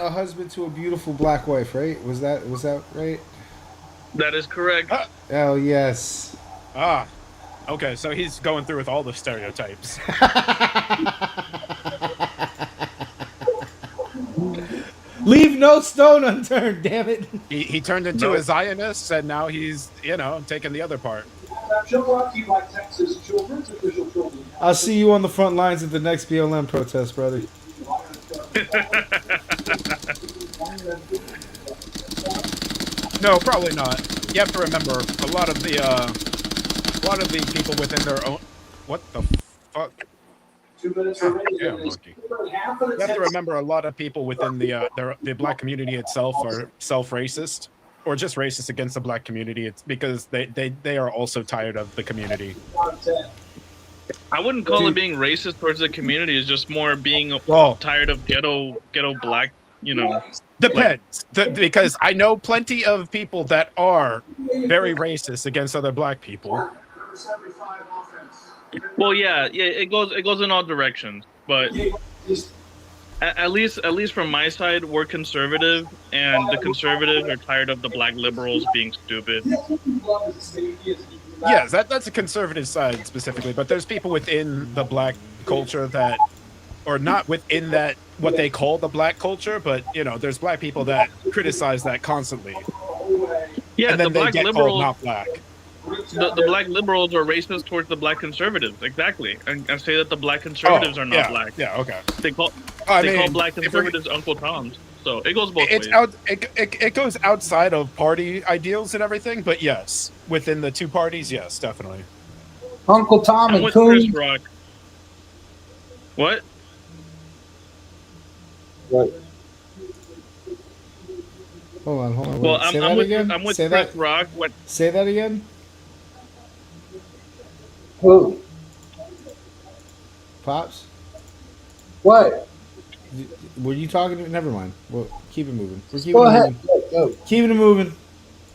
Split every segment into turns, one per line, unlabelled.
a husband to a beautiful black wife, right? Was that right?
That is correct.
Oh yes.
Ah, okay. So he's going through with all the stereotypes.
Leave no stone unturned. Damn it.
He turned into a Zionist, and now he's taking the other part.
I'll see you on the front lines at the next BLM protest, brother.
No, probably not. You have to remember a lot of the people within their own. What the fuck?
2 minutes
Huh,
remaining.
yeah, monkey. You have to remember a lot of people within the black community itself are self-racist or just racist against the black community. It's because they are also tired of the community.
I wouldn't call it being racist towards the community. It's just more being tired of ghetto black.
Depends, because I know plenty of people that are very racist against other black people.
Well, yeah, it goes in all directions, but at least from my side, we're conservative, and the conservatives are tired of the black liberals being stupid.
Yes, that's a conservative side specifically, but there's people within the black culture that, or not within that what they call the black culture, but there's black people that criticize that constantly.
Yeah,
and then
the black
get
liberals,
called not black.
The black liberals are racist towards the black conservatives, exactly, and say that the black conservatives are not black.
Yeah, okay.
They call black conservatives Uncle Toms. So it goes both ways.
It goes outside of party ideals and everything, but yes, within the two parties, yes, definitely.
Uncle Tom
and Chris Rock. What?
What?
Hold on. Wait.
Well,
Say that again.
I'm with
Say
Chris
that.
Rock. What?
Say that again.
Who?
Pops?
What?
Were you talking to? Never mind. Well, keep it moving. We're keeping
Go
it
ahead.
moving.
Go.
Keeping it moving.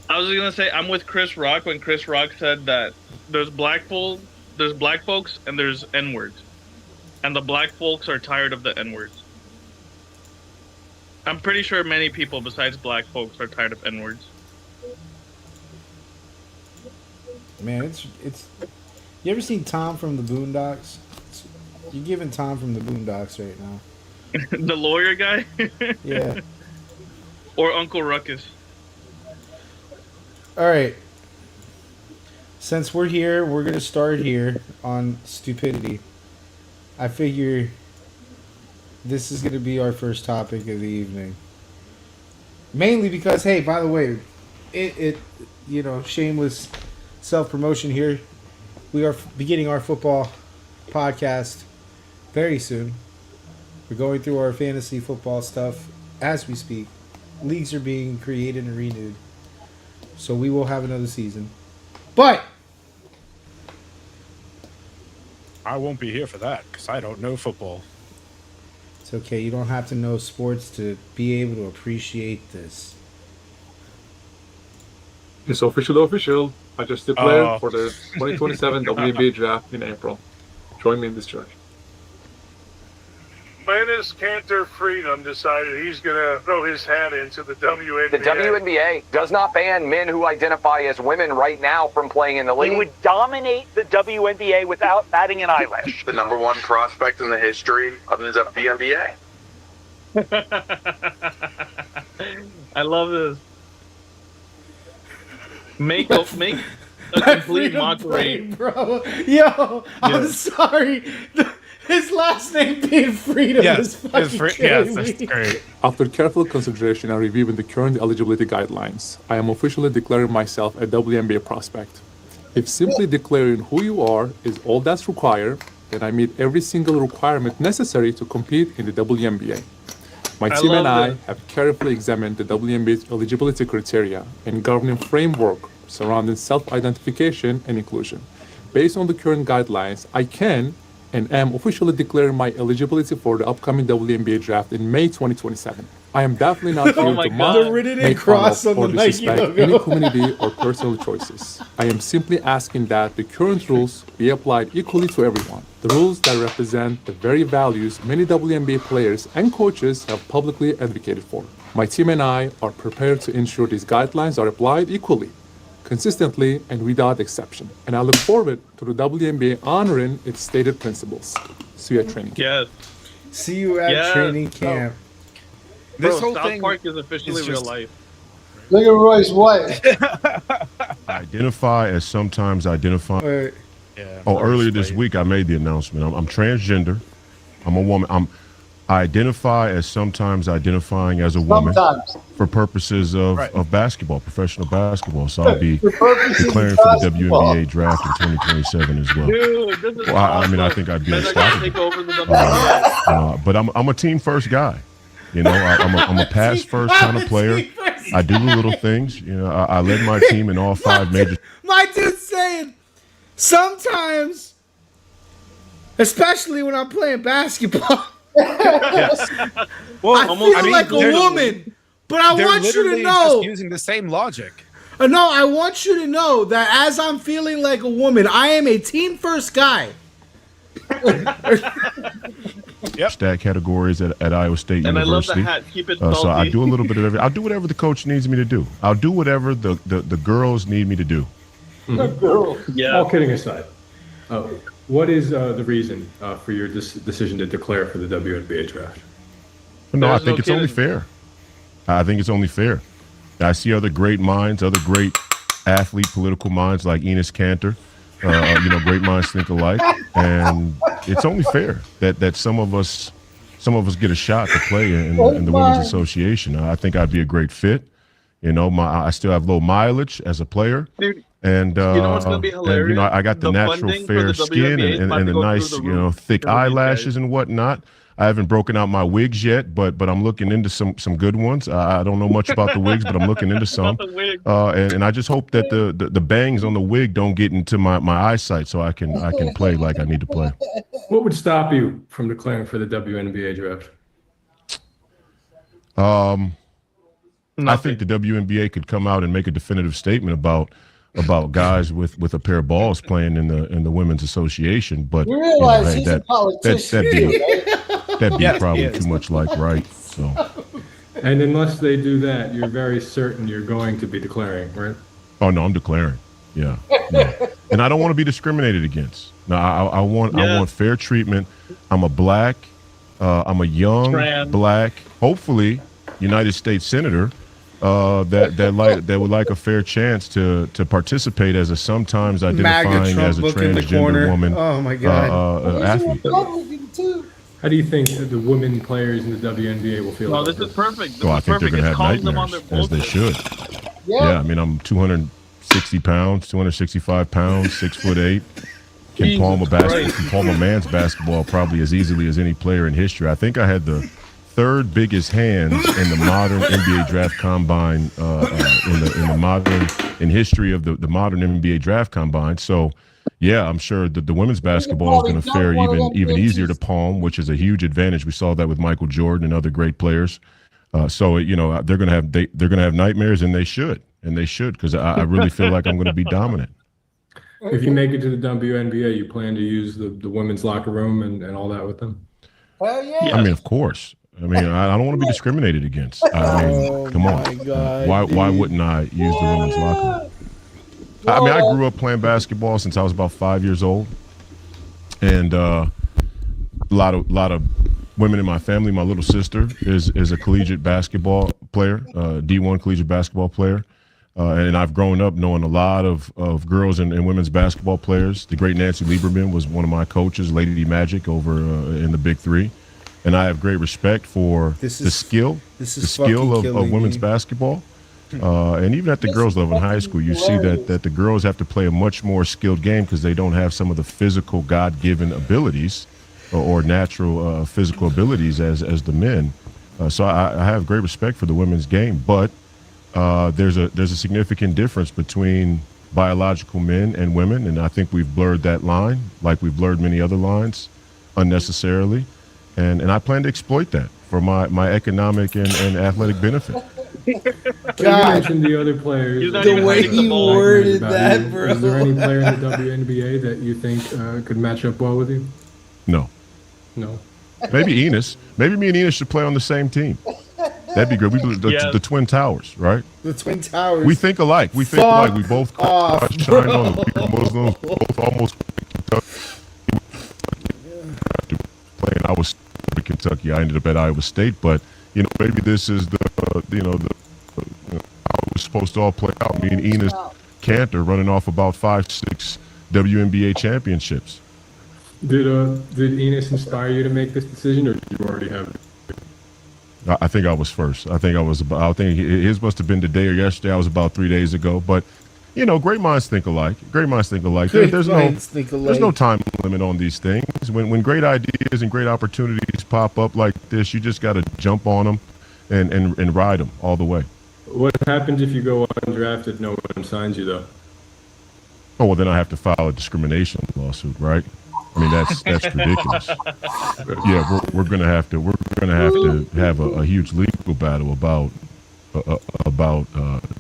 I was gonna say I'm with Chris Rock when Chris Rock said that there's black folks and there's N-words, and the black folks are tired of the N-words. I'm pretty sure many people besides black folks are tired of N-words.
Man, it's. You ever seen Tom from the Boondocks? You're giving Tom from the Boondocks right now.
The lawyer guy?
Yeah.
Or Uncle Ruckus.
All right. Since we're here, we're going to start here on stupidity. I figure this is going to be our first topic of the evening. Mainly because, hey, by the way, it shameless self-promotion here. We are beginning our football podcast very soon. We're going through our fantasy football stuff as we speak. Leagues are being created and renewed. So we will have another season. But
I won't be here for that because I don't know football.
it's okay. You don't have to know sports to be able to appreciate this.
It's official. I just declared for the 2027 WNBA draft in April. Join me in this journey.
Linus Cantor Freedom decided he's going to throw his hat into the WNBA.
The WNBA does not ban men who identify as women right now from playing in the league.
We would dominate the WNBA without batting an eyelash.
The number one prospect in the history of the WNBA.
I love this. Make a complete mockery,
bro. Yo, I'm sorry. His last name being Freedom is fucking killing me.
That's great.
After careful consideration and reviewing the current eligibility guidelines, I am officially declaring myself a WNBA prospect. If simply declaring who you are is all that's required, then I meet every single requirement necessary to compete in the WNBA. My team and I have carefully examined the WNBA's eligibility criteria and governing framework surrounding self-identification and inclusion. Based on the current guidelines, I can and am officially declaring my eligibility for the upcoming WNBA draft in May 2027. I am definitely not here
my
to
God.
mock,
The written
make fun
cross
of,
on
or
the Nike
disrespect
logo.
any community or personal choices. I am simply asking that the current rules be applied equally to everyone. The rules that represent the very values many WNBA players and coaches have publicly advocated for. My team and I are prepared to ensure these guidelines are applied equally, consistently, and without exception. And I look forward to the WNBA honoring its stated principles. See you at training camp.
Yes.
See you at
Yes.
training camp.
This
Bro,
whole
South
thing
Park is officially
is
real
just-
life.
Look at Roy's wife.
Identify as sometimes identify.
Wait,
Oh, earlier this week I made the announcement. I'm transgender. I'm a woman. I identify as sometimes identifying as a woman
Sometimes.
for purposes of basketball, professional basketball. So I'll be
For purposes
declaring
of
for the
basketball.
WNBA draft in 2027 as well.
Dude, this is
Well, I mean, I
awesome.
think I'd be
Men are gonna
unstoppable.
take over the WNBA.
But I'm a team first guy. You know, I'm a pass first kind of player. I do the little things. You know, I led my team in all 5 major.
my dude's saying sometimes, especially when I'm playing basketball,
Well,
I feel like a
they're-
woman. But I
They're
want you to
literally
know.
just using the same logic.
No, I want you to know that as I'm feeling like a woman, I am a team first guy.
Stat categories at Iowa State
And I love the
University.
hat. Keep it
So I
salty.
do a little bit of everything. I'll do whatever the coach needs me to do. I'll do whatever the girls need me to do.
Yeah.
All kidding aside, what is the reason for your decision to declare for the WNBA draft?
No, I
There's
think
no
it's only
kidding.
fair. I think it's only fair. I see other great minds, other great athlete, political minds like Enos Cantor. Great minds think alike, and it's only fair that some of us get a shot to play in the Women's Association. I think I'd be a great fit. You know, I still have low mileage as a player.
Dude,
And
you know what's gonna be hilarious?
I got the natural
funding for
fair
the
skin
WNBA is
and
about to
the
go
nice,
through the roof
thick
for these guys.
eyelashes and whatnot. I haven't broken out my wigs yet, but I'm looking into some good ones. I don't know much about the wigs, but I'm looking into some.
About the wig.
And I just hope that the bangs on the wig don't get into my eyesight, so I can play like I need to play.
What would stop you from declaring for the WNBA draft?
I think the WNBA could come out and make a definitive statement about guys with a pair of balls playing in the Women's Association, but
You realize he's a
that'd
politician,
be
right?
that'd be
Yes,
probably
he is.
too much like right. So
And unless they do that, you're very certain you're going to be declaring, right?
oh no, I'm declaring. Yeah. No. And I don't want to be discriminated against. No, I want fair treatment. I'm a black, I'm a young
Trans.
black, hopefully United States senator that would like a fair chance to participate as a sometimes identifying
Trump
as a
book in the
transgender
corner.
woman
Oh my God.
athlete.
Republican, too.
How do you think the women players in the WNBA will feel
No,
about
this is perfect. This
Well, I
is
think they're
perfect.
going to
It's
have
calling them on
nightmares,
their
as they
bullshit.
should.
Yeah.
Yeah, I mean, I'm 260 pounds, 265 pounds, 6'8". Can
Jesus
palm a man's basketball probably as easily as any player in history. I think I had the third biggest hands in the modern NBA draft combine in history of the modern NBA draft combine. So, yeah, I'm sure that the women's basketball is going to fare even easier to palm, which is a huge advantage. We saw that with Michael Jordan and other great players. So they're going to have nightmares, and they should because I really feel like I'm going to be dominant.
If you make it to the WNBA, you plan to use the women's locker room and all that with them?
Hell yeah.
I mean, of course. I mean, I don't want to be discriminated against. I mean, come on.
my God,
Why wouldn't I use the women's locker room? I mean, I grew up playing basketball since I was about 5 years old, and a lot of women in my family. My little sister is a collegiate basketball player, D1 collegiate basketball player, and I've grown up knowing a lot of girls and women's basketball players. The great Nancy Lieberman was one of my coaches, Lady D Magic over in the Big Three, and I have great respect for the skill of women's basketball. And even at the girls' level in high school, you see that the girls have to play a much more skilled game because they don't have some of the physical God-given abilities or natural physical abilities as the men. So I have great respect for the women's game, but there's a significant difference between biological men and women, and I think we've blurred that line like we've blurred many other lines unnecessarily, and I plan to exploit that for my economic and athletic benefit.
You
God,
mentioned the other players.
He's not
the
even
way
hiding the
he
ball.
worded
About
that,
you.
bro.
Is there any player in the WNBA that you think could match up well with you?
No.
No.
Maybe Enos. Maybe me and Enos should play on the same team. That'd be good. The Twin Towers, right?
The Twin Towers.
We think alike. We think
Fuck
alike. We both
off,
shine
bro.
on them. We Muslims, both almost playing. I was in Kentucky. I ended up at Iowa State, but maybe this is the how it was supposed to all play out. Me and Enos Cantor running off about 5-6 WNBA championships.
Did Enos inspire you to make this decision, or did you already have it?
I think I was first. I think his must have been today or yesterday. I was about 3 days ago. But great minds think alike. Great minds think alike. There's no time limit on these things. When great ideas and great opportunities pop up like this, you just got to jump on them and ride them all the way.
What happens if you go undrafted? No one signs you, though.
Oh well, then I have to file a discrimination lawsuit, right? I mean that's ridiculous. Yeah, we're gonna have to have a huge legal battle about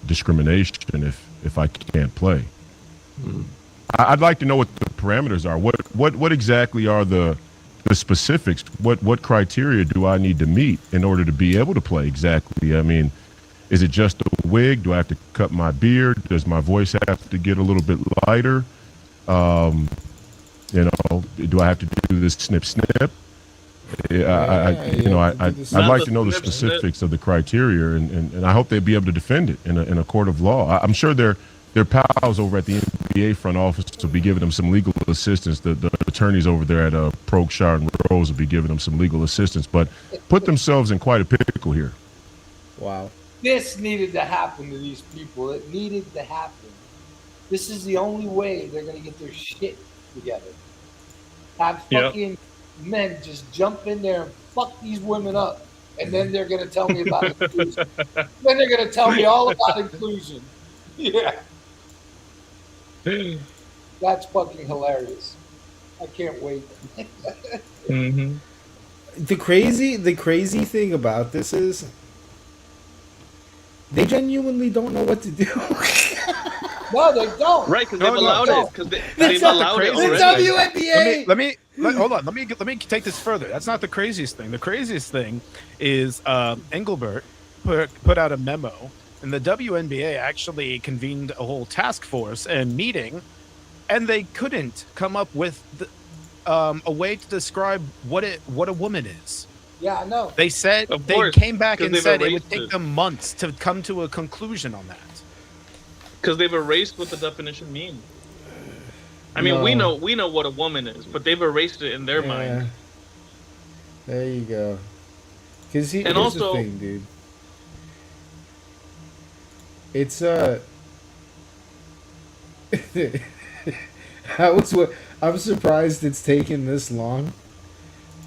discrimination if I can't play. I'd like to know what the parameters are. What exactly are the specifics? What criteria do I need to meet in order to be able to play exactly? I mean, is it just a wig? Do I have to cut my beard? Does my voice have to get a little bit lighter? Do I have to do this snip? I'd like to know the specifics of the criteria, and I hope they'd be able to defend it in a court of law. I'm sure their pals over at the NBA front office will be giving them some legal assistance. The attorneys over there at Prokshire and Rose will be giving them some legal assistance, but put themselves in quite a pickle here.
Wow.
This needed to happen to these people. It needed to happen. This is the only way they're going to get their shit together. Have fucking men just jump in there and fuck these women up. And then they're going to tell me about inclusion. Then they're going to tell me all about inclusion. Yeah. That's fucking hilarious. I can't wait.
Mm-hmm.
The crazy thing about this is they genuinely don't know what to do.
No, they don't.
Right, because they've allowed it. Because they've
not
allowed it
the
already.
WNBA.
Hold on. Let me take this further. That's not the craziest thing. The craziest thing is Engelbert put out a memo, and the WNBA actually convened a whole task force and meeting, and they couldn't come up with a way to describe what a woman is.
Yeah, I know.
They said they came back and said it would take them months to come to a conclusion on that.
Because they've erased what the definition means. I mean, we know what a woman is, but they've erased it in their mind.
There you go. Because here's
also,
the thing, dude. It's I'm surprised it's taken this long.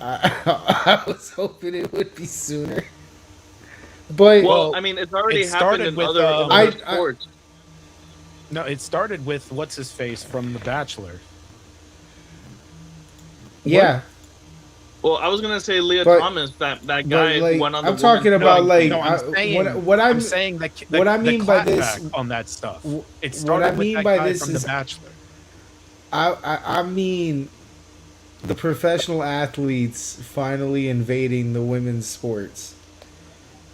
I was hoping it would be sooner. But
I mean, it's already happened in other sports.
No, it started with what's his face from The Bachelor.
Yeah.
Well, I was gonna say Leah Thomas, that guy who went on the.
I'm talking about
what I'm saying that
what I mean by this
on that stuff. It started with that guy from The Bachelor.
I mean the professional athletes finally invading the women's sports,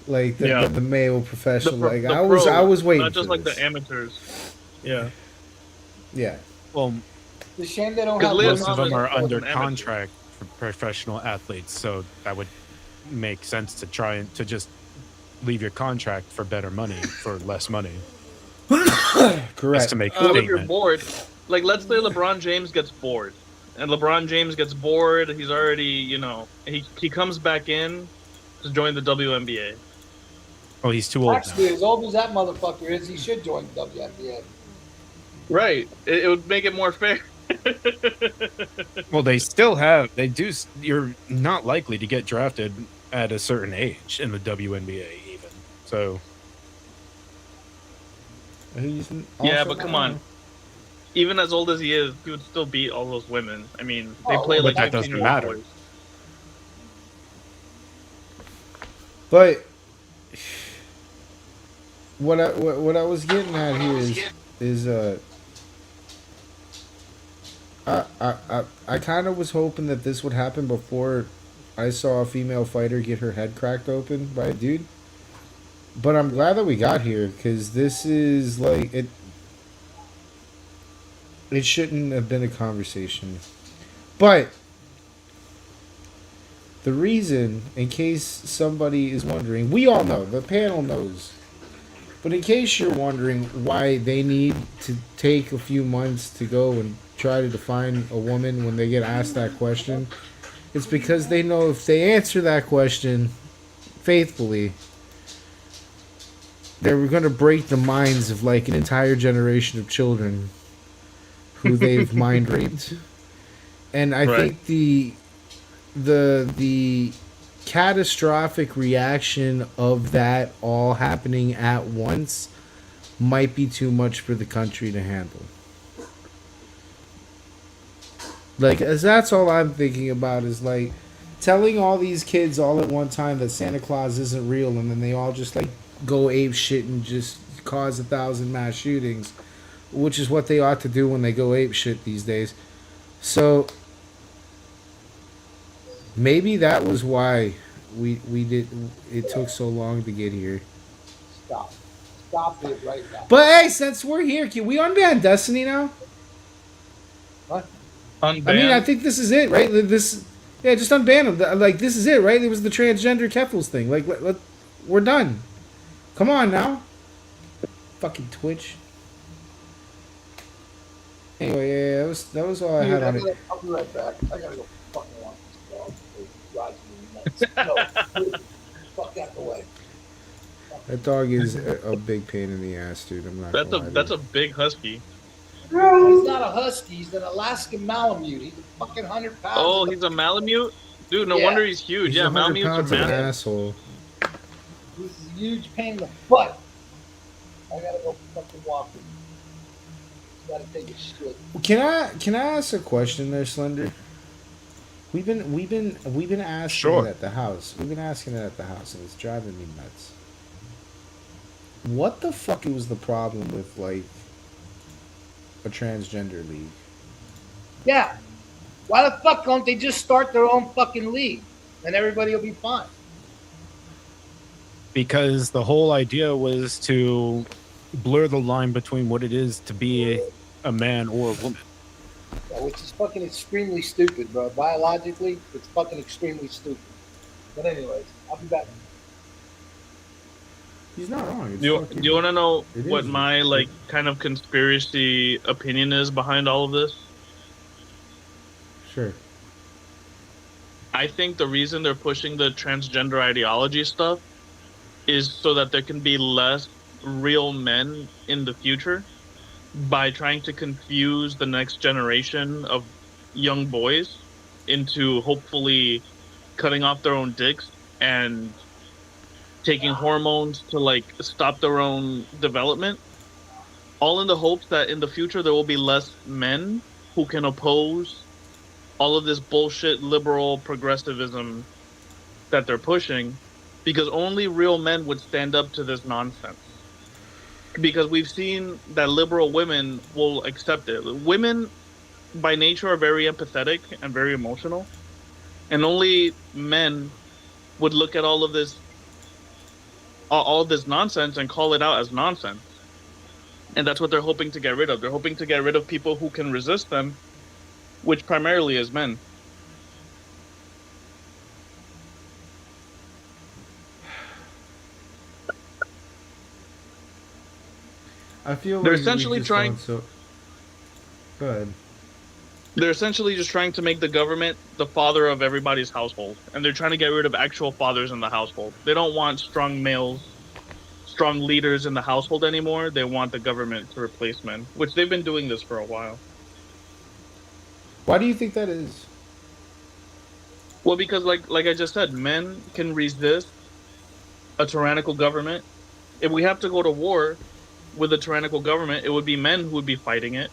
like the male professional. I was waiting.
Not just
for
like
this.
the amateurs. Yeah.
Yeah.
Well,
the shame they don't have
most of them are under contract for professional athletes, so that would make sense to try and to just leave your contract for better money for less money.
Correct.
Just to make a
If you're
statement.
bored, like let's say LeBron James gets bored, and LeBron James gets bored. He's already, he comes back in to join the WNBA.
Oh, he's too old.
Actually, as old as that motherfucker is, he should join the WNBA.
Right. It would make it more fair.
Well, you're not likely to get drafted at a certain age in the WNBA even. So.
Yeah, but come on. Even as old as he is, he would still beat all those women. I mean, they play like
that doesn't matter.
But what I was getting at here is I kind of was hoping that this would happen before I saw a female fighter get her head cracked open by a dude. But I'm glad that we got here because this is like it. It shouldn't have been a conversation, but the reason, in case somebody is wondering, we all know, the panel knows. But in case you're wondering why they need to take a few months to go and try to define a woman when they get asked that question, it's because they know if they answer that question faithfully, they're going to break the minds of like an entire generation of children who they've mind raped. And I think the catastrophic reaction of that all happening at once might be too much for the country to handle. Like, as that's all I'm thinking about is like telling all these kids all at one time that Santa Claus isn't real, and then they all just like go ape shit and just cause 1,000 mass shootings, which is what they ought to do when they go ape shit these days. So maybe that was why we did. It took so long to get here.
Stop it right now.
But hey, since we're here, can we unban Destiny now?
What?
Unban?
I mean, I think this is it, right? This, yeah, just unban him. Like, this is it, right? It was the transgender Keffels thing. Like, we're done. Come on now. Fucking Twitch. Anyway, yeah, that was all I had on it.
I'll be right back. I gotta go fucking walk this dog. It drives me nuts. No, fuck out the way.
That dog is a big pain in the ass, dude. I'm not.
That's a big husky.
He's not a husky. He's an Alaskan Malamute. He's a fucking 100 pounds.
Oh, he's a Malamute? Dude, no wonder he's huge.
He's
yeah,
100
Malamutes
pounds
are
of an
massive.
asshole.
He's a huge pain in the butt. I gotta go fucking walk him. Gotta take a shit.
Can I ask a question there, Slender? We've been asking it at the house. We've been asking it at the house, and it's driving me nuts. What the fuck was the problem with like a transgender league?
Yeah. Why the fuck don't they just start their own fucking league? And everybody will be fine.
Because the whole idea was to blur the line between what it is to be a man or a woman.
Yeah, which is fucking extremely stupid, bro. Biologically, it's fucking extremely stupid. But anyways, I'll be back.
He's not wrong.
Do you want to know what my like kind of conspiracy opinion is behind all of this?
Sure.
I think the reason they're pushing the transgender ideology stuff is so that there can be less real men in the future by trying to confuse the next generation of young boys into hopefully cutting off their own dicks and taking hormones to like stop their own development, all in the hopes that in the future there will be less men who can oppose all of this bullshit liberal progressivism that they're pushing, because only real men would stand up to this nonsense. Because we've seen that liberal women will accept it. Women by nature are very empathetic and very emotional, and only men would look at all of this nonsense and call it out as nonsense. And that's what they're hoping to get rid of. They're hoping to get rid of people who can resist them, which primarily is men.
I feel
they're
like
essentially trying.
So... Go ahead.
They're essentially just trying to make the government the father of everybody's household, and they're trying to get rid of actual fathers in the household. They don't want strong males, strong leaders in the household anymore. They want the government to replace men, which they've been doing this for a while.
Why do you think that is?
Well, because like I just said, men can resist a tyrannical government. If we have to go to war with a tyrannical government, it would be men who would be fighting it.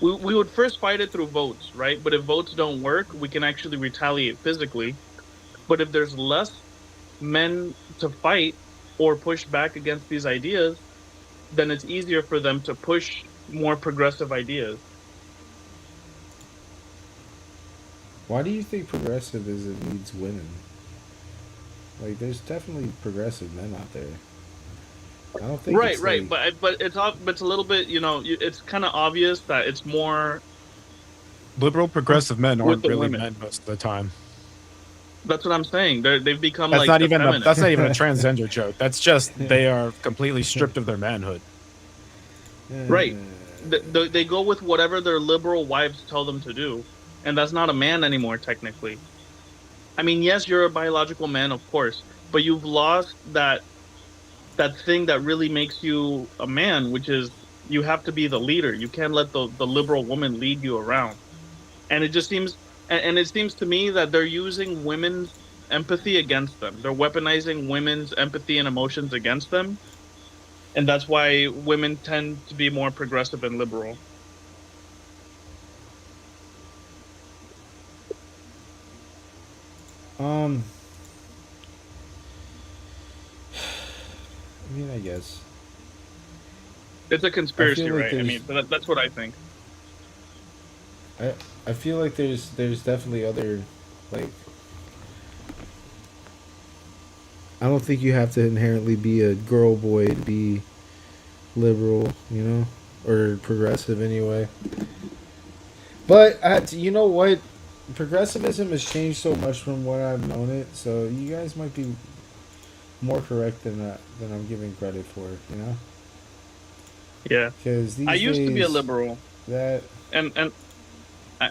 We would first fight it through votes, right? But if votes don't work, we can actually retaliate physically. But if there's less men to fight or push back against these ideas, then it's easier for them to push more progressive ideas.
Why do you think progressivism needs women? Like, there's definitely progressive men out there. I don't think
Right,
it's
right,
like.
but it's a little bit, it's kind of obvious that it's more
Liberal progressive men
with
aren't
the
really
women.
men most of the time.
That's what I'm saying. They've become
That's
like
not even
effeminate.
that's not even a transgender joke. That's just they are completely stripped of their manhood.
Right. They go with whatever their liberal wives tell them to do, and that's not a man anymore, technically. I mean, yes, you're a biological man, of course, but you've lost that thing that really makes you a man, which is you have to be the leader. You can't let the liberal woman lead you around. And it just seems, and it seems to me that they're using women's empathy against them. They're weaponizing women's empathy and emotions against them, and that's why women tend to be more progressive and liberal.
I mean, I guess.
It's a conspiracy,
like
right? I
there's.
mean, that's what I think.
I I feel like there's definitely other, like. I don't think you have to inherently be a girl boy to be liberal, or progressive anyway. But you know what? Progressivism has changed so much from what I've known it, so you guys might be more correct than I'm giving credit for.
Yeah,
Because
I
these
used to be a
days,
liberal,
that
and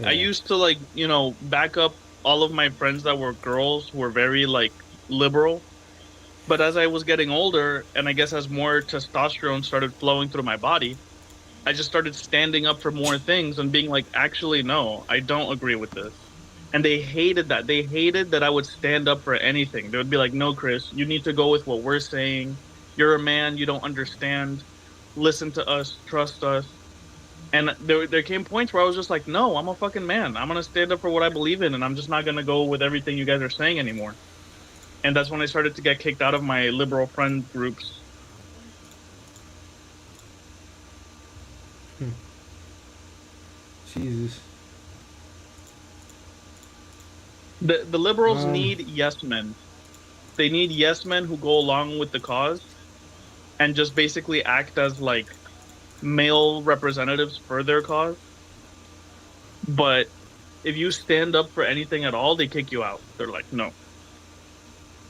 I
yeah,
used to like back up all of my friends that were girls who were very like liberal. But as I was getting older, and I guess as more testosterone started flowing through my body, I just started standing up for more things and being like, actually, no, I don't agree with this. And they hated that. They hated that I would stand up for anything. They would be like, no, Chris, you need to go with what we're saying. You're a man. You don't understand. Listen to us. Trust us. And there came points where I was just like, no, I'm a fucking man. I'm going to stand up for what I believe in. And I'm just not going to go with everything you guys are saying anymore. And that's when I started to get kicked out of my liberal friend groups.
Jesus.
The liberals need yes men. They need yes men who go along with the cause and just basically act as like male representatives for their cause. But if you stand up for anything at all, they kick you out. They're like, no,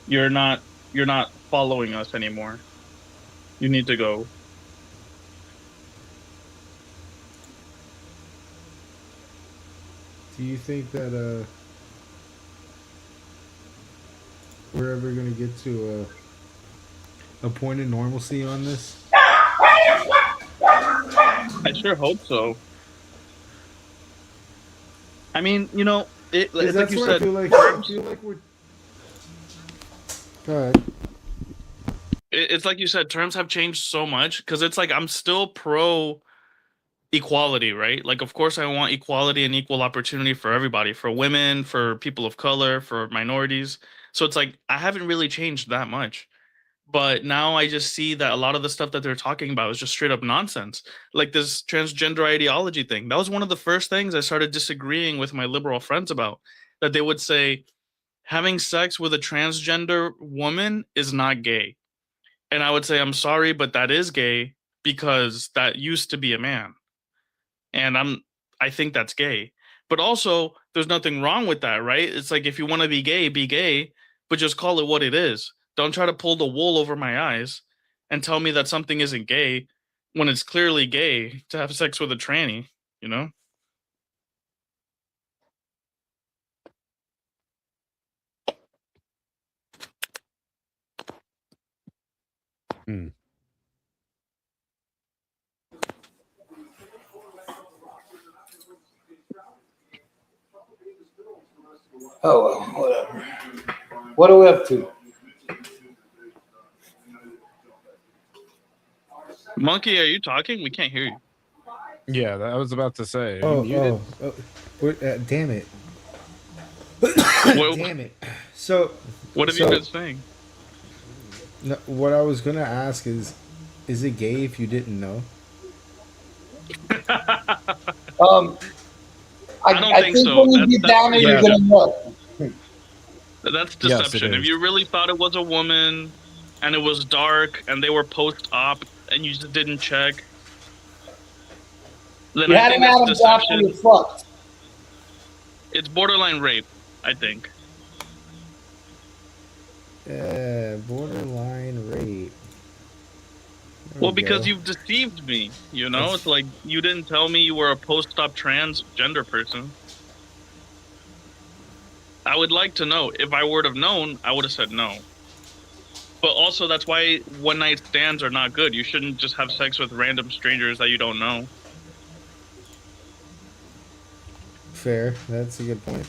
you're not you're not following us anymore. You need to go.
Do you think that we're ever gonna get to a point of normalcy on this?
I sure hope so. I mean,
Because
it's like
that's
you
where I
said,
feel like we're. Go ahead.
it's like you said, terms have changed so much because it's like I'm still pro equality, right? Like, of course, I want equality and equal opportunity for everybody, for women, for people of color, for minorities. So it's like I haven't really changed that much. But now I just see that a lot of the stuff that they're talking about is just straight up nonsense. Like this transgender ideology thing. That was one of the first things I started disagreeing with my liberal friends about. That they would say having sex with a transgender woman is not gay. And I would say, I'm sorry, but that is gay because that used to be a man. And I think that's gay. But also, there's nothing wrong with that, right? It's like if you want to be gay, but just call it what it is. Don't try to pull the wool over my eyes and tell me that something isn't gay when it's clearly gay to have sex with a tranny, you know?
Hmm.
Oh, well, whatever. What are we up to?
Monkey, are you talking? We can't hear you.
Yeah, I was about to say. Are you muted?
Damn it.
What,
Damn it. So.
what have you been saying?
No, what I was gonna ask is it gay if you didn't know?
Um,
I don't
I
think
think
so.
when you get
That's
down there, you're
Yeah.
gonna know.
That's
Yes, it
deception. If
is.
you really thought it was a woman and it was dark and they were post-op and you just didn't check, then
You
I
had
think
an
that's
Adam's apple,
deception.
you're fucked.
It's borderline rape, I think.
Borderline rape. There
Well,
we
because
go.
you've deceived me, you know? It's like you didn't tell me you were a post-op transgender person. I would like to know. If I would have known, I would have said no. But also, that's why one night stands are not good. You shouldn't just have sex with random strangers that you don't know.
Fair. That's a good point.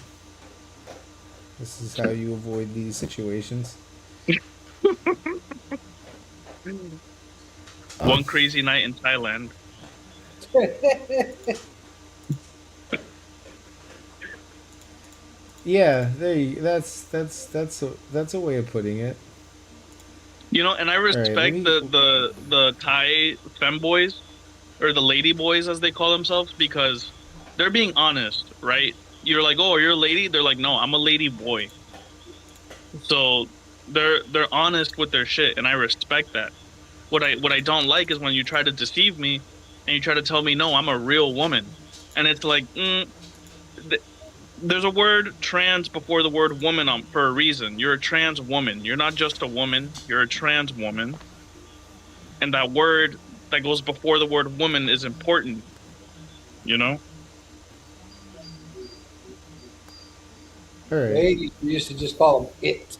This is how you avoid these situations.
One crazy night in Thailand.
Yeah, that's a way of putting it.
You know, and I
All right, let
respect
me.
the Thai femboys or the lady boys as they call themselves because they're being honest, right? You're like, "Oh, you're a lady?" They're like, "No, I'm a lady boy." So they're honest with their shit and I respect that. What I don't like is when you try to deceive me and you try to tell me, "No, I'm a real woman." And it's like, there's a word trans before the word woman for a reason. You're a trans woman. You're not just a woman. You're a trans woman. And that word that goes before the word woman is important, you know?
All right.
Ladies, we used to just call them it.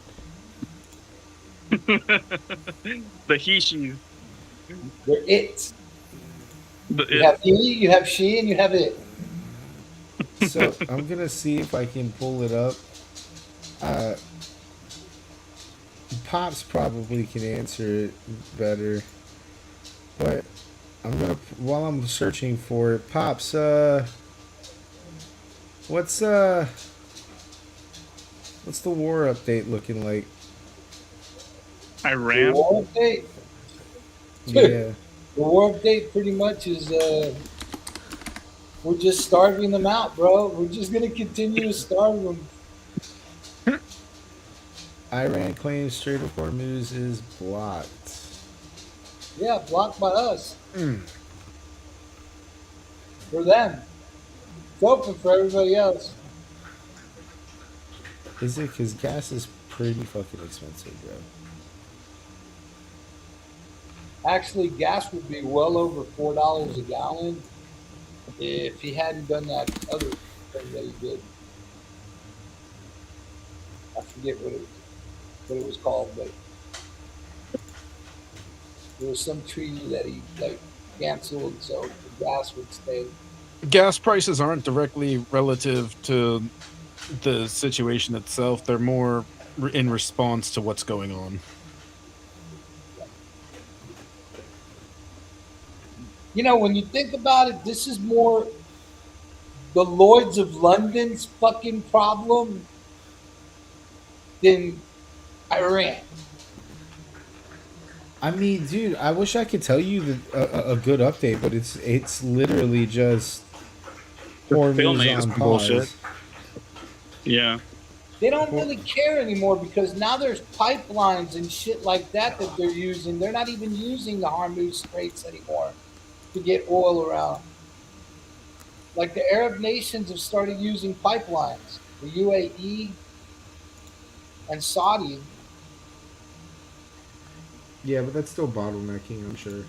The he, she.
They're it.
The
You
it.
have he, you have she, and you have it.
So I'm gonna see if I can pull it up. Uh, Pops probably can answer it better, but I'm gonna while I'm searching for it. Pops, what's what's the war update looking like?
The
Iran.
war update?
Yeah.
The war update pretty much is we're just starving them out, bro. We're just gonna continue to starve them.
Iran claims Strait of Hormuz is blocked.
Yeah, blocked by us. For them. It's open for everybody else.
Is it? Because gas is pretty fucking expensive, bro.
Actually, gas would be well over $4 a gallon if he hadn't done that other thing that he did. I forget what it was called, but there was some treaty that he like canceled so the gas would stay.
Gas prices aren't directly relative to the situation itself. They're more in response to what's going on.
You know, when you think about it, this is more the Lloyds of London's fucking problem than Iran.
I mean, dude, I wish I could tell you a good update, but it's literally just Hormuz on pause.
Bullshit.
Yeah.
They don't really care anymore because now there's pipelines and shit like that they're using. They're not even using the Hormuz Straits anymore to get oil around. Like the Arab nations have started using pipelines. The UAE and Saudi.
Yeah, but that's still bottlenecking, I'm sure.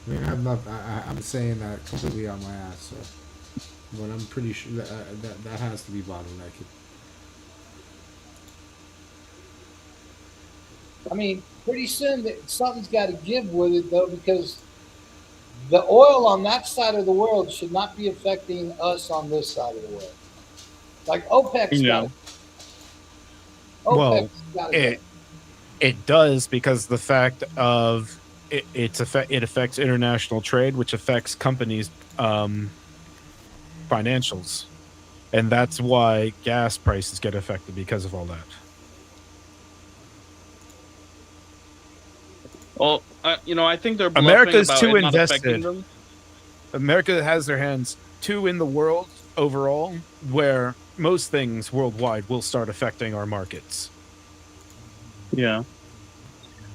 I mean, I'm not. I'm saying that completely on my ass, so. But I'm pretty sure that has to be bottlenecking.
I mean, pretty soon something's got to give with it though, because the oil on that side of the world should not be affecting us on this side of the world. Like OPEC's got it.
Well,
got it.
it does because the fact of it affects international trade, which affects companies' financials, and that's why gas prices get affected because of all that.
Well, I think they're bluffing
America's
about
too
it not affecting
invested.
them.
America has their hands too in the world overall, where most things worldwide will start affecting our markets.
Yeah,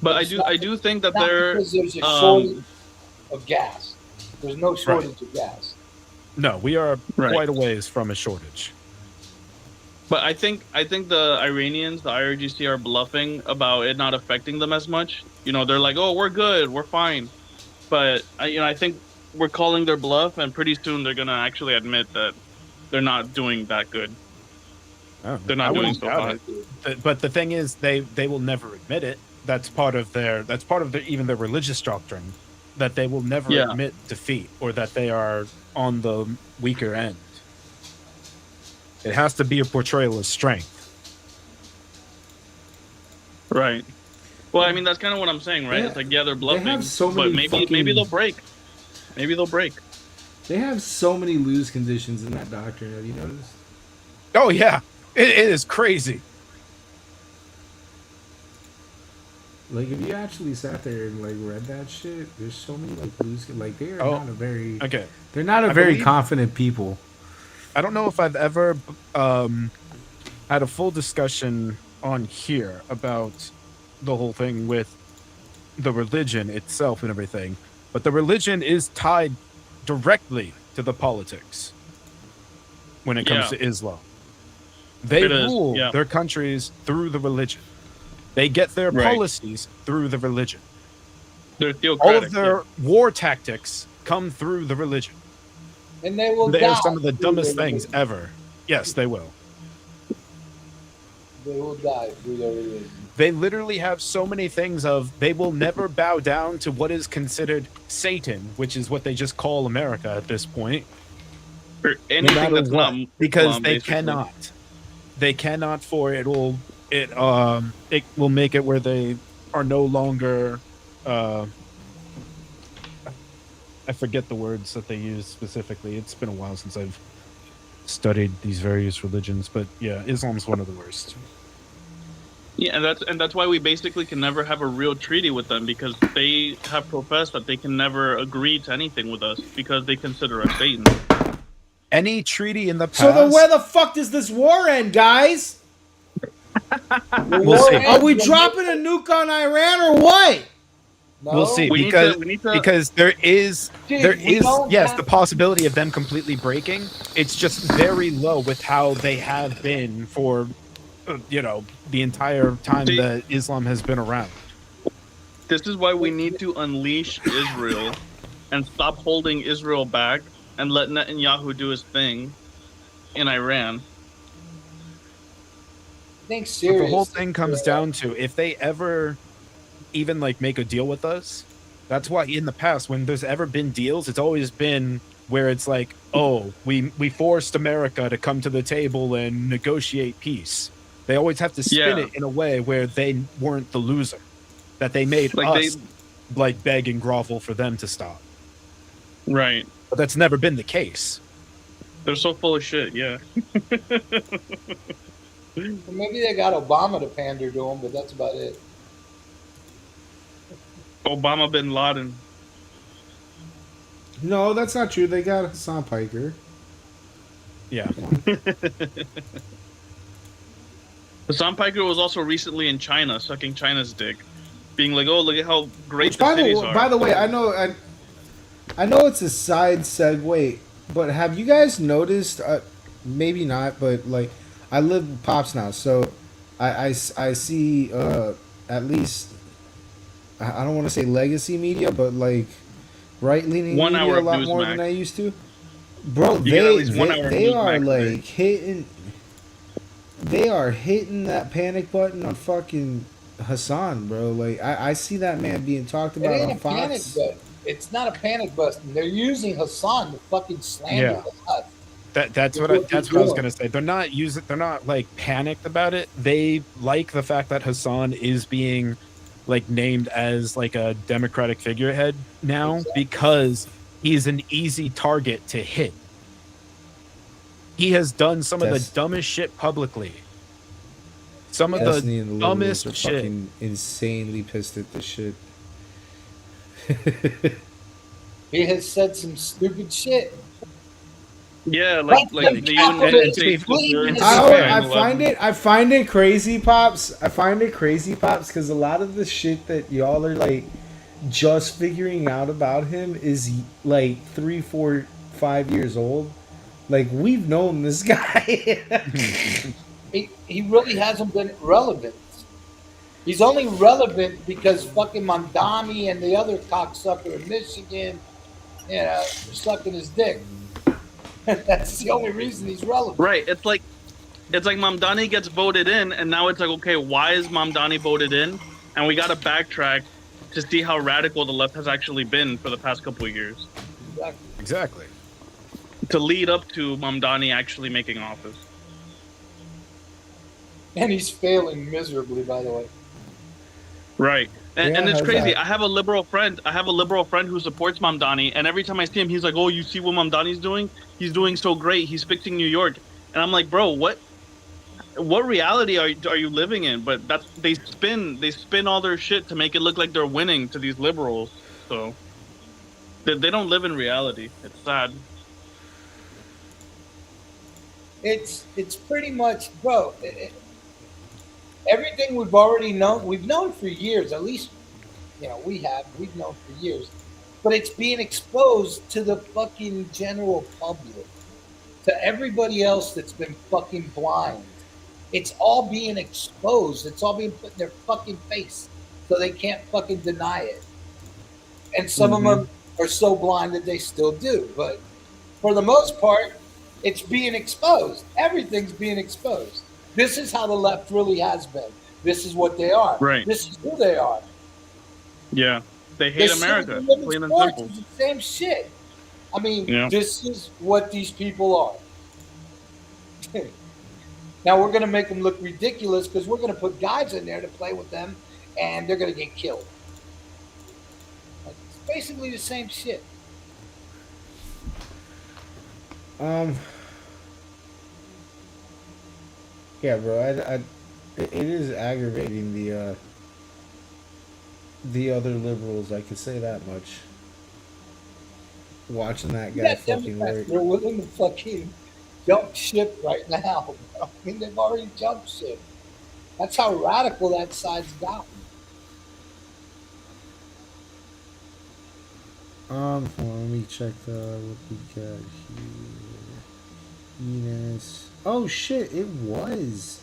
but I do think that
Not
they're
because there's a shortage of gas. There's no shortage of gas.
No, we are
Right.
quite a ways from a shortage.
But I think the Iranians, the IRGC, are bluffing about it not affecting them as much. They're like, "Oh, we're good, we're fine," but I think we're calling their bluff, and pretty soon they're gonna actually admit that they're not doing that good. They're not doing so hot.
But the thing is, they will never admit it. That's part of their even their religious doctrine, that they will never admit defeat or that they are on the weaker end. It has to be a portrayal of strength.
Right. Well, I mean, that's kind of what I'm saying, right? It's like, they're bluffing,
have so
but
many
maybe they'll break. Maybe they'll break.
They have so many lose conditions in that doctrine. Have you noticed?
Oh yeah, it is crazy.
Like, if you actually sat there and like read that shit, there's so many like lose. Like, they are not a very
okay.
They're not a very confident people.
I don't know if I've ever had a full discussion on here about the whole thing with the religion itself and everything, but the religion is tied directly to the politics when it comes to Islam. They rule their countries through the religion. They get their policies through the religion.
They're
all of their war tactics come through the religion.
And they will
They
die
are some of the
through
dumbest
their
things
religion.
ever. Yes, they will.
They will die through their religion.
They literally have so many things of they will never bow down to what is considered Satan, which is what they just call America at this point.
Or anything that's not
because
Islam,
they
basically.
cannot. They cannot, for it will make it where they are no longer I forget the words that they use specifically. It's been a while since I've studied these various religions, but yeah, Islam's one of the worst.
Yeah, and that's why we basically can never have a real treaty with them, because they have professed that they can never agree to anything with us because they consider us Satan.
Any treaty in the past.
So then, where the fuck does this war end, guys?
We'll see.
Are we dropping a nuke on Iran or what?
No?
We'll see,
We
because
need to-
because there is
Dude,
there
we
is
don't
yes
have-
the possibility of them completely breaking. It's just very low with how they have been for the entire time that Islam has been around.
This is why we need to unleash Israel and stop holding Israel back and let Netanyahu do his thing in Iran.
Think
But
serious.
the whole thing comes down to if they ever even make a deal with us. That's why in the past, when there's ever been deals, it's always been where it's like, oh, we forced America to come to the table and negotiate peace. They always have to spin it in a way where they weren't the loser, that they made us beg and grovel for them to stop.
Right.
But that's never been the case.
They're so full of shit, yeah.
Well, maybe they got Obama to pander to them, but that's about it.
Obama bin Laden.
No, that's not true. They got Hassan Piker.
Yeah.
Hassan Piker was also recently in China, sucking China's dick, being like, "Oh, look at how great
Which,
the cities are."
by the way, I know it's a side segue, but have you guys noticed? Maybe not, but like, I live with Pops now, so I see at least I don't want to say legacy media, but like right-leaning
1
media
hour
a
of
lot more
Newsmax.
than I used to. Bro,
You get at least 1 hour of
they are
Newsmax a
like hitting. They are hitting that panic button on fucking Hassan, bro. Like I see that man being talked
It
about
ain't
on
a panic
Fox.
button. It's not a panic button. They're using Hassan to fucking slander us.
That's what I was gonna say. They're not like panicked about it. They like the fact that Hassan is being named as a Democratic figurehead now because he's an easy target to hit. He has done some of the dumbest shit publicly. Some of
Destiny and
the
the
dumbest
Lilies are
shit.
fucking insanely pissed at this shit.
He has said some stupid shit.
Yeah,
Let
like
them
the
and to
capitalists
be-
United States
lead
and
the
to be
I,
fair-
I
9/11.
find it crazy, pops. I find it crazy, pops, because a lot of the shit that y'all are like just figuring out about him is like 3, 4, 5 years old. Like we've known this guy.
He really hasn't been relevant. He's only relevant because fucking Mondani and the other cocksucker in Michigan, are sucking his dick. That's the only reason he's relevant.
Right. It's like Mamdani gets voted in, and now it's like, okay, why is Mamdani voted in? And we got to backtrack to see how radical the left has actually been for the past couple of years
Exactly.
to lead up to Mamdani actually making office.
And he's failing miserably, by the way.
Right. And,
Yeah,
and it's
how's
crazy.
that?
I have a liberal friend. Who supports Mamdani, and every time I see him, he's like, "Oh, you see what Mamdani's doing? He's doing so great. He's fixing New York." And I'm like, "Bro, what reality are you living in?" But they spin all their shit to make it look like they're winning to these liberals. So they don't live in reality. It's sad.
It's pretty much, bro. Everything we've already known, we've known for years. At least, we've known for years. But it's being exposed to the fucking general public, to everybody else that's been fucking blind. It's all being exposed. It's all being put in their fucking face, so they can't fucking deny it. And some of them are so blind that they still do. But for the most part, it's being exposed. Everything's being exposed. This is how the left really has been. This is what they are.
Right.
This is who they are.
Yeah, they hate
The shit
America.
with women's
Plain and
sports
simple.
is the same shit. I mean,
Yeah.
this is what these people are. Now we're going to make them look ridiculous because we're going to put guys in there to play with them, and they're going to get killed. It's basically the same shit.
Yeah, bro. It is aggravating the other liberals. I could say that much. Watching that guy fucking work.
They're willing to fucking jump ship right now. Bro. I mean, they've already jumped ship. That's how radical that side's gotten.
Hold on, let me check what we got here. Enos. Oh shit! It was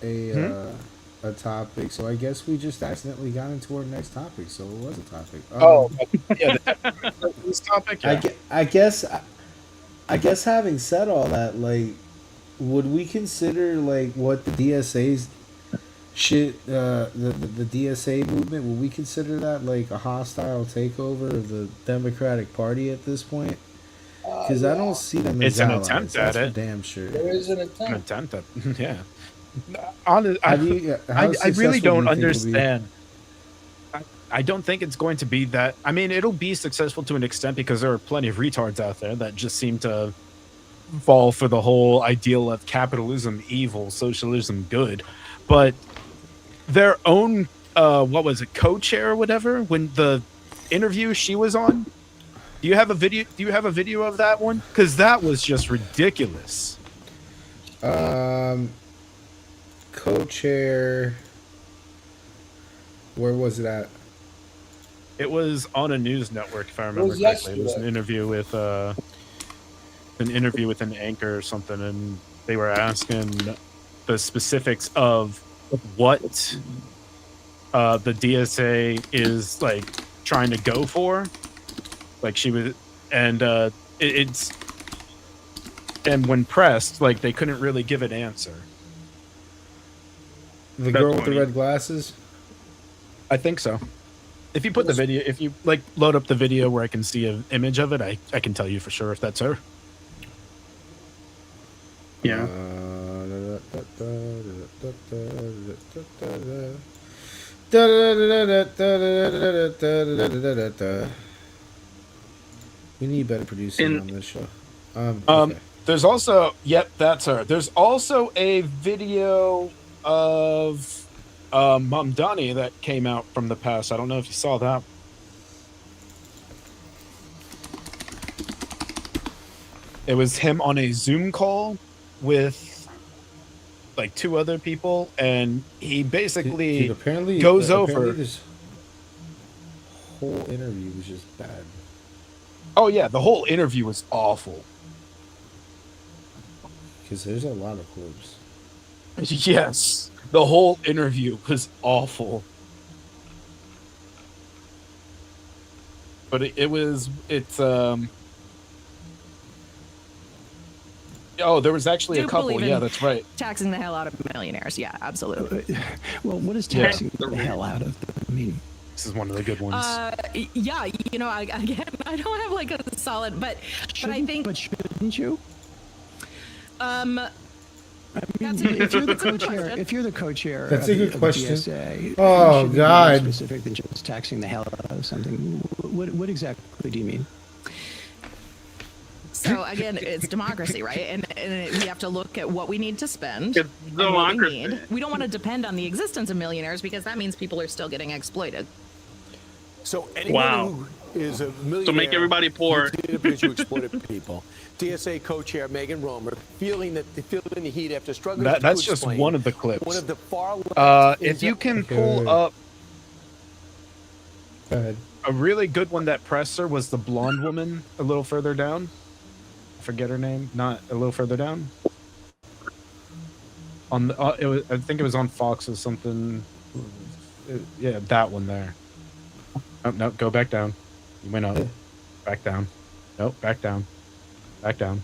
a topic. So I guess we just accidentally got into our next topic. So it was a topic.
Yeah. This topic. Yeah.
I guess having said all that, like, would we consider like what the DSA's shit, the DSA movement, would we consider that like a hostile takeover of the Democratic Party at this point? Because I don't see them as
It's an
allies.
attempt
That's
at
for
it.
damn sure.
There is an attempt.
An attempt at, yeah.
How
I
successful
really
do you
don't
think it'll be?
understand. I don't think it's going to be that. I mean, it'll be successful to an extent because there are plenty of retards out there that just seem to fall for the whole ideal of capitalism evil, socialism good. But their own, what was it, co-chair or whatever, when the interview she was on, do you have a video of that one? Because that was just ridiculous.
Co-chair. Where was it at?
It was on a news network, if I remember
was
correctly. It was
yesterday.
an interview with an anchor or something, and they were asking the specifics of what the DSA is like trying to go for. Like she was, and and when pressed, like they couldn't really give an answer.
The girl with the red glasses?
I think so. If you put the video, if you like load up the video where I can see an image of it, I can tell you for sure if that's her.
Yeah.
We need better producing on this show. Okay.
There's also, yep, that's her. There's also a video of Mamdani that came out from the past. I don't know if you saw that. It was him on a Zoom call with like 2 other people, and he basically
Dude, apparently
goes
apparently
over.
This whole interview was just bad.
Oh yeah, the whole interview was awful.
Because there's a lot of clips.
Yes, the whole interview was awful. But it's oh, there was actually a couple. Yeah, that's right.
Taxing the hell out of millionaires. Yeah, absolutely.
Well, what does taxing the hell out of them mean?
This is one of the good ones.
Yeah, you know, I don't have like a solid, but I think.
But shouldn't you?
I
mean, if you're the co-chair,
that's a good question.
DSA,
oh God!
More specific than just taxing the hell out of something. What exactly do you mean?
So again, it's democracy, right? And we have to look at what we need to spend.
It's
and what we
democracy.
need. We don't want to depend on the existence of millionaires because that means people are still getting exploited.
So anyone who is a millionaire,
So make everybody poor.
who exploited people. DSA co-chair Megan Romer feeling the heat after struggling.
That's just one of the clips.
One of the far left.
If you can pull up.
Go ahead.
A really good one that pressed her was the blonde woman a little further down. I forget her name. Not a little further down. On the, I think it was on Fox or something. Yeah, that one there. Oh, no, go back down. You went up. Back down. Nope, back down. Back down.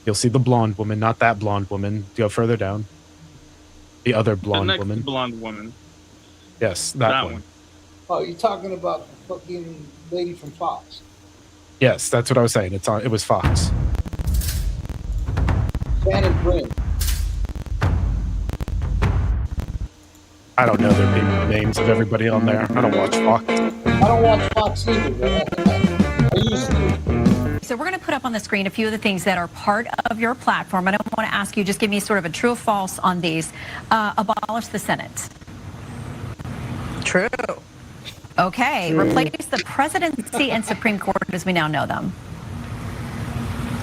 You'll see the blonde woman, not that blonde woman. Go further down. The other blonde
the next
woman.
blonde woman.
Yes, that one.
Oh, you're talking about the fucking lady from Fox.
Yes, that's what I was saying. It was Fox.
Shannon Bryn.
I don't know the names of everybody on there. I don't watch Fox.
I don't watch Fox either, but I used to.
So we're going to put up on the screen a few of the things that are part of your platform. I don't want to ask you, just give me sort of a true or false on these. Abolish the Senate.
True.
Okay. Replace the presidency and Supreme Court as we now know them.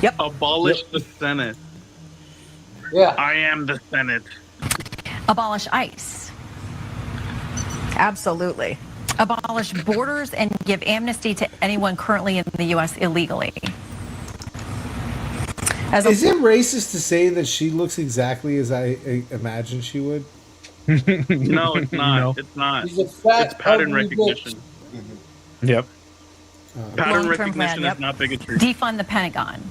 Yep.
Abolish the Senate.
Yeah.
I am the Senate.
Abolish ICE.
Absolutely.
Abolish borders and give amnesty to anyone currently in the U.S. illegally.
Is it racist to say that she looks exactly as I imagined she would?
No, it's not.
No.
It's not.
He's a fat,
It's pattern
ugly
recognition.
Yep.
Pattern
Long-term
recognition
plan, yep.
is not bigotry.
Defund the Pentagon.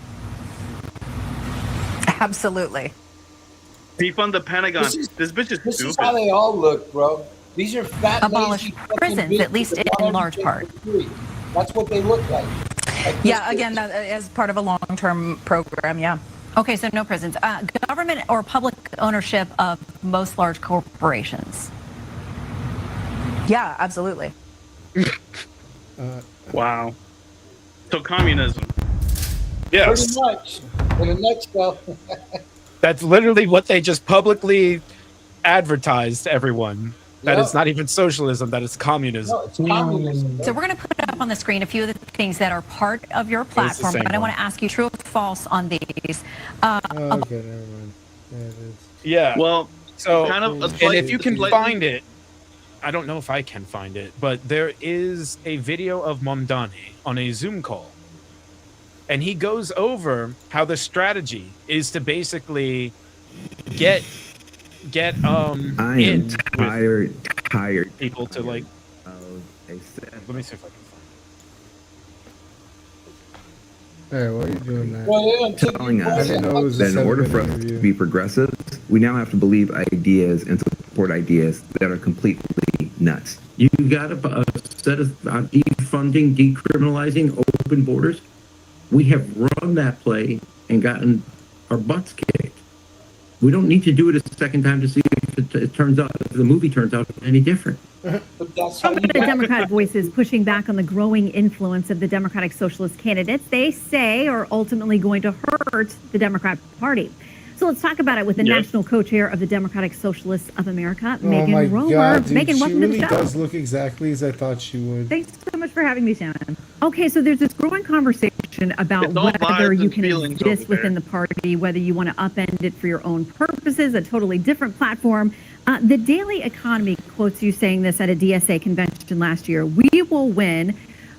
Absolutely.
Defund the Pentagon. This bitch is
This
stupid.
is how they all look, bro. These are fat,
Abolish
lazy fucking
prisons,
bitches
at least
that
in
want
large
everything
part.
for free. That's what they look like.
Yeah, again, that, as part of a long-term program, yeah.
Okay, so no prisons. Government or public ownership of most large corporations.
Yeah, absolutely.
Wow. So communism.
Yes.
Pretty much. In a nutshell.
That's literally what they just publicly advertised to everyone. That
Yep.
it's not even socialism, that it's communism.
No, it's communism.
So we're going to put up on the screen a few of the things that are part of your platform,
same
but I
one.
want to ask you true or false on these.
Okay, never mind. Yeah, it is.
Yeah.
Well,
So,
kind of a
and
slight-
if you can
slightly-
find it, I don't know if I can find it, but there is a video of Mamdani on a Zoom call. And he goes over how the strategy is to basically get
I am tired
people to like.
of a set.
Let me see if I can find
Hey, why are you doing that?
Well, they don't take
telling
you
us
I didn't know it was a
that in order
7-minute
for us
interview.
to be progressive, we now have to believe ideas and support ideas that are completely nuts.
You got a set of defunding, decriminalizing, open borders. We have run that play and gotten our butts kicked. We don't need to do it a second time to see if it turns out, if the movie turns out any different.
But that's how
Some
you
of the
got
Democratic voices pushing back on the growing influence of the Democratic Socialist candidates they say are ultimately going to hurt the Democrat Party. So let's talk about it with the
Yes.
national co-chair of the Democratic Socialists of America,
Oh my
Megan Romer.
God, dude,
Megan,
she
welcome
really
to the show.
does look exactly as I thought she would.
Thanks so much for having me, Shannon.
Okay, so there's this growing conversation about
It's all
whether
vibes
you
and
can
feelings
exist
over
within
there.
the party, whether you want to upend it for your own purposes, a totally different platform. The Daily Economy quotes you saying this at a DSA convention last year. We will win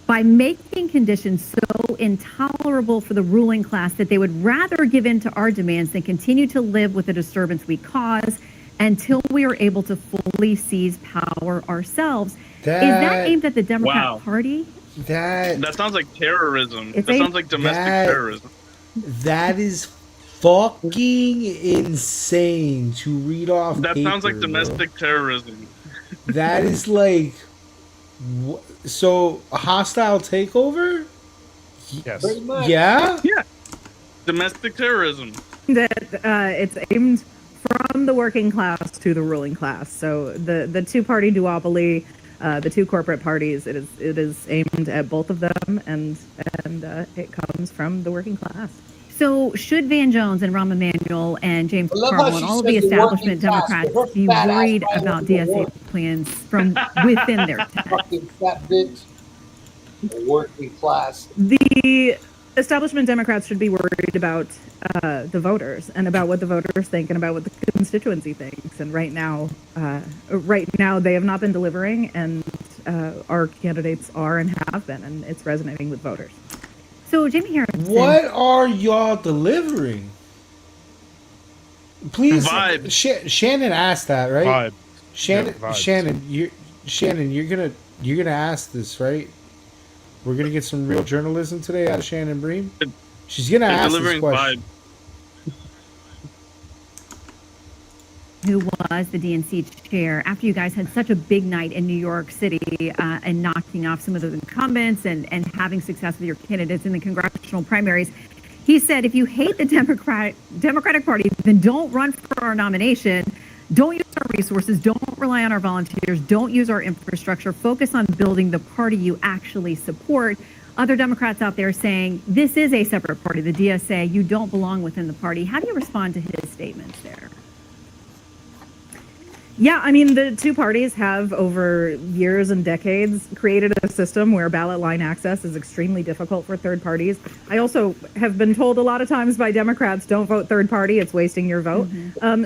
by making conditions so intolerable for the ruling class that they would rather give in to our demands than continue to live with the disturbance we cause until we are able to fully seize power ourselves. Is that aimed at the Democrat
Wow.
Party?
That sounds like terrorism.
It's
That sounds like domestic terrorism.
That is fucking insane to read off
That
paper,
sounds like
bro.
domestic terrorism.
That is like, so a hostile takeover?
Yes.
Pretty much.
Yeah?
Yeah. Domestic terrorism.
That it's aimed from the working class to the ruling class. So the two-party duopoly, the two corporate parties, it is aimed at both of them, and it comes from the working class.
So should Van Jones and Rahm Emanuel and James
I love how
Carville
she
and all of
says
the
the
establishment
working class, but
Democrats
her
be
fat ass
worried
right
about
over the
DSA
work.
plans from within their tent?
Fucking fat bitch. The working class.
The establishment Democrats should be worried about the voters and about what the voters think and about what the constituency thinks. And right now they have not been delivering, and our candidates are and have been, and it's resonating with voters.
So Jamie Harrison,
What are y'all delivering? Please,
Vibe.
Shannon asked that, right?
Vibe.
Shannon,
Yeah, vibes.
Shannon, you're gonna ask this, right? We're gonna get some real journalism today out of Shannon Bream. She's gonna
They're
ask this
delivering
question.
who was the DNC chair, after you guys had such a big night in New York City and knocking off some of those incumbents and having success with your candidates in the congressional primaries, he said, if you hate the Democratic Party, then don't run for our nomination. Don't use our resources. Don't rely on our volunteers. Don't use our infrastructure. Focus on building the party you actually support. Other Democrats out there saying this is a separate party, the DSA. You don't belong within the party. How do you respond to his statements there?
Yeah, I mean, the two parties have over years and decades created a system where ballot line access is extremely difficult for third parties. I also have been told a lot of times by Democrats, don't vote third party, it's wasting your vote.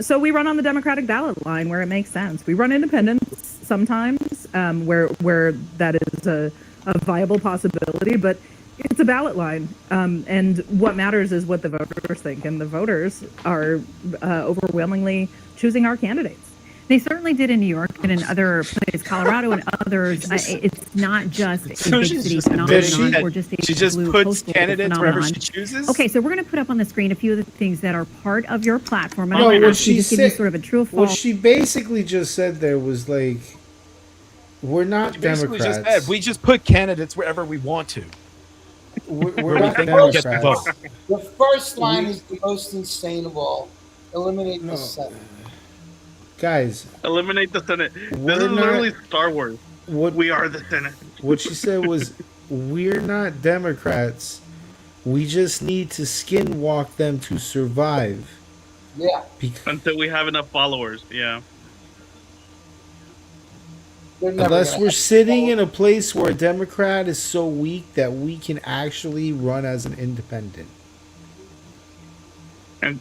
So we run on the Democratic ballot line where it makes sense. We run independents sometimes where that is a viable possibility, but it's a ballot line. And what matters is what the voters think, and the voters are overwhelmingly choosing our candidates.
They certainly did in New York and in other places, Colorado and others. It's not just a
So
big
she's
city
just-
phenomenon or just a
she just
blue
puts
coastal
candidates wherever
phenomenon.
she chooses?
Okay, so we're going to put up on the screen a few of the things that are part of your platform. And
No,
I'm going to
what
ask you
she
just give you
said,
sort of a true or
what
false.
she basically just said there was like, we're not
She basically
Democrats.
just said, we just put candidates wherever we want to.
We're
Where we
not
think we get the
Democrats.
vote.
The first line is the most insane of all. Eliminate the Senate.
Guys,
Eliminate the Senate. This
We're
is
not-
literally Star Wars.
What
We are the Senate.
What she said was, we're not Democrats. We just need to skinwalk them to survive.
Yeah.
Until we have enough followers. Yeah.
Unless we're sitting in a place where a Democrat is so weak that we can actually run as an independent.
And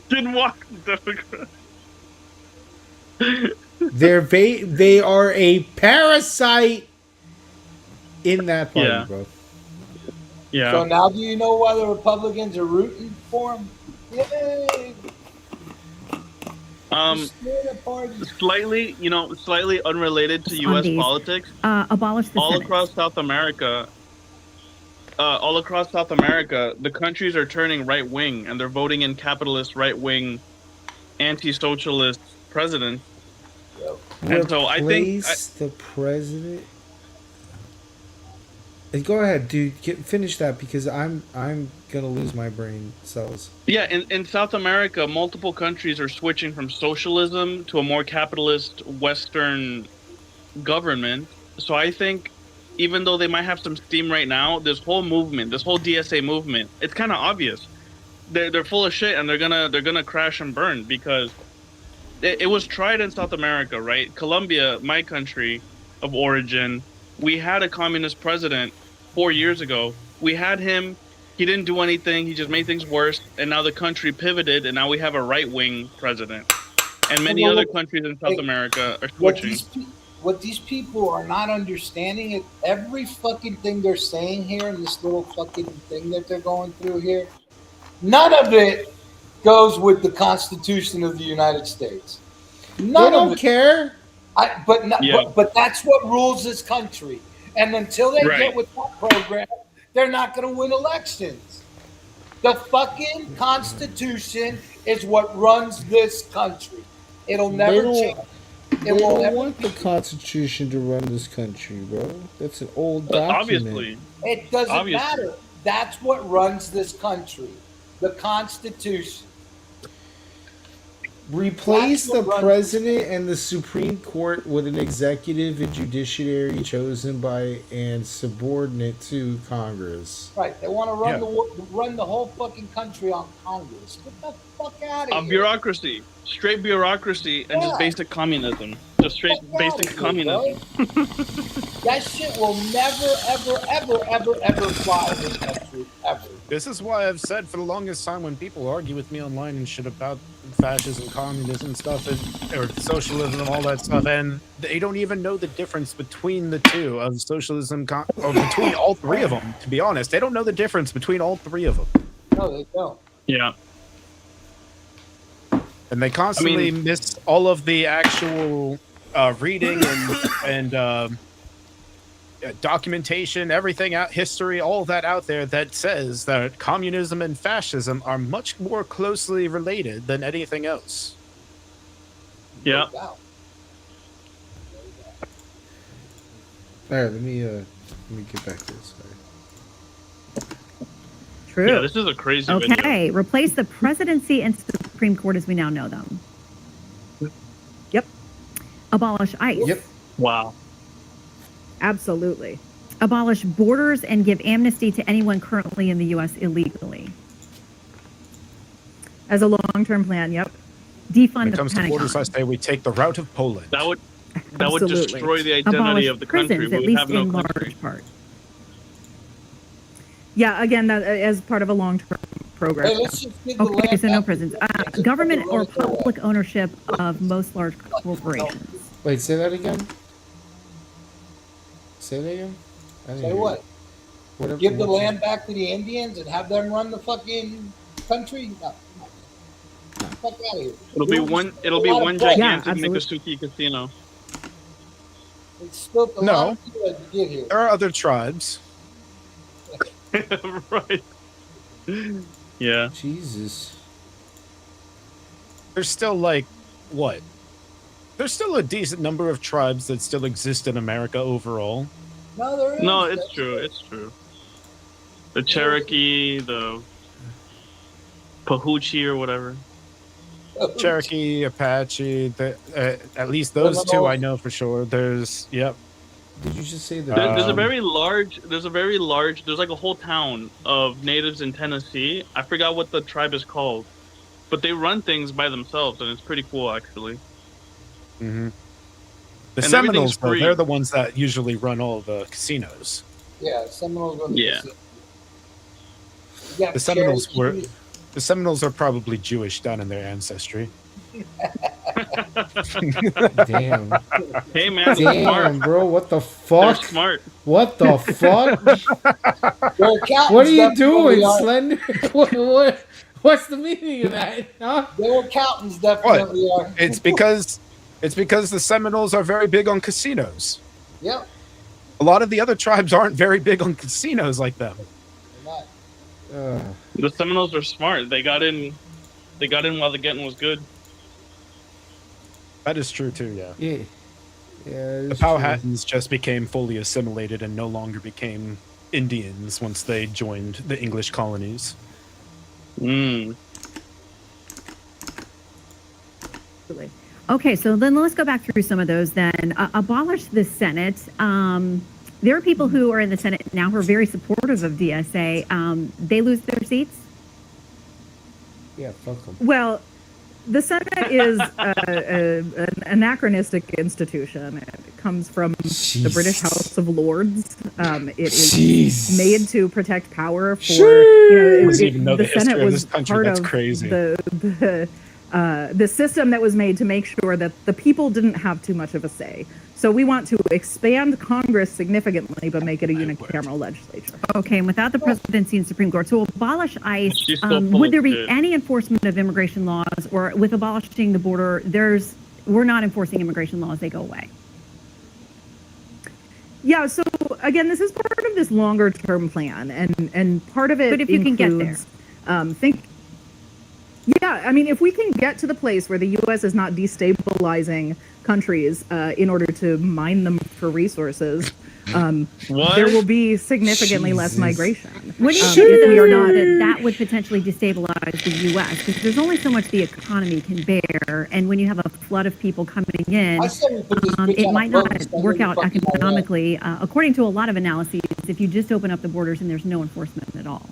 didn't walk Democrat.
They are a parasite in that party,
Yeah.
bro.
Yeah.
So now do you know why the Republicans are rooting for him? Yay!
Slightly, slightly unrelated to U.S.
Sundays.
politics.
Abolish the
All
Senate.
across South America, the countries are turning right wing, and they're voting in capitalist right wing, anti-socialist presidents. And so I think
Replace the president. Go ahead, dude. Finish that because I'm gonna lose my brain cells.
Yeah, in South America, multiple countries are switching from socialism to a more capitalist Western government. So I think even though they might have some steam right now, this whole movement, this whole DSA movement, it's kind of obvious. they're full of shit, and they're gonna crash and burn because it was tried in South America, right? Colombia, my country of origin, we had a communist president 4 years ago. We had him. He didn't do anything. He just made things worse. And now the country pivoted, and now we have a right-wing president. And many other countries in South America are switching.
What these people are not understanding is every fucking thing they're saying here in this little fucking thing that they're going through here, none of it goes with the Constitution of the United States. None
don't
of it.
care.
But that's what rules this country. And until they get with that program, they're not going to win elections. The fucking Constitution is what runs this country. It'll never change.
They don't want the Constitution to run this country, bro. That's an old document.
Obviously.
It doesn't matter. That's what runs this country. The Constitution.
Replace the president and the Supreme Court with an executive and judiciary chosen by and subordinate to Congress.
Right. They want to run the whole fucking country on Congress. Get the fuck out of here.
Bureaucracy. Straight bureaucracy and just basic communism. Just straight basic communism.
That shit will never, ever fly in this country. Ever.
This is why I've said for the longest time when people argue with me online and shit about fascism, communism stuff, or socialism and all that stuff, and they don't even know the difference between the two of socialism, or between all three of them, to be honest. They don't know the difference between all three of them.
No, they don't.
Yeah.
And they constantly miss all of the actual reading and documentation, everything out, history, all that out there that says that communism and fascism are much more closely related than anything else.
Yeah.
All right, let me get back to this.
True.
Yeah, this is a crazy video.
Okay, replace the presidency and Supreme Court as we now know them. Yep. Abolish ICE.
Yep.
Wow.
Absolutely. Abolish borders and give amnesty to anyone currently in the U.S. illegally.
As a long-term plan, yep.
Defund
When it
the
comes to
Pentagon.
borders, I say we take the route of Poland.
That would
Absolutely.
destroy the identity
Abolish
of the country.
prisons,
We
at
would
least
have no
in
country.
large part.
Yeah, again, that as part of a long-term program.
Hey, let's just give the
Okay,
land
so no
back.
prisons. Government or public ownership of most large corporations.
Wait, say that again. Say that again. I didn't
Say
hear
what?
you.
Give the land back to the Indians and have them run the fucking country? No. Fuck out of here.
It'll be one gigantic Miccosukee casino.
It's still a lot of people to get here.
There are other tribes.
Right. Yeah.
Jesus.
There's still like what? There's still a decent number of tribes that still exist in America overall.
No, there is.
No, it's true. It's true. The Cherokee, the Pahuchi or whatever.
Cherokee, Apache, at least those two I know for sure. There's
Did you just say that?
There's a very large, there's like a whole town of natives in Tennessee. I forgot what the tribe is called, but they run things by themselves, and it's pretty cool, actually.
Mm-hmm. The
And
Seminoles,
everything's
though,
free.
they're the ones that usually run all the casinos.
Yeah, Seminoles run the casino. You got
The Seminoles were.
Cherokee.
The Seminoles are probably Jewish down in their ancestry.
Damn.
Hey man, they're
Damn,
smart.
bro. What the
They're
fuck?
smart.
What the fuck?
They're accountants,
What are you
definitely
doing,
are.
Slender? What's the meaning of that? Huh?
Their accountants definitely are.
It's because the Seminoles are very big on casinos.
Yep.
A lot of the other tribes aren't very big on casinos like them.
The Seminoles are smart. They got in while the getting was good.
That is true too, yeah.
Yeah. Yeah.
The Powhatans just became fully assimilated and no longer became Indians once they joined the English colonies.
Okay, so then let's go back through some of those then. Abolish the Senate. There are people who are in the Senate now who are very supportive of DSA. They lose their seats?
Yeah, fuck them.
Well, the Senate is an anachronistic institution. It comes from the British House of Lords. It is made to protect power for,
I don't even know
the
the history
Senate
of
was
this country.
part
That's
of
crazy.
the system that was made to make sure that the people didn't have too much of a say. So we want to expand Congress significantly, but make it a unicameral legislature.
Okay, and without the presidency and Supreme Court, so abolish ICE,
She's still full
would
of
there be
shit.
any enforcement of immigration laws, or with abolishing the border, we're not enforcing immigration laws, they go away?
Yeah, so again, this is part of this longer term plan, and part of it
But if you can get there.
Yeah, I mean, if we can get to the place where the U.S. is not destabilizing countries in order to mine them for resources, there will be significantly less migration.
What do you
If
think
we are
though,
not
that would potentially destabilize the U.S.? Because there's only so much the economy can bear, and when you have a flood of people coming in, it might not work out economically. According to a lot of analyses, if you just open up the borders and there's no enforcement at all.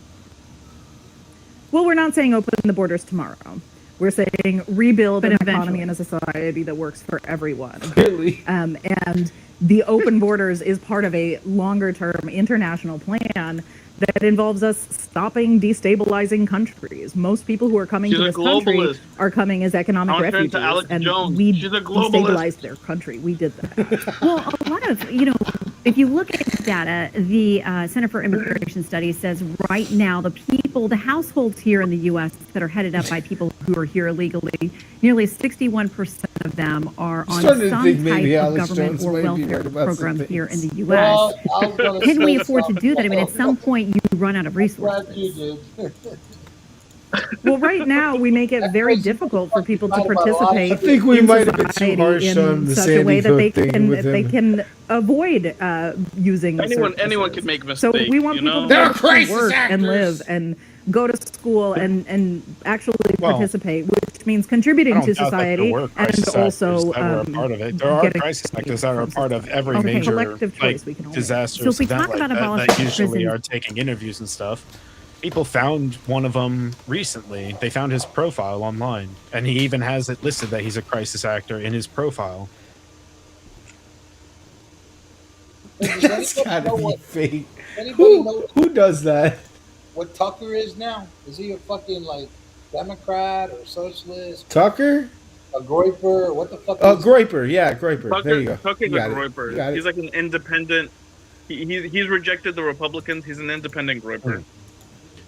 Well, we're not saying open the borders tomorrow. We're saying rebuild
But
an
eventually.
economy and a society that works for everyone.
Really?
And the open borders is part of a longer-term international plan that involves us stopping destabilizing countries. Most people who are coming
She's
to
a
this country
globalist.
are coming as economic
I'll turn to
refugees,
Alex
and
Jones.
we
She's a globalist.
destabilized their country. We did that.
Well, a lot of, if you look at data, the Center for Immigration Studies says right now the households here in the U.S. that are headed up by people who are here illegally, nearly 61% of them are on
Starting to
some
think
type
maybe
of
Alex
government
Jones
or
might be
welfare
right about some
program here in the
things.
U.S.
Well, I was gonna
Can we
say
afford to do that? I mean, at some point you run out of
Glad
resources.
you did.
Well, right now we make it very difficult for people to participate.
I think we
in
might have been too
society
harsh
in
on the
such a way
Sandy
that they
Hook thing
can
with
they
him.
can avoid using
Anyone
services.
can make
So
mistakes.
we want
you
people
know?
to be
They're
able to
crisis
work and
actors.
live and go to school and actually
Well,
participate, which means
I
contributing
don't
to
doubt that there
society
were
and
crisis
also
actors that were a part of it. There are
getting
crisis actors that are a part of every
Okay.
major
Collective choice we can all make.
disastrous
So if we
event
talk
like
about
that
abolishing
usually
prisons-
are taking interviews and stuff. People found one of them recently. They found his profile online, and he even has it listed that he's a crisis actor in his profile.
That's gotta be fake.
Anybody know
Who does that?
what Tucker is now? Is he a fucking like Democrat or socialist?
Tucker?
A Groiper? What the fuck?
Oh,
is
Groiper. Yeah, Groiper. There you go.
Tucker's
You
a
got it.
groiper.
You got it.
He's like an independent. He's rejected the Republicans. He's an independent groiper.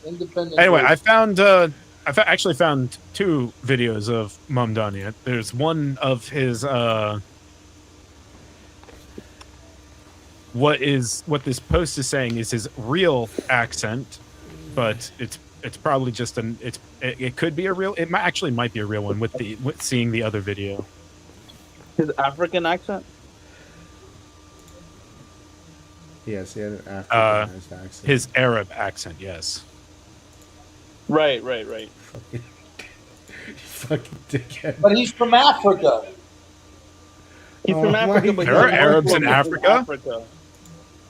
independent?
Anyway,
Groiper?
I actually found two videos of Mamdani. There's one of his what this post is saying is his real accent, but it's probably just it could be a real, it might be a real one with seeing the other video.
His African accent.
Yes, he had an Africanized accent.
His Arab accent, yes.
Right.
Fucking dickhead.
But he's from Africa.
He's from Africa, but
There are Arabs in Africa.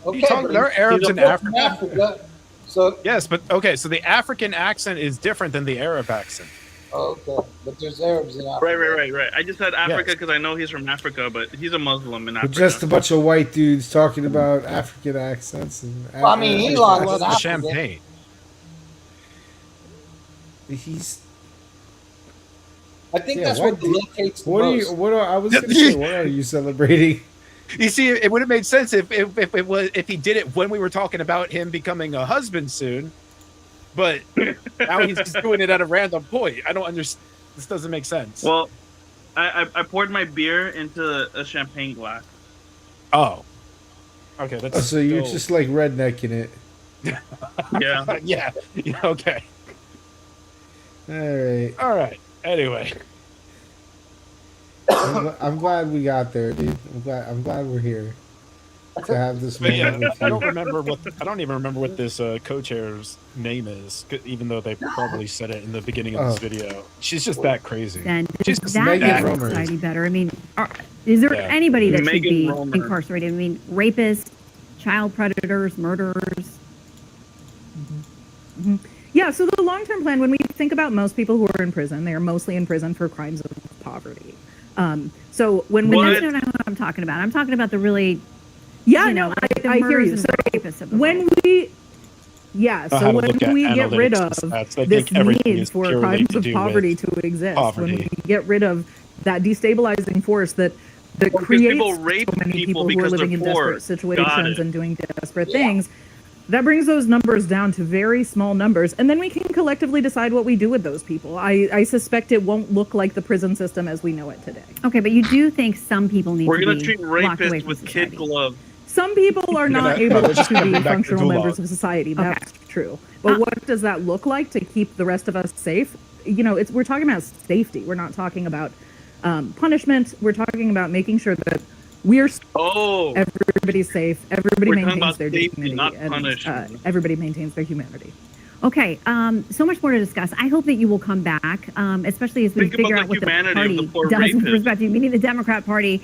Okay,
There are Arabs in
from
Africa.
Africa. So
Yes, but okay, so the African accent is different than the Arab accent.
okay, but there's Arabs in Africa.
Right. I just said Africa because I know he's from Africa, but he's a Muslim in
We're
Africa.
just a bunch of white dudes talking about African accents. And
Well, I mean, Elon's in Africa.
Champagne.
He's.
I think
Yeah,
that's
what
what
do you-
locates the
What are
most.
you? What are, I was gonna say? What are you celebrating?
You see, it would have made sense if he did it when we were talking about him becoming a husband soon, but now he's just doing it at a random point. I don't understand. This doesn't make sense.
Well, I poured my beer into a champagne glass.
Oh, okay. That's
Oh, so you're
still-
just like rednecking it.
Yeah.
yeah. Okay.
All
right. Anyway,
I'm glad we got there, dude. I'm glad we're here to have this
but yeah,
moment with
I
you.
don't even remember what this co-chair's name is, even though they probably said it in the beginning of this video. She's just that crazy.
Then
She's
does
just
that
that
make
crazy.
society better? I mean, is there
Yeah.
anybody that should
Megan
be
Romer.
incarcerated? I mean, rapists, child predators, murderers.
Yeah, Yeah, so the long-term plan, when we think about most people who are in prison, they are mostly in prison for crimes of poverty. So when
That's not what I'm talking about. I'm talking about the really,
yeah,
you know,
no,
like the
I hear you.
murders
So
and rapists of the
when
world.
we, yeah,
Know how
so
to
when
look at
we get rid
analytics
of
and stats. They
this
think everything
need
is
for
purely
crimes
to
of
do
poverty
with
to exist,
poverty.
when we get rid of that destabilizing force that
Because
creates
people rape
so many
people
people who are
because
living
they're
in
poor.
desperate
Got
situations
it.
and doing desperate things, that brings those numbers down to very small numbers, and then we can collectively decide what we do with those people. I suspect it won't look like the prison system as we know it today.
Okay, but you do think some people need
We're
to
gonna
be
treat
locked away
rapists
from
with
society.
kid gloves.
Some people are not
No,
able
they're just
to
gonna
be
bring back the
functional
gulag.
members of society. That's true. But what does that look like to keep the rest of us safe? You know, we're talking about safety. We're not talking about punishment. We're talking about making sure that everybody's safe, everybody
We're talking
maintains
about
their
safety,
dignity,
not
and
punishment.
everybody maintains their humanity.
Okay, so much more to discuss. I hope that you will come back, especially as we
Think about
figure
the
out what the
humanity of
party
the poor
does with
rapists.
respect to you, meaning the Democrat Party,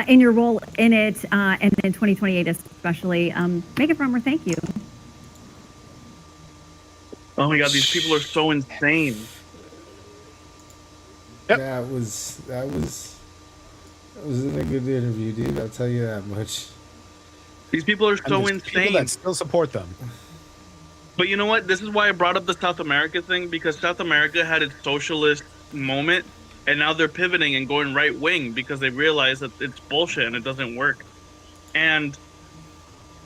in your role in it, and in 2028 especially. Megan Romer, thank you.
Oh my god, these people are so insane.
That was in a good interview, dude. I'll tell you that much.
These people are
And
so
there's
insane.
people that still support them.
But you know what? This is why I brought up the South America thing, because South America had its socialist moment, and now they're pivoting and going right wing because they realize that it's bullshit and it doesn't work. And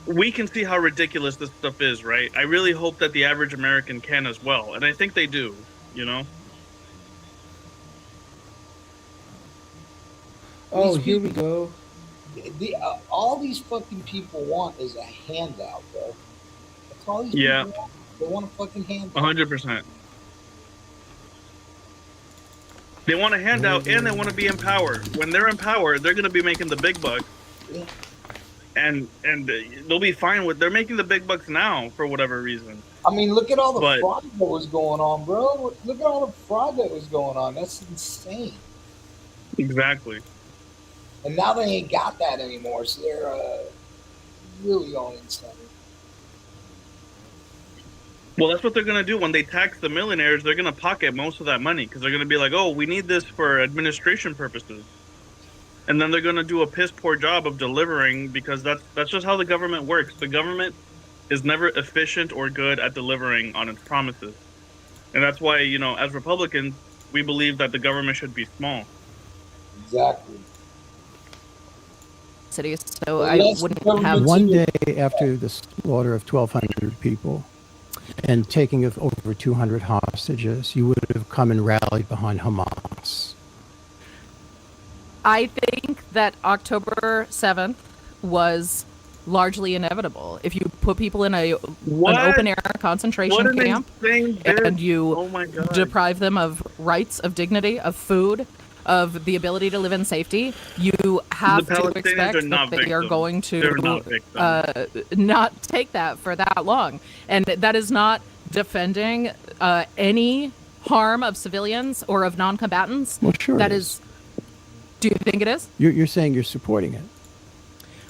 we can see how ridiculous this stuff is, right? I really hope that the average American can as well, and I think they do, you know?
Oh,
These
here we go.
All these fucking people want is a handout, bro. That's all these
Yeah.
people want. They want a fucking handout.
100%. They want a handout and they want to be in power. When they're in power, they're going to be making the big bucks.
Yeah.
And they'll be fine with. They're making the big bucks now for whatever reason.
I mean, look at all the
But-
fraud that was going on, bro. Look at all the fraud that was going on. That's insane.
Exactly.
And now they ain't got that anymore, so they're really all insane.
Well, that's what they're going to do when they tax the millionaires. They're going to pocket most of that money because they're going to be like, "Oh, we need this for administration purposes," and then they're going to do a piss poor job of delivering because that's just how the government works. The government is never efficient or good at delivering on its promises, and that's why, you know, as Republicans, we believe that the government should be small.
Exactly.
Cities, so I wouldn't have
one day after the slaughter of 1,200 people and taking of over 200 hostages, you would have come and rallied behind Hamas.
I think that October 7th was largely inevitable. If you put people in an open air concentration camp and you deprive them of rights, of dignity, of food, of the ability to live in safety, you have
The
to
Palestinians
expect
are not
that they are
victims.
going to
They're not victims.
not take that for that long. And that is not defending any harm of civilians or of non-combatants.
Well, sure
That
it
is. Do you think it is?
You're saying you're supporting it.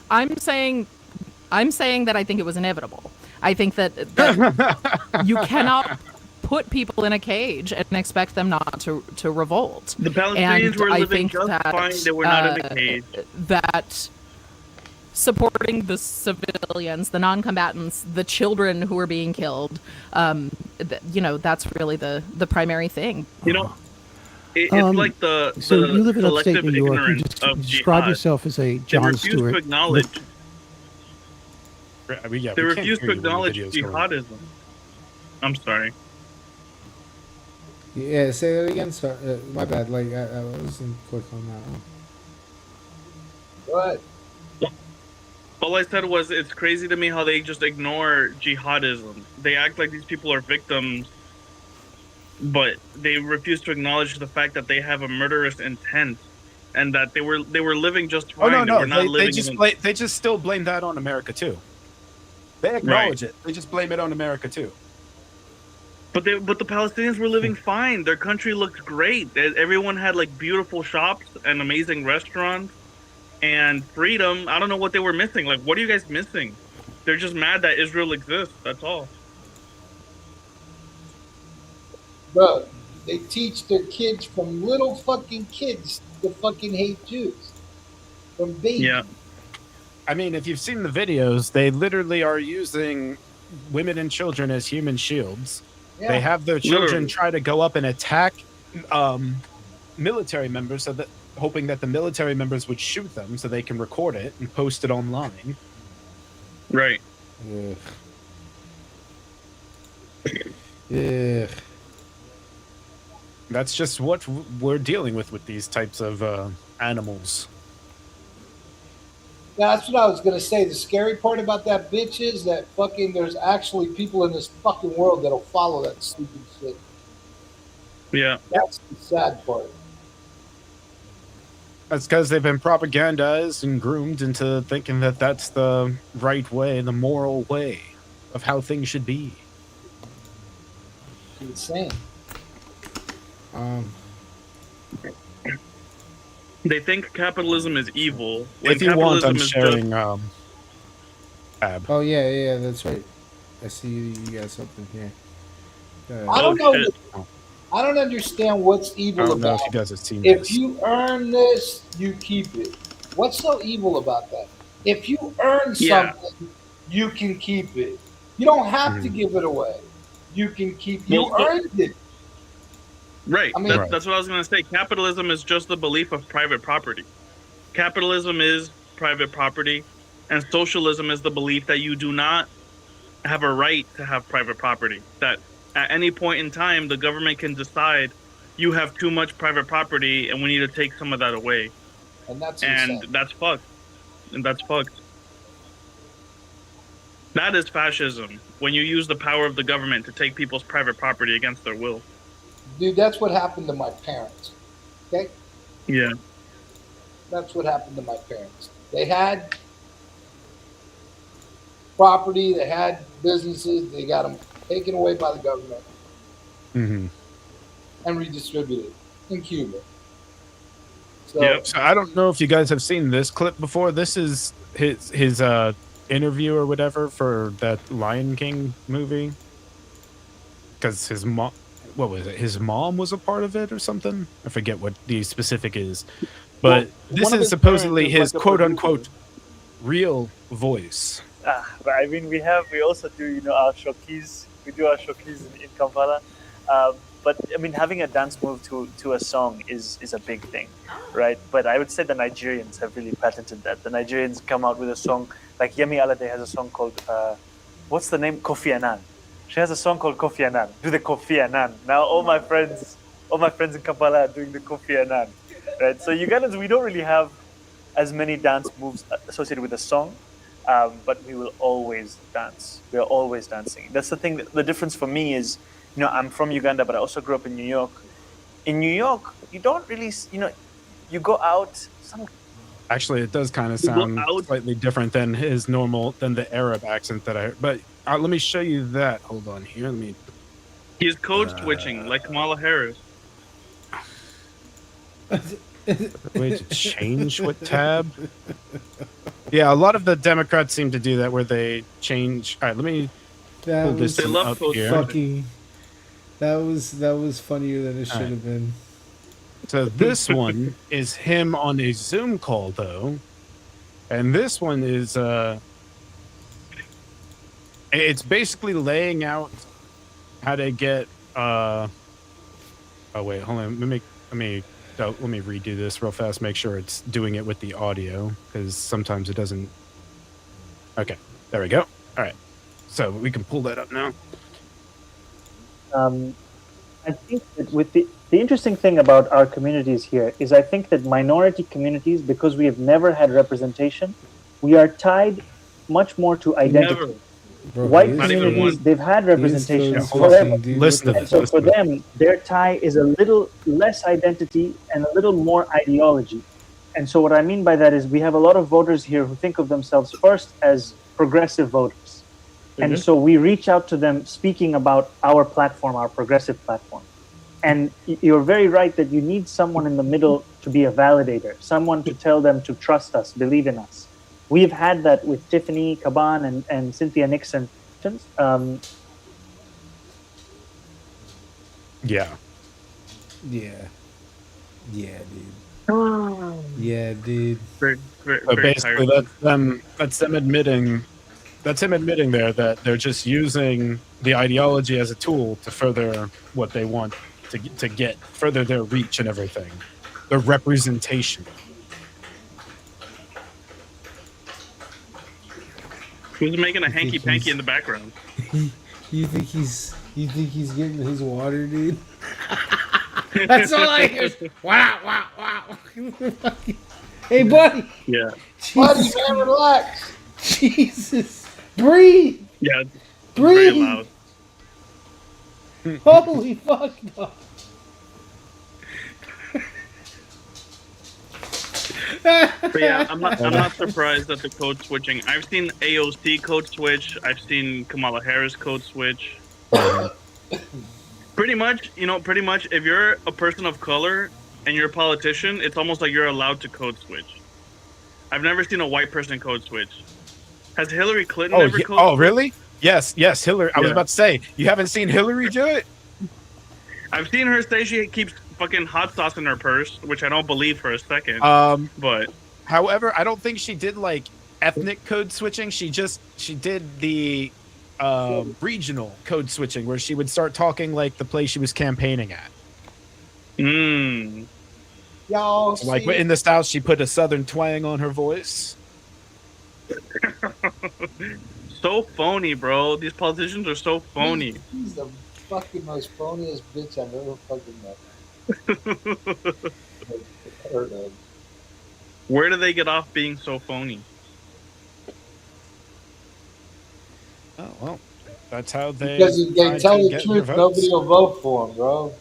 I'm saying that I think it was inevitable. I think that you cannot put people in a cage and expect them not to revolt.
The Palestinians
And
were
I
living
think
just
that,
fine. They were not in a cage.
That supporting the civilians, the non-combatants, the children who were being killed, that's really the primary thing.
You know, it's like the
So you live in upstate
collective
New York. You
ignorance
just
of
describe
jihad.
yourself as a
They
John
refuse
Stewart.
to acknowledge.
Yeah,
They
we can't
refuse
hear
to
you when the
acknowledge
video's going.
jihadism. I'm sorry.
Yeah, say that again. Sorry, my bad. Like I wasn't quick on that one.
What?
All I said was it's crazy to me how they just ignore jihadism. They act like these people are victims, but they refuse to acknowledge the fact that they have a murderous intent, and that they were living just
Oh
fine.
no,
They were not
they
living
just
in
they just still blame that on America too. They acknowledge it. They just blame it on America too.
But the Palestinians were living fine. Their country looked great. Everyone had like beautiful shops and amazing restaurants and freedom. I don't know what they were missing. Like, what are you guys missing? They're just mad that Israel exists. That's all.
Bro, they teach their kids from little fucking kids to fucking hate Jews. From baby.
Yeah.
I mean, if you've seen the videos, they literally are using women and children as human shields.
Yeah.
They have their children
Literally.
try to go up and attack military members, so that hoping that the military members would shoot them, so they can record it and post it online.
Right.
Ugh. Yeah.
That's just what we're dealing with these types of animals.
Yeah, that's what I was gonna say. The scary part about that bitch is that fucking there's actually people in this fucking world that'll follow that stupid shit.
Yeah.
That's the sad part.
That's because they've been propagandized and groomed into thinking that that's the right way, the moral way of how things should be.
It's insane.
They think capitalism is evil. When
If you want,
capitalism
I'm
is
sharing
just...
tab.
Oh yeah, that's right. I see you got something here.
I don't know. I don't understand what's
I
evil
don't know
about
if you guys have seen
if
this.
you earn this, you keep it. What's so evil about that? If you earn something, you can keep it. You don't have to give it away. You can keep. You earned it.
Right.
I mean,
That's what I was going to say. Capitalism is just the belief of private property. Capitalism is private property, and socialism is the belief that you do not have a right to have private property. That at any point in time, the government can decide you have too much private property, and we need to take some of that away.
And that's
fucked. And that's fucked. That is fascism, when you use the power of the government to take people's private property against their will.
Dude, that's what happened to my parents. Okay?
Yeah.
That's what happened to my parents. They had property, they had businesses, they got them taken away by the government and redistributed in Cuba. So,
So I don't know if you guys have seen this clip before. This is his interview or whatever for that Lion King movie. Because his mom, what was it? His mom was a part of it or something. I forget what the specific is, but this is supposedly his quote unquote real voice.
But I mean, we also do, our showkees. We do our showkees in Kampala. But I mean, having a dance move to a song is a big thing, right? But I would say the Nigerians have really patented that. The Nigerians come out with a song, like Yemi Alade has a song called, what's the name? Kofi Annan. She has a song called Kofi Annan. Do the Kofi Annan. Now all my friends in Kampala are doing the Kofi Annan, right? So Ugandans, we don't really have as many dance moves associated with a song. But we will always dance. We are always dancing. That's the thing. The difference for me is, I'm from Uganda, but I also grew up in New York. In New York, you don't really, you go out.
Actually, it does kind of sound slightly different than than the Arab accent that I heard. But let me show you that. Hold on here. Let me.
He's code switching like Kamala Harris.
Way to change what tab? Yeah, a lot of the Democrats seem to do that, where they change. All right, let me pull this up here.
That was funnier than it should have been.
So this one is him on a Zoom call, though, and this one is it's basically laying out how to get. Oh wait, hold on. Let me redo this real fast. Make sure it's doing it with the audio, because sometimes it doesn't. Okay, there we go. All right, so we can pull that up now.
I think that with the interesting thing about our communities here is I think that minority communities, because we have never had representation, we are tied much more to identity. White communities, they've had representation forever. And so for them, their tie is a little less identity and a little more ideology. And so what I mean by that is we have a lot of voters here who think of themselves first as progressive voters. And so we reach out to them speaking about our platform, our progressive platform. And you're very right that you need someone in the middle to be a validator, someone to tell them to trust us, believe in us. We've had that with Tiffany Caban and Cynthia Nixon.
Yeah.
Yeah. Yeah, dude. Yeah, dude.
So basically, that's him admitting there that they're just using the ideology as a tool to further what they want to get, further their reach and everything, their representation.
Who's making a
You think
hanky panky
he's-
in the background?
You think he's getting his water, dude? That's all I hear. Wow, wow, wow. Hey, buddy.
Yeah.
Buddy,
Jesus.
man, relax.
Jesus. Breathe.
Yeah. It's
Breathe.
very loud.
Holy fuck, no.
But yeah, I'm not surprised at the code switching. I've seen AOC code switch. I've seen Kamala Harris code switch. Pretty much, if you're a person of color and you're a politician, it's almost like you're allowed to code switch. I've never seen a white person code switch. Has Hillary Clinton ever code switched?
Really? Yes, Hillary. I was
Yeah.
about to say, you haven't seen Hillary do it?
I've seen her say she keeps fucking hot sauce in her purse, which I don't believe for a second. But
However, I don't think she did like ethnic code switching. She did the regional code switching, where she would start talking like the place she was campaigning at.
Y'all
Like
see-
in the South, she put a Southern twang on her voice.
so phony, bro. These politicians are so phony.
He's the fucking most phoniest bitch I've ever fucking met. Heard of.
Where do they get off being so phony?
Oh well, that's how they.
Because if they
tried
tell
to
the
get
truth,
their
nobody
votes.
will vote for him, bro.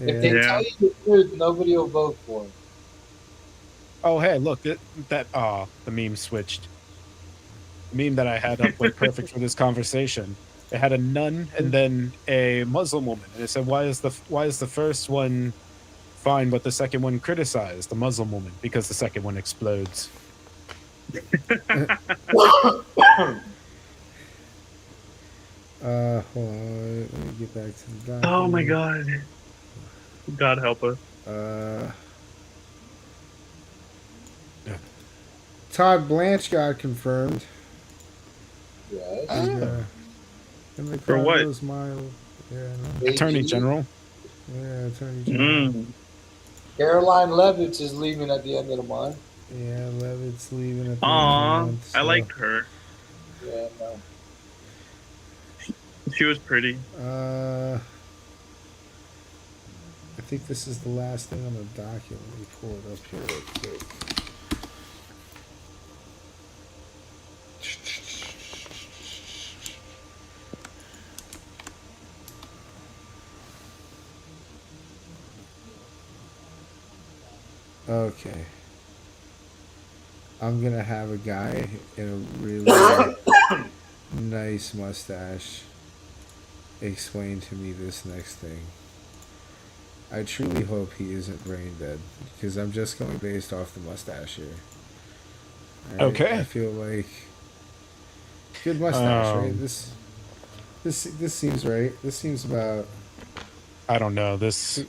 If they
Yeah.
tell you the truth, nobody will vote for him.
Oh hey, look the meme switched. The meme that I had up went perfect for this conversation. It had a nun and then a Muslim woman, and it said, "Why is the first one fine, but the second one criticized?" The Muslim woman, because the second one explodes.
Hold on. Let me get back to the document.
Oh my god. God help us.
Todd Blanche got confirmed.
Yes.
For what?
Attorney General.
Yeah, Attorney General.
Caroline Levitt is leaving at the end of the month.
Yeah, Levitt's leaving at the end of
Aw,
the month.
I liked her.
Yeah, no.
She was pretty.
I think this is the last thing on the document. Let me pull it up here real quick. Okay. I'm gonna have a guy in a really nice mustache explain to me this next thing. I truly hope he isn't brain dead, because I'm just going based off the mustache here. All right?
Okay.
I feel like good mustache, right? This seems right. This seems about.
I don't know this.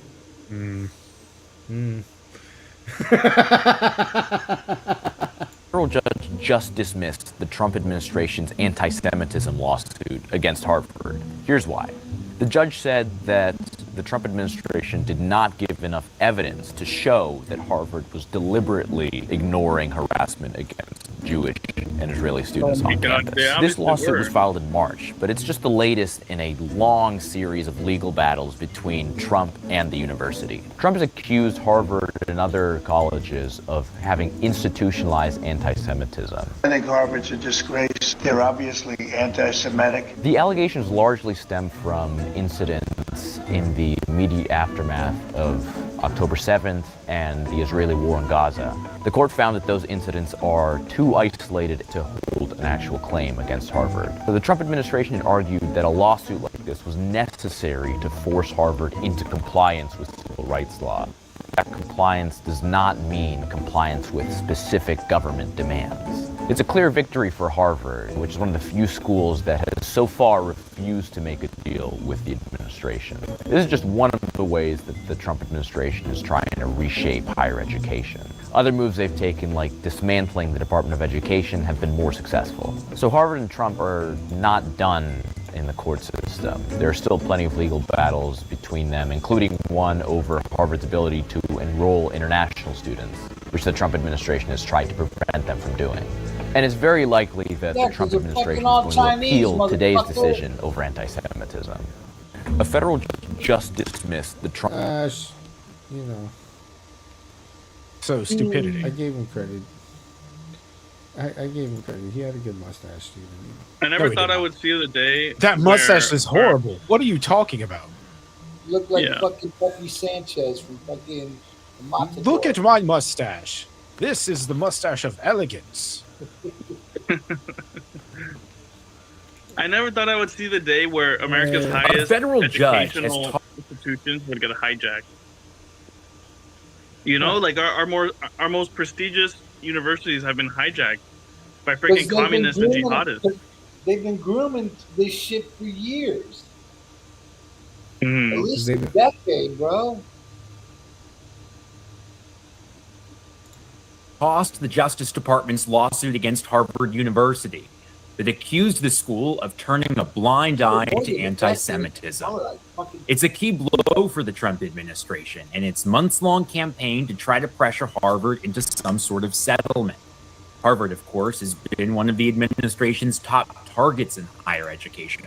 Federal judge just dismissed the Trump administration's anti-Semitism lawsuit against Harvard. Here's why. The judge said that the Trump administration did not give enough evidence to show that Harvard was deliberately ignoring harassment against Jewish and Israeli students on campus. This lawsuit was filed in March, but it's just the latest in a long series of legal battles between Trump and the university. Trump has accused Harvard and other colleges of having institutionalized anti-Semitism.
I think Harvard's a disgrace. They're obviously anti-Semitic.
The allegations largely stem from incidents in the immediate aftermath of October 7th and the Israeli war in Gaza. The court found that those incidents are too isolated to hold an actual claim against Harvard. So the Trump administration had argued that a lawsuit like this was necessary to force Harvard into compliance with civil rights law. That compliance does not mean compliance with specific government demands. It's a clear victory for Harvard, which is one of the few schools that has so far refused to make a deal with the administration. This is just one of the ways that the Trump administration is trying to reshape higher education. Other moves they've taken, like dismantling the Department of Education, have been more successful. So Harvard and Trump are not done in the court system. There are still plenty of legal battles between them, including one over Harvard's ability to enroll international students, which the Trump administration has tried to prevent them from doing. And it's very likely that the Trump administration is going to appeal today's decision over anti-Semitism. A federal judge just dismissed the Trump...
You know.
So, stupidity.
I gave him credit. I gave him credit. He had a good mustache, Steven.
I never thought I would see the day.
That mustache is horrible. What are you talking about?
Look like fucking Becky Sanchez from fucking Matador.
Look at my mustache. This is the mustache of elegance.
I never thought I would see the day where America's highest
federal judge
educational institutions would get hijacked. You know, like our most prestigious universities have been hijacked by freaking communists and jihadists.
They've been grooming this shit for years. At least a
Mm.
decade, bro.
Cost the Justice Department's lawsuit against Harvard University that accused the school of turning a blind eye to anti-Semitism. It's a key blow for the Trump administration and its months-long campaign to try to pressure Harvard into some sort of settlement. Harvard, of course, has been one of the administration's top targets in higher education,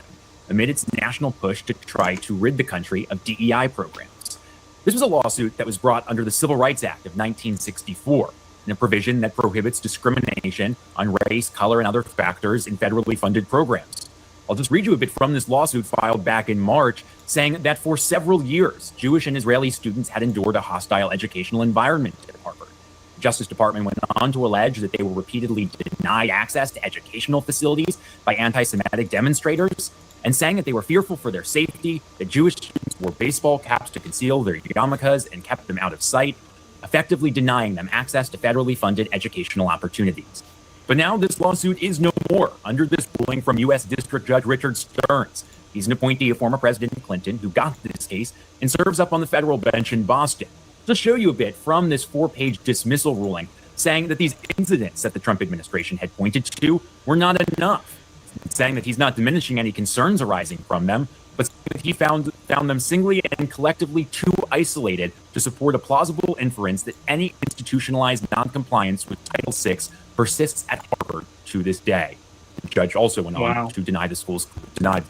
amid its national push to try to rid the country of DEI programs. This was a lawsuit that was brought under the Civil Rights Act of 1964, and a provision that prohibits discrimination on race, color, and other factors in federally funded programs. I'll just read you a bit from this lawsuit filed back in March, saying that for several years, Jewish and Israeli students had endured a hostile educational environment at Harvard. The Justice Department went on to allege that they were repeatedly denied access to educational facilities by anti-Semitic demonstrators, and saying that they were fearful for their safety, that Jewish students wore baseball caps to conceal their yarmulkes and kept them out of sight, effectively denying them access to federally funded educational opportunities. But now this lawsuit is no more under this ruling from U.S. District Judge Richard Stearns. He's an appointee of former President Clinton who got this case and serves up on the federal bench in Boston. To show you a bit from this 4-page dismissal ruling, saying that these incidents that the Trump administration had pointed to were not enough, saying that he's not diminishing any concerns arising from them, but that he found them singly and collectively too isolated to support a plausible inference that any institutionalized noncompliance with Title VI persists at Harvard to this day. The judge also went on to deny the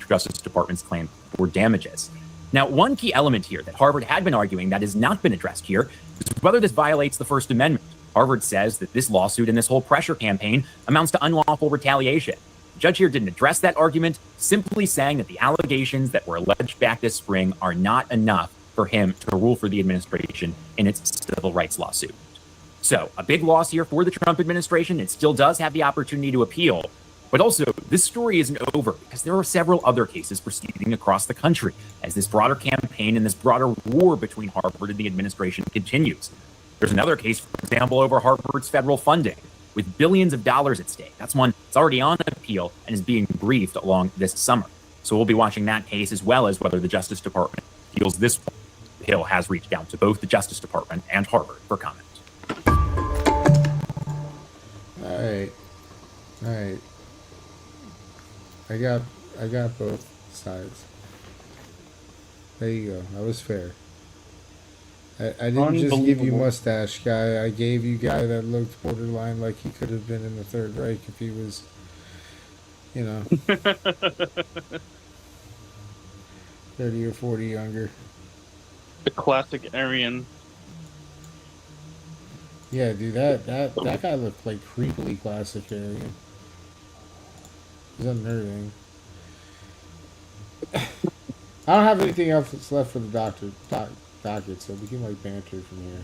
Justice Department's claim for damages. Now, one key element here that Harvard had been arguing that has not been addressed here is whether this violates the First Amendment. Harvard says that this lawsuit and this whole pressure campaign amounts to unlawful retaliation. The judge here didn't address that argument, simply saying that the allegations that were alleged back this spring are not enough for him to rule for the administration in its civil rights lawsuit. So, a big loss here for the Trump administration. It still does have the opportunity to appeal. But also, this story isn't over because there are several other cases proceeding across the country as this broader campaign and this broader war between Harvard and the administration continues. There's another case, for example, over Harvard's federal funding, with billions of dollars at stake. That's one that's already on appeal and is being briefed along this summer. So we'll be watching that case as well as whether the Justice Department feels this one. The Hill has reached out to both the Justice Department and Harvard for comment.
All right. I got both sides. There you go. That was fair. I didn't just give you mustache guy. I gave you guy that looked borderline like he could have been in the Third Reich if he was, 30 or 40 younger.
The classic Aryan.
Yeah, dude, that guy looked like creepily classic Aryan. He's unnerving. I don't have anything else that's left for the docket, so we can banter from here.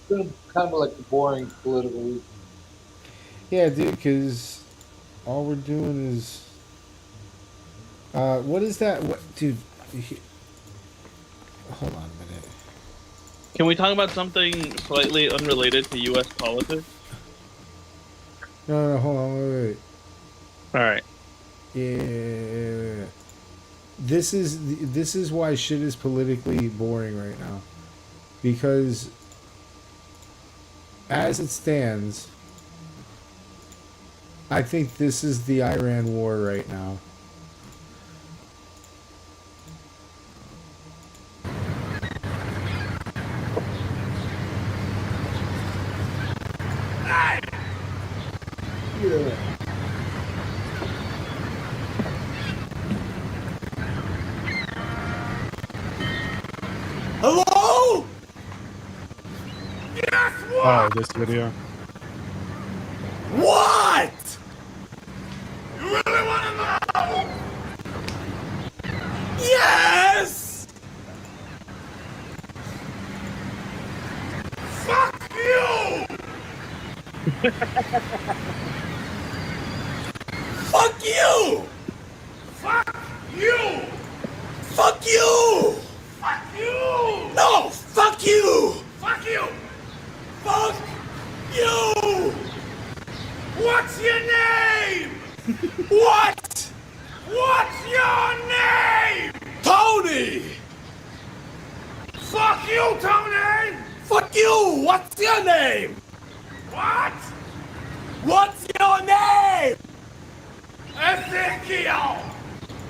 Kind of like a boring political week.
Yeah, dude, because all we're doing is what is that? What, dude? Hold on a minute.
Can we talk about something slightly unrelated to U.S. politics?
No, hold on, wait.
All right.
Yeah. This is why shit is politically boring right now, because as it stands, I think this is the Iran war right now.
Yeah.
Hello? Yes, what?
Oh, this video.
What? You really want to know? Yes! Fuck you! Fuck you! Fuck you! Fuck you! Fuck you! No! Fuck you! Fuck you! Fuck you! What's your name? What? What's your name? Tony! Fuck you, Tony! Fuck you! What's your name? What? What's your name? Ezekiel!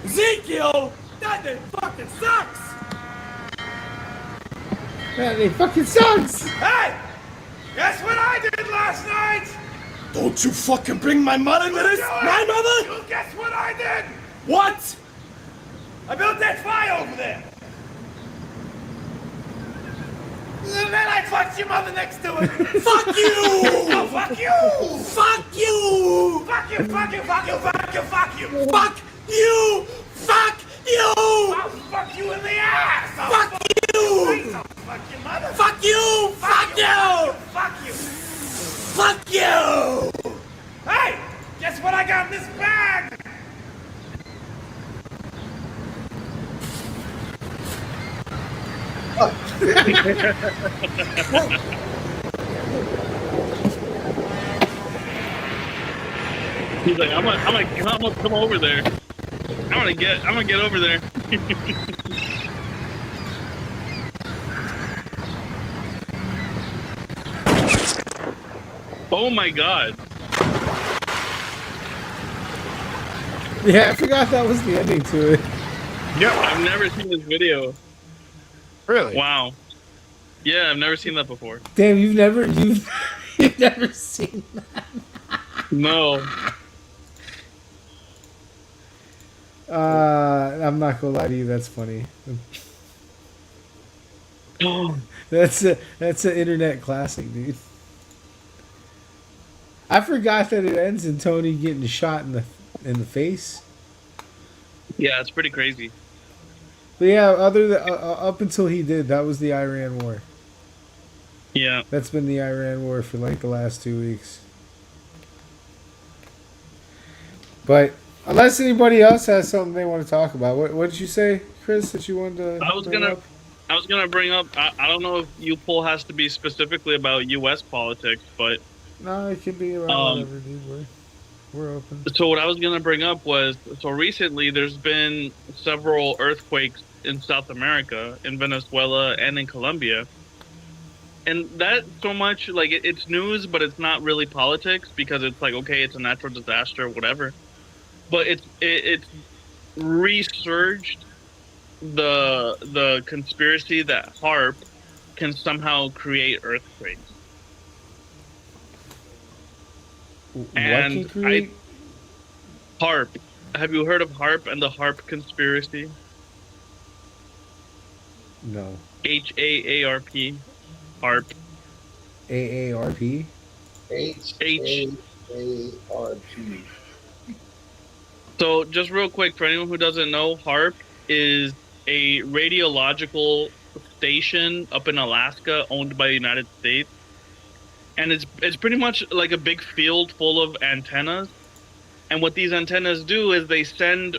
Ezekiel? That name fucking sucks!
That name fucking sucks!
Hey! Guess what I did last night? Don't you fucking bring my mother into this! My mother? You guess what I did? What? I built that fire over there. And then I fucked your mother next to it. Fuck you! Oh, fuck you! Fuck you! Fuck you, fuck you, fuck you, fuck you, fuck you! Fuck you! Fuck you! I'll fuck you in the ass! Fuck you! Fuck your mother! Fuck you! Fuck you! Fuck you! Fuck you! Hey! Guess what I got in this bag?
He's like, I'm gonna come over there. I'm gonna get over there. Oh my god.
Yeah, I forgot that was the ending to it.
Yep. I've never seen this video.
Really?
Wow. Yeah, I've never seen that before.
Damn, you've never seen that.
No.
I'm not gonna lie to you, that's funny. That's an internet classic, dude. I forgot that it ends in Tony getting shot in the face.
Yeah, it's pretty crazy.
But yeah, up until he did, that was the Iran war.
Yeah.
That's been the Iran war for like the last 2 weeks. But unless anybody else has something they want to talk about, what did you say, Chris? That you wanted to?
I was gonna bring up. I don't know if Upol has to be specifically about U.S. politics, but
No, it can be about whatever, dude. We're open.
So what I was gonna bring up was, so recently there's been several earthquakes in South America, in Venezuela and in Colombia, and that so much like it's news, but it's not really politics because it's like, okay, it's a natural disaster, whatever. But it's resurged the conspiracy that HARP can somehow create earthquakes. And HARP. Have you heard of HARP and the HARP conspiracy?
No.
HAARP. HARP.
AARP?
HAARP.
So just real quick, for anyone who doesn't know, HARP is a radiological station up in Alaska owned by the United States. And it's pretty much like a big field full of antennas. And what these antennas do is they send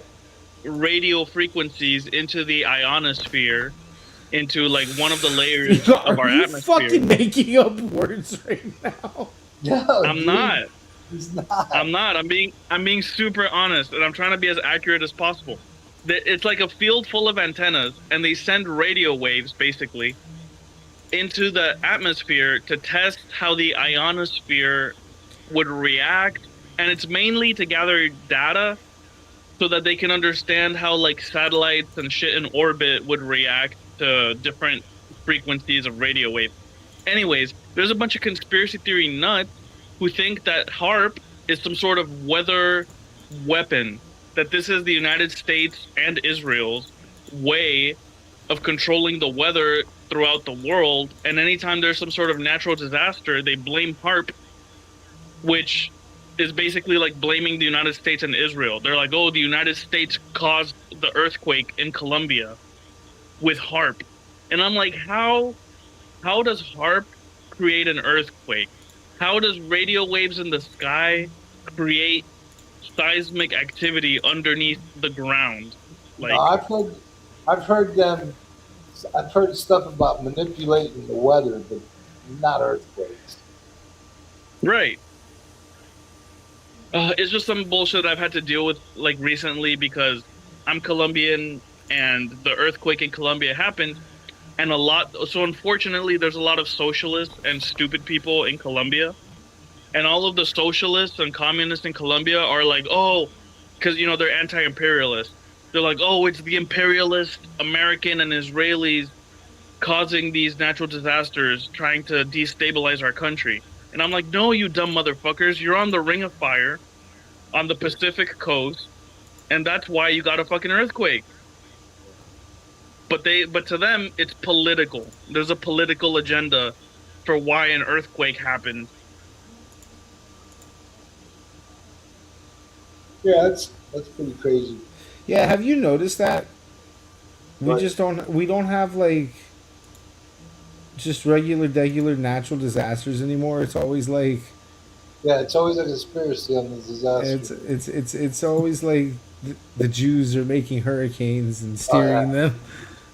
radio frequencies into the ionosphere, into like one of the layers of our atmosphere.
Are you fucking making up words right now?
No,
I'm not.
He's not.
I'm not. I'm being super honest, and I'm trying to be as accurate as possible. It's like a field full of antennas, and they send radio waves basically into the atmosphere to test how the ionosphere would react, and it's mainly to gather data so that they can understand how like satellites and shit in orbit would react to different frequencies of radio waves. Anyways, there's a bunch of conspiracy theory nuts who think that HARP is some sort of weather weapon, that this is the United States and Israel's way of controlling the weather throughout the world. And anytime there's some sort of natural disaster, they blame HARP, which is basically like blaming the United States and Israel. They're like, oh, the United States caused the earthquake in Colombia with HARP. And I'm like, how does HARP create an earthquake? How does radio waves in the sky create seismic activity underneath the ground? Like,
no, I've heard stuff about manipulating the weather, but not earthquakes.
right. It's just some bullshit I've had to deal with like recently because I'm Colombian and the earthquake in Colombia happened. And so unfortunately, there's a lot of socialists and stupid people in Colombia. And all of the socialists and communists in Colombia are like, oh, because, they're anti-imperialist. They're like, oh, it's the imperialist American and Israelis causing these natural disasters, trying to destabilize our country. And I'm like, no, you dumb motherfuckers. You're on the Ring of Fire on the Pacific coast. And that's why you got a fucking earthquake. But to them, it's political. There's a political agenda for why an earthquake happened.
Yeah, that's pretty crazy.
Yeah, have you noticed that?
What?
We don't have like just regular natural disasters anymore. It's always like
it's always a conspiracy on the disaster.
it's always like the Jews are making hurricanes and steering them.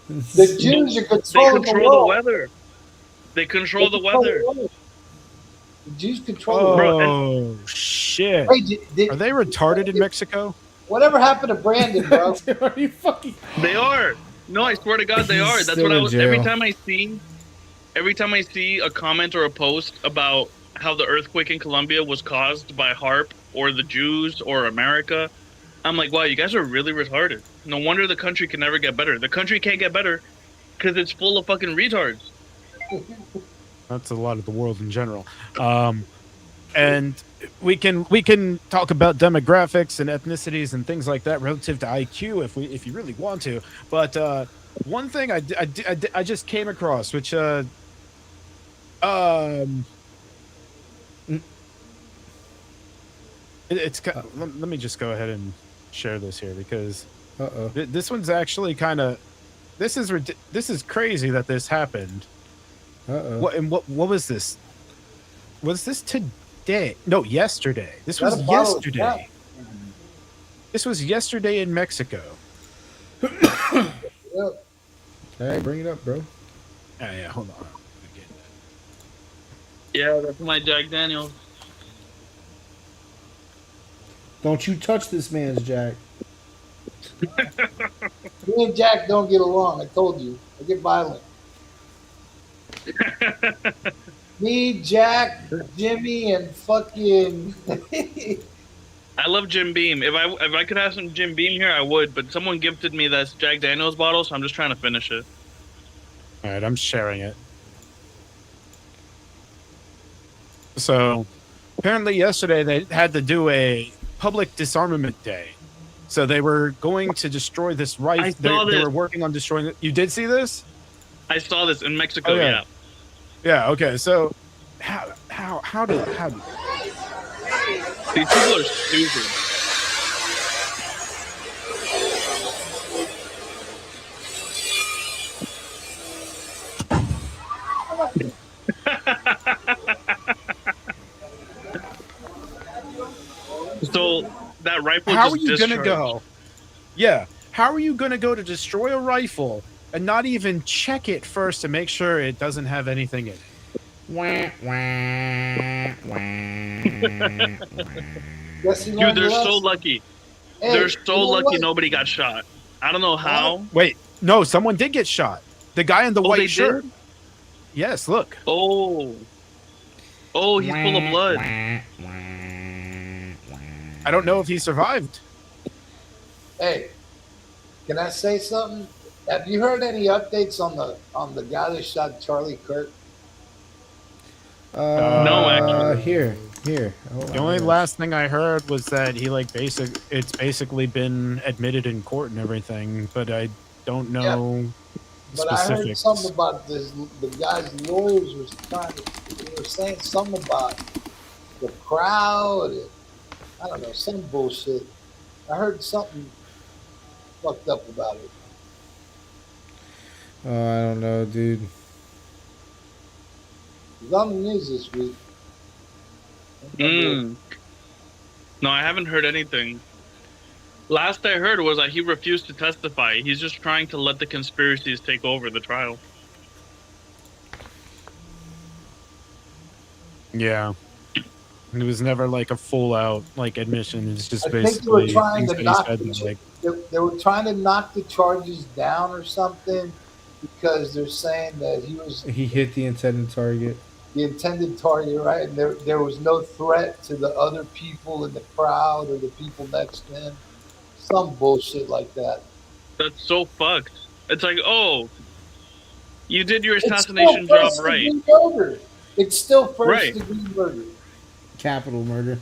The Jews are controlling
the weather. They control the weather.
The Jews control the weather.
Oh, shit.
Hey,
are they retarded in Mexico?
Whatever happened to Brandon, bro?
Are you fucking...
They are. No, I swear to God, they are. That's what I was. Every time I see a comment or a post about how the earthquake in Colombia was caused by HARP or the Jews or America, I'm like, wow, you guys are really retarded. No wonder the country can never get better. The country can't get better because it's full of fucking retards.
That's a lot of the world in general. And we can talk about demographics and ethnicities and things like that relative to IQ if you really want to. But one thing I just came across, which let me just go ahead and share this here because this one's actually kind of this is crazy that this happened. What was this? Was this today? No, yesterday. This was yesterday. This was yesterday in Mexico.
All right, bring it up, bro.
Yeah, hold on.
Yeah, that's my Jack Daniels.
Don't you touch this man's Jack.
Me and Jack don't get along. I told you. I get violent. Me, Jack, Jimmy, and fucking.
I love Jim Beam. If I could have some Jim Beam here, I would. But someone gifted me that Jack Daniels bottle, so I'm just trying to finish it.
All right, I'm sharing it. So, apparently yesterday they had to do a public disarmament day. So they were going to destroy this rifle. They were working on destroying it. You did see this?
I saw this in Mexico.
Oh,
yeah.
Yeah. Okay. So, how did
these people are stupid. So that rifle.
How are you gonna go? Yeah. How are you gonna go to destroy a rifle and not even check it first to make sure it doesn't have anything in it?
Wah, wah, wah.
Guess he
Dude,
learned the
they're so
lesson.
lucky.
Hey,
They're so
you know
lucky
what?
nobody got shot. I don't know how.
Wait, no, someone did get shot. The guy in the
Oh,
white
they
shirt.
did?
Yes, look.
Oh. Oh, he's full of blood.
I don't know if he survived.
Hey, can I say something? Have you heard any updates on the guy that shot Charlie Kirk?
No, actually.
Here. Hold
The
on,
only
guys.
last thing I heard was that he it's basically been admitted in court and everything, but I don't know
But I heard
specifics.
something about this. The guy's lawyers was they were saying something about the crowd. And, I don't know, some bullshit. I heard something fucked up about it.
Oh, I don't know, dude.
It's on the news this week.
No, I haven't heard anything. Last I heard was that he refused to testify. He's just trying to let the conspiracies take over the trial.
Yeah. It was never like a full out like admission. It's just
I think they
basically
were trying
things
to
that he
knock
said
the,
that, like,
they were trying to knock the charges down or something because they're saying that
He hit the intended target.
the intended target, right? And there was no threat to the other people in the crowd or the people next to him. Some bullshit like that.
That's so fucked. It's like, oh, you did your assassination job right.
Murder. It's still first
Right.
degree murder.
Capital murder.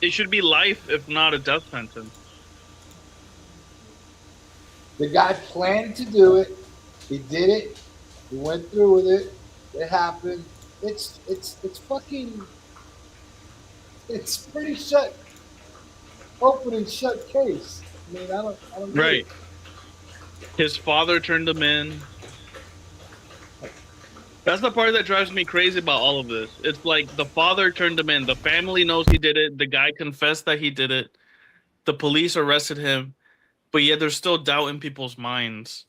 It should be life, if not a death sentence.
The guy planned to do it. He did it. He went through with it. It happened. It's fucking. It's pretty shut. Open and shut case. I mean, I don't. Get
Right.
it.
His father turned him in. That's the part that drives me crazy about all of this. It's like the father turned him in. The family knows he did it. The guy confessed that he did it. The police arrested him. But yet there's still doubt in people's minds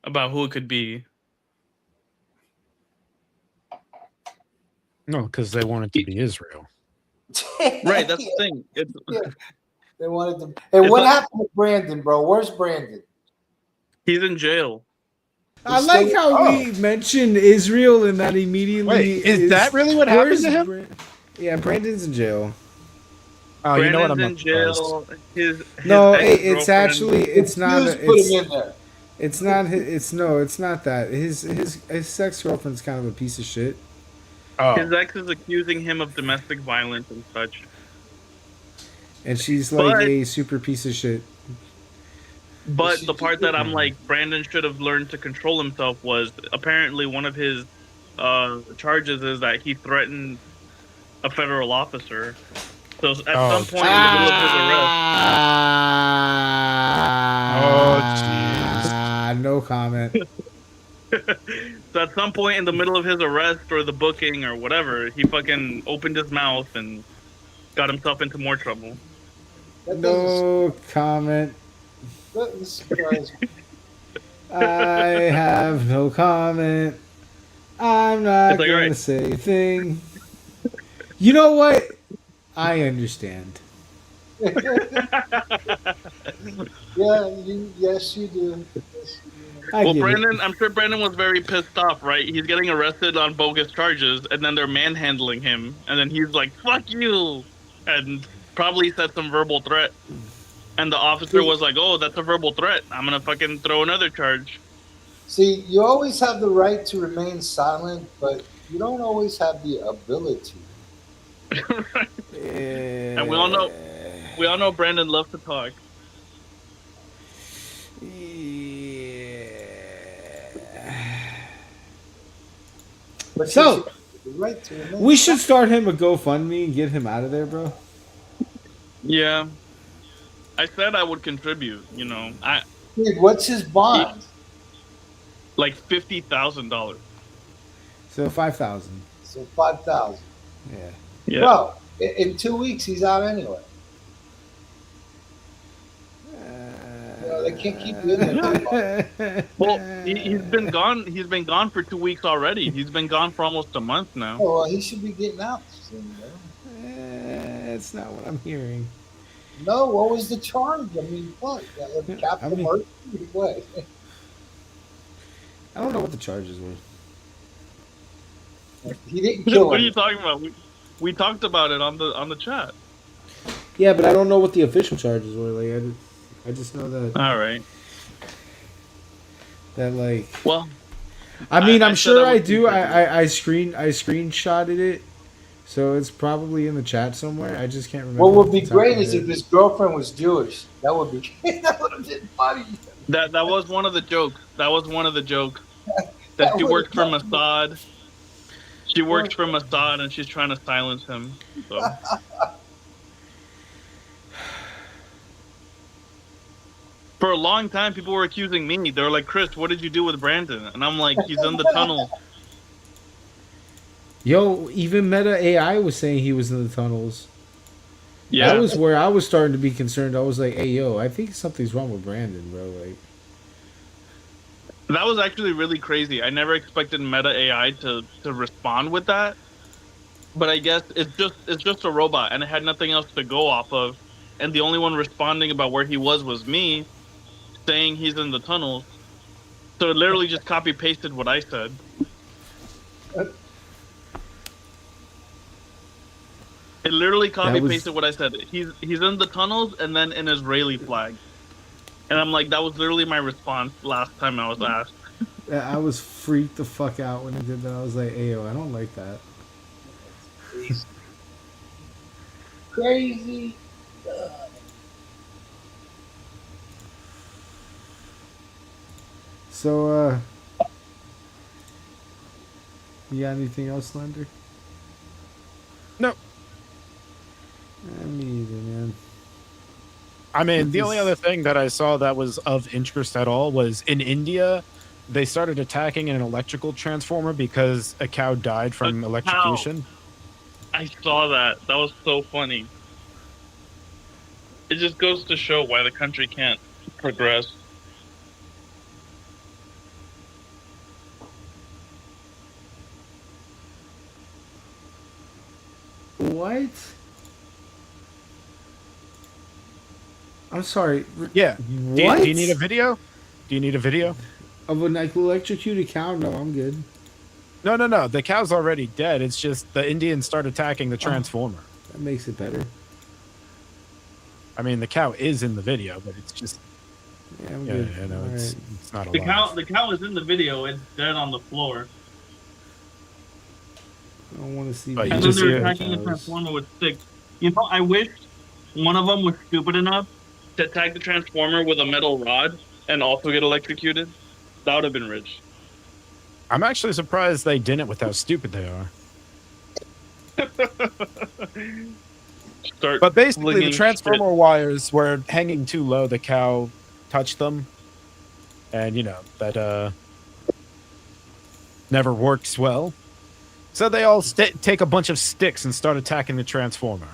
about who it could be.
no, because they want it to be Israel.
Right, that's the thing. It's,
They wanted to. Hey,
It's
what
like-
happened to Brandon, bro? Where's Brandon?
he's in jail.
I like how we mentioned Israel and that immediately.
Wait, is that really what happened
where's
to him?
Yeah, Brandon's in jail.
Oh, you know what? I'm
Brandon's
not
in
surprised.
jail. His
No,
ex-girlfriend-
it's actually it's not.
Hughes put him in there.
It's not. It's no. It's not that. His ex girlfriend's kind of a piece of shit.
Oh,
His ex is accusing him of domestic violence and such.
And she's like
But-
a super piece of shit.
But the part that I'm like, Brandon should have learned to control himself was apparently one of his charges is that he threatened a federal officer. So at some point in the middle of his arrest,
No comment.
so at some point in the middle of his arrest or the booking or whatever, he fucking opened his mouth and got himself into more trouble.
No comment.
That surprised me.
I have no comment. I'm not
It's like,
gonna
alright.
say a thing. You know what? I understand.
Yes, you do.
I
Well,
get it.
Brandon, I'm sure Brandon was very pissed off, right? He's getting arrested on bogus charges, and then they're manhandling him, and then he's like, "Fuck you," and probably said some verbal threat. And the officer was like, "Oh, that's a verbal threat. I'm gonna fucking throw another charge."
See, you always have the right to remain silent, but you don't always have the ability.
And we all know Brandon loves to talk.
But
So,
you have the right to remain
we should start him a GoFundMe and get him out of there, bro.
Yeah, I said I would contribute. You know,
Dude, what's his bond?
like $50,000.
So 5,000.
So 5,000.
Yeah.
Yeah.
Bro, in 2 weeks he's out anyway. You know, they can't keep you in there.
Well, he's been gone. He's been gone for 2 weeks already. He's been gone for almost a month now.
Oh, well, he should be getting out sentencing.
That's not what I'm hearing.
No, what was the charge? I mean, what? Capital murder? What?
I don't know what the charges were.
He didn't kill
What are
him.
you talking about? We talked about it on the chat.
Yeah, but I don't know what the official charges were. Like, I just know that.
All right.
That like.
Well,
I mean, I'm sure I
would
do.
be
I screenshotted it, so it's probably in the chat somewhere. I just can't remember.
What would be
off the top of
great
my
is
head.
if his girlfriend was Jewish. That would be that would have been funny.
That was one of the jokes. That was one of the jokes. That
That
she
would've
worked for
been-
Mossad. She works for Mossad, and she's trying to silence him. So. For a long time, people were accusing me. They were like, "Chris, what did you do with Brandon?" And I'm like, "He's in the tunnel."
Yo, even Meta AI was saying he was in the tunnels.
Yeah.
That was where I was starting to be concerned. I was like, "Hey, yo, I think something's wrong with Brandon, bro." Like,
That was actually really crazy. I never expected Meta AI to respond with that. But I guess it's just a robot, and it had nothing else to go off of. And the only one responding about where he was me, saying he's in the tunnels. So it literally just copy pasted what I said. It literally copy pasted what I said. He's in the tunnels, and then an Israeli flag. And I'm like, that was literally my response last time I was asked.
I was freaked the fuck out when he did that. I was like, "Hey, yo, I don't like that."
Crazy.
So, you got anything else, Lender?
No.
Me either, man.
I mean, the only other thing that I saw that was of interest at all was in India, they started attacking an electrical transformer because a cow died from electrocution.
I saw that. That was so funny. It just goes to show why the country can't progress.
What? I'm sorry.
Yeah.
What?
Do you need a video? Do you need a video?
Of an electrocuted cow? No, I'm good.
No. The cow's already dead. It's just the Indians start attacking the transformer.
That makes it better.
I mean, the cow is in the video, but it's just.
Yeah, I'm
Yeah,
good.
I know.
All
It's
right.
not a
The
lot.
cow is in the video. It's dead on the floor.
I don't want to see.
But you
And then
just
they're
hear
attacking the transformer with sticks. You know, I wish one of them was stupid enough to attack the transformer with a metal rod and also get electrocuted. That would have been rich.
I'm actually surprised they didn't with how stupid they are. But basically, the
flinging
transformer wires were hanging too low. The cow touched them. And, you know, that never works well. So they all take a bunch of sticks and start attacking the transformer.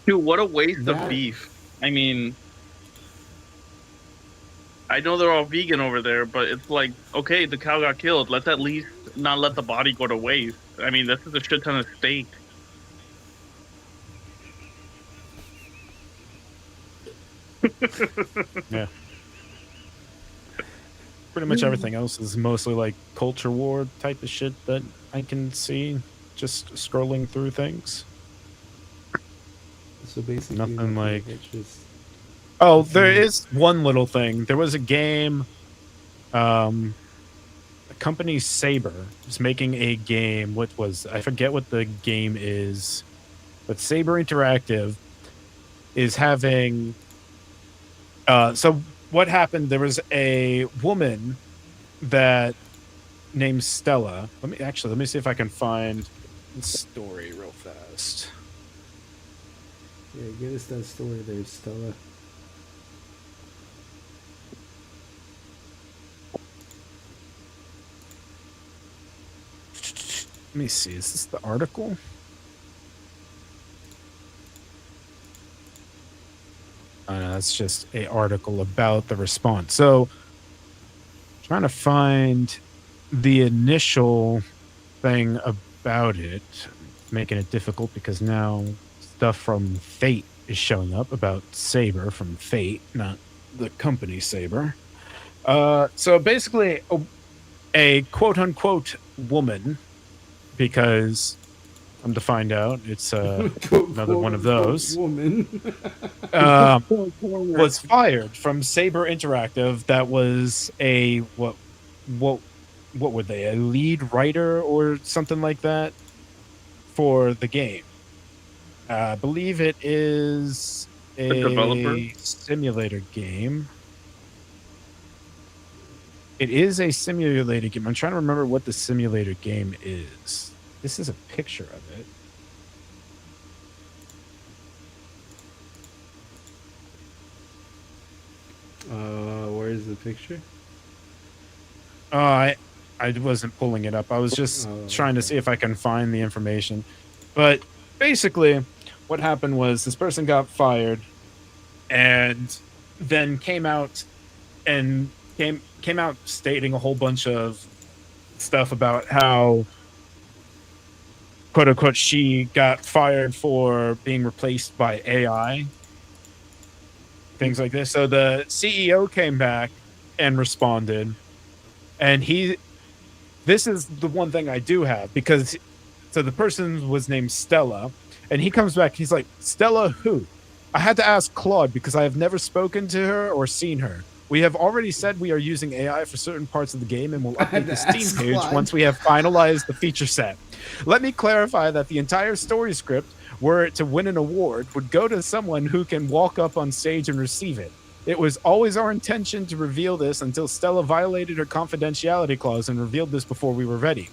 Dude, what a waste of beef. I mean, I know they're all vegan over there, but it's like, okay, the cow got killed. Let's at least not let the body go to waste. I mean, this is a shit ton of steak.
Yeah. Pretty much everything else is mostly like culture war type of shit that I can see just scrolling through things.
So basically,
Nothing like.
it's just.
Oh, there is one little thing. There was a game. The company Saber is making a game. I forget what the game is, but Saber Interactive is having. So what happened? There was a woman that named Stella. Let me see if I can find the story real fast.
Yeah, get us that story there, Stella.
Let me see. Is this the article? No, that's just an article about the response. So, trying to find the initial thing about it. making it difficult because now stuff from Fate is showing up about Saber from Fate, not the company Saber. So basically, a quote unquote woman, because I'm to find out it's another one of those.
Woman.
Was fired from Saber Interactive. That was a what were they? A lead writer or something like that for the game. I believe it is a
developer?
simulator game. It is a simulator game. I'm trying to remember what the simulator game is. This is a picture of it.
Where's the picture?
I wasn't pulling it up. I was just trying to see if I can find the information. But basically, what happened was this person got fired, and then came out stating a whole bunch of stuff about how, quote unquote, she got fired for being replaced by AI. Things like this. So the CEO came back and responded, and this is the one thing I do have, because so the person was named Stella, and he comes back, he's like, Stella who? I had to ask Claude because I have never spoken to her or seen her. We have already said we are using AI for certain parts of the game and will update the Steam page once we have finalized the feature set. Let me clarify that the entire story script, were it to win an award, would go to someone who can walk up on stage and receive it. It was always our intention to reveal this until Stella violated her confidentiality clause and revealed this before we were ready.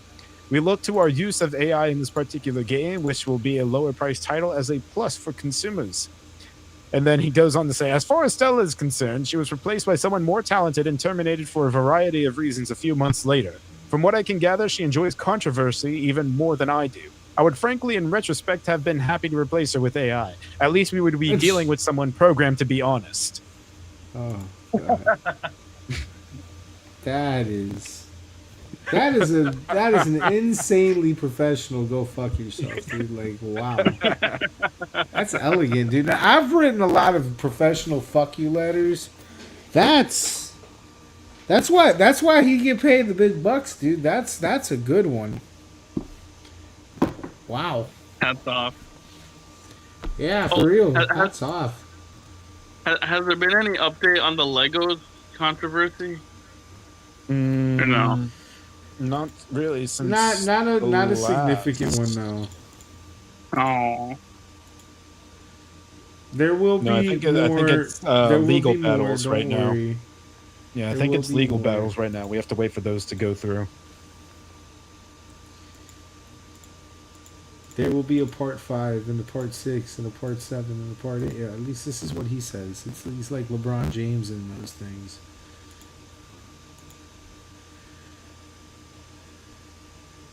We look to our use of AI in this particular game, which will be a lower price title, as a plus for consumers. And then he goes on to say, as far as Stella is concerned, she was replaced by someone more talented and terminated for a variety of reasons a few months later. From what I can gather, she enjoys controversy even more than I do. I would frankly, in retrospect, have been happy to replace her with AI. At least we would be dealing with someone programmed to be honest.
Oh, God. That is an insanely professional go fuck yourself, dude. Like, wow. That's elegant, dude. Now, I've written a lot of professional fuck you letters. That's why he get paid the big bucks, dude. That's a good one. Wow.
Hats off.
Yeah, for real. Hats off.
Has there been any update on the Legos controversy? Or no?
Not really. Since
not a significant one, though.
Oh.
There will be
I think it's legal battles right now. Yeah, I think it's legal battles right now. We have to wait for those to go through.
There will be a part 5 and a part 6 and a part 7 and a part 8. Yeah, at least this is what he says. He's like LeBron James in those things.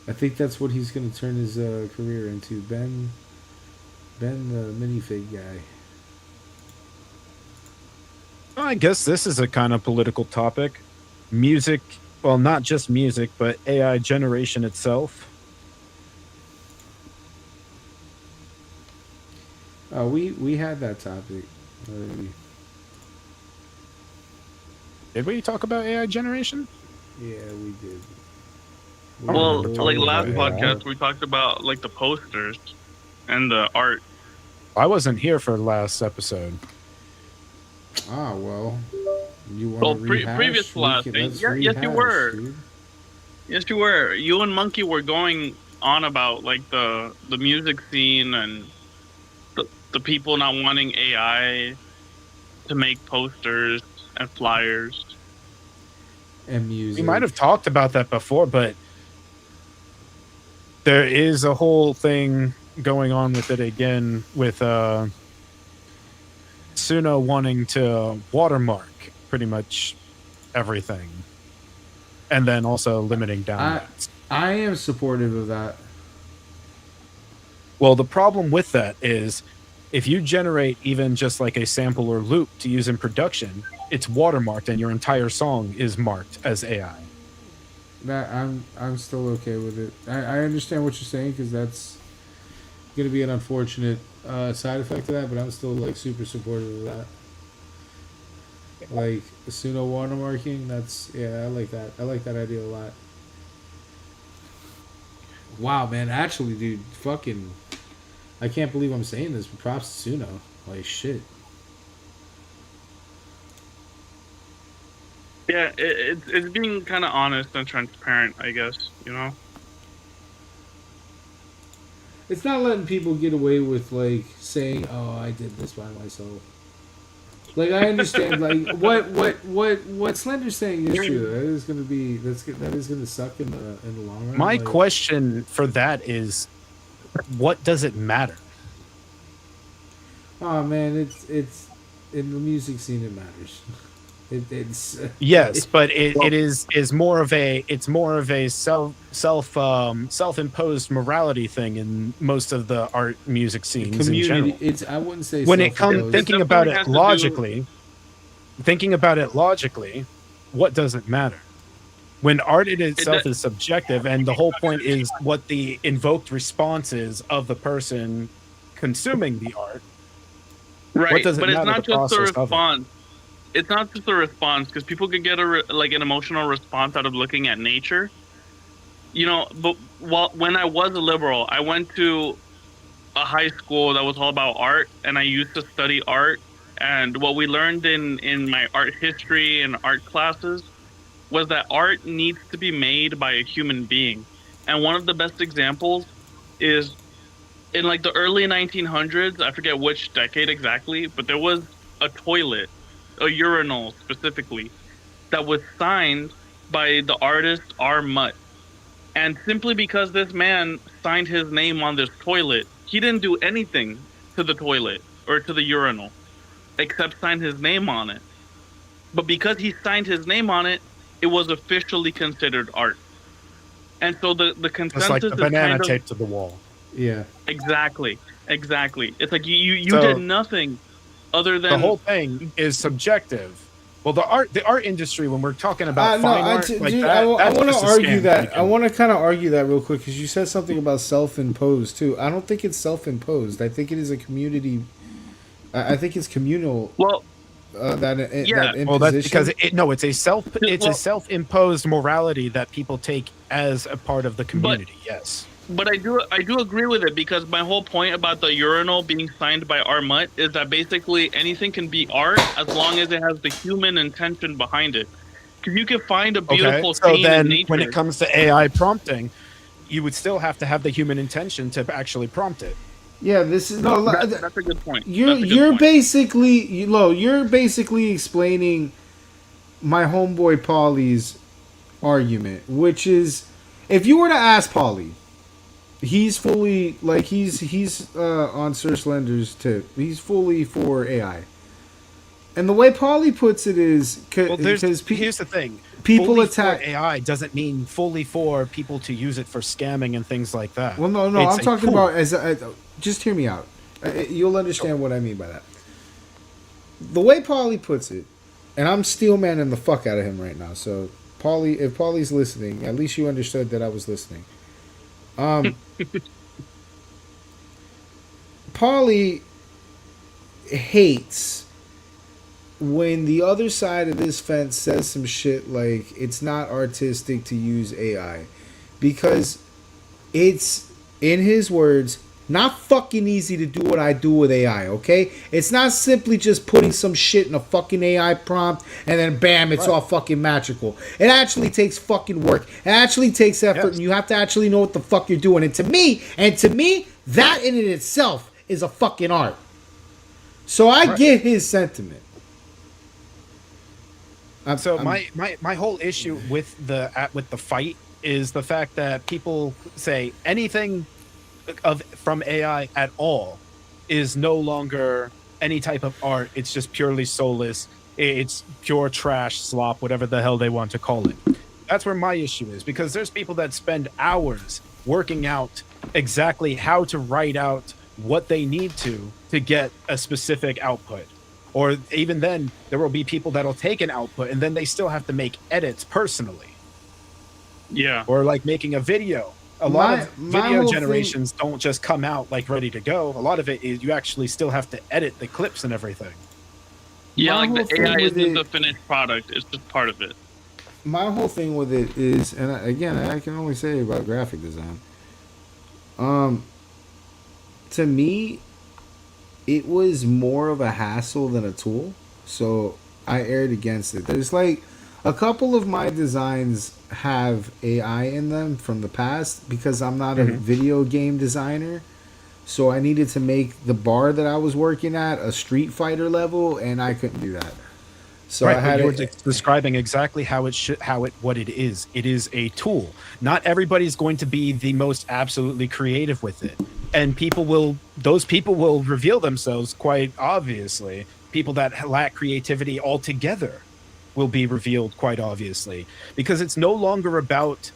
I think that's what he's going to turn his career into. Ben the minifig guy.
Well, I guess this is a kind of political topic. Music, well, not just music, but AI generation itself.
We had that topic already.
Did we talk about AI generation?
Yeah, we did.
Well, like last podcast, we talked about like the posters and the art.
I wasn't here for the last episode.
Ah, well, you want to rehash?
Previous last thing. Yes, you were. Dude. Yes, you were. You and Monkey were going on about like the music scene and the people not wanting AI to make posters and flyers
and music.
We might have talked about that before, but there is a whole thing going on with it again with Suno wanting to watermark pretty much everything, and then also limiting downloads.
I am supportive of that.
Well, the problem with that is if you generate even just like a sample or loop to use in production, it's watermarked and your entire song is marked as AI.
That I'm still okay with it. I understand what you're saying because going to be an unfortunate side effect of that, but I'm still like super supportive of that. Like pseudo watermarking, I like that. I like that idea a lot. Wow, man, actually, dude, fucking, I can't believe I'm saying this, but props to Suno. Like shit.
Yeah, it's being kind of honest and transparent, I guess. You know.
It's not letting people get away with like saying, "Oh, I did this by myself." Like I understand, like what Slender's saying is true. That is going to be that is going to suck in the long run.
My
like,
question for that is, what does it matter?
Oh man, it's in the music scene. It matters. It's
Yes, but it is more of a self-imposed morality thing in most of the art music scenes in general.
I wouldn't say
when it comes thinking about it logically, what does it matter? When art in itself is subjective, and the whole point is what the invoked response is of the person consuming the art.
Right,
what does it
but it's
matter
not
the
just a
process of it?
response. It's not just a response, because people could get like an emotional response out of looking at nature. You know, but when I was a liberal, I went to a high school that was all about art, and I used to study art. And what we learned in my art history and art classes was that art needs to be made by a human being. And one of the best examples is in like the early 1900s, I forget which decade exactly, but there was a toilet, a urinal specifically, that was signed by the artist R. Mutt. And simply because this man signed his name on this toilet, he didn't do anything to the toilet or to the urinal except sign his name on it. But because he signed his name on it, it was officially considered art. And so the consensus
It's like the
is
banana
kind of,
taped to the wall.
Yeah.
Exactly. It's like you
So,
did nothing other than
the whole thing is subjective. Well, the art industry, when we're talking about
no,
fine art,
dude,
like
I
that's
want to
just a
argue
scam
that.
thinking.
I want to kind of argue that real quick because you said something about self-imposed too. I don't think it's self-imposed. I think it is a community. I think it's communal.
Well,
that imposition.
Well, that's because it's a self-imposed morality that people take as a part of the community. Yes.
But I do agree with it, because my whole point about the urinal being signed by R. Mutt is that basically anything can be art as long as it has the human intention behind it. Because you can find a beautiful
so
scene
then
in nature.
when it comes to AI prompting, you would still have to have the human intention to actually prompt it.
Yeah, this is
that's a good point.
You're basically you're basically explaining my homeboy Paulie's argument, which is if you were to ask Paulie. He's fully he's on Sir Slender's tip. He's fully for AI, and the way Paulie puts it is because
here's the thing:
people
fully
attack
for AI doesn't mean fully for people to use it for scamming and things like that.
Well, no,
It's
I'm
a
talking
tool.
about just hear me out. You'll understand what I mean by that. The way Paulie puts it, and I'm steel manning the fuck out of him right now. So Paulie, if Paulie's listening, at least you understood that I was listening. Paulie hates when the other side of this fence says some shit like it's not artistic to use AI because it's, in his words, not fucking easy to do what I do with AI, okay? It's not simply just putting some shit in a fucking AI prompt and then bam, it's all fucking magical. It actually takes fucking work. It actually takes effort, and you have to actually know what the fuck you're doing. And to me, that in it itself is a fucking art. So I get his sentiment.
My whole issue with the fight is the fact that people say anything from AI at all is no longer any type of art. It's just purely soulless. It's pure trash, slop, whatever the hell they want to call it. That's where my issue is, because there's people that spend hours working out exactly how to write out what they need to get a specific output. Or even then, there will be people that'll take an output and then they still have to make edits personally.
Yeah.
Or like making a video. a lot
My-
of
my
video
whole
generations don't just come out like ready to go. A lot of it is you actually still have to edit the clips and everything.
Yeah,
My
like
whole
the
thing
AI
with
isn't
it-
the finished product; it's just part of it.
My whole thing with it is, and again, I can only say about graphic design. To me, it was more of a hassle than a tool, so I erred against it. There's like a couple of my designs have AI in them from the past because I'm not a video game designer. So I needed to make the bar that I was working at a Street Fighter level, and I couldn't do that. So
Right,
I had
but you were
it.
describing exactly how it should, what it is. It is a tool. Not everybody's going to be the most absolutely creative with it, and those people will reveal themselves quite obviously. People that lack creativity altogether will be revealed quite obviously, because it's no longer about,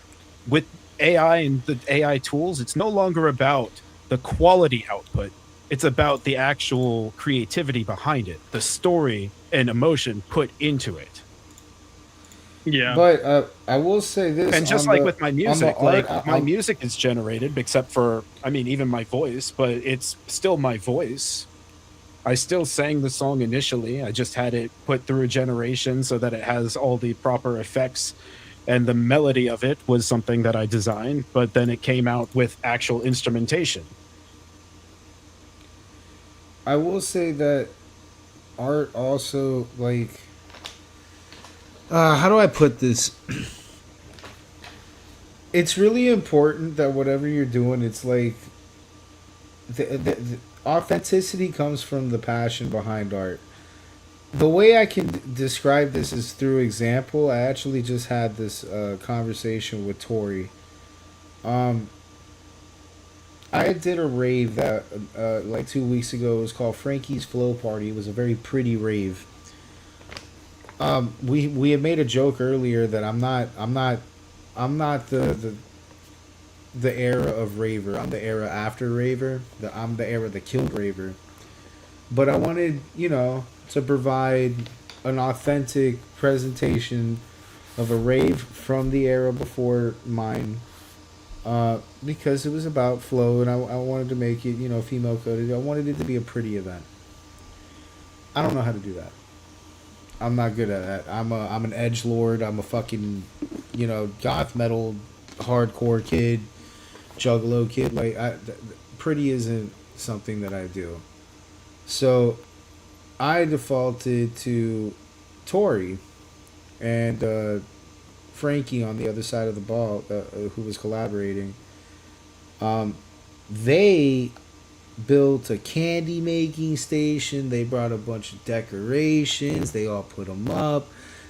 with AI and the AI tools, it's no longer about the quality output. It's about the actual creativity behind it, the story and emotion put into it.
Yeah.
But I will say this,
And just
on
like
the,
with my
on the
music,
art,
like my music is generated, except for, I mean, even my voice, but it's still my voice. I still sang the song initially. I just had it put through a generation so that it has all the proper effects, and the melody of it was something that I designed, but then it came out with actual instrumentation.
I will say that art also, like, how do I put this? It's really important that whatever you're doing, it's like the authenticity comes from the passion behind art. The way I can describe this is through example. I actually just had this conversation with Tori. I did a rave that like 2 weeks ago. It was called Frankie's Flow Party. It was a very pretty rave. We had made a joke earlier that I'm not the era of raver. I'm the era after raver. I'm the era that killed raver. But I wanted, to provide an authentic presentation of a rave from the era before mine. Because it was about flow, and I wanted to make it, female coded. I wanted it to be a pretty event. I don't know how to do that. I'm not good at that. I'm an edge lord. I'm a fucking, goth metal, hardcore kid, juggalo kid. Like, pretty isn't something that I do. So, I defaulted to Tori and Frankie on the other side of the ball, who was collaborating. They built a candy making station. They brought a bunch of decorations. They all put them up.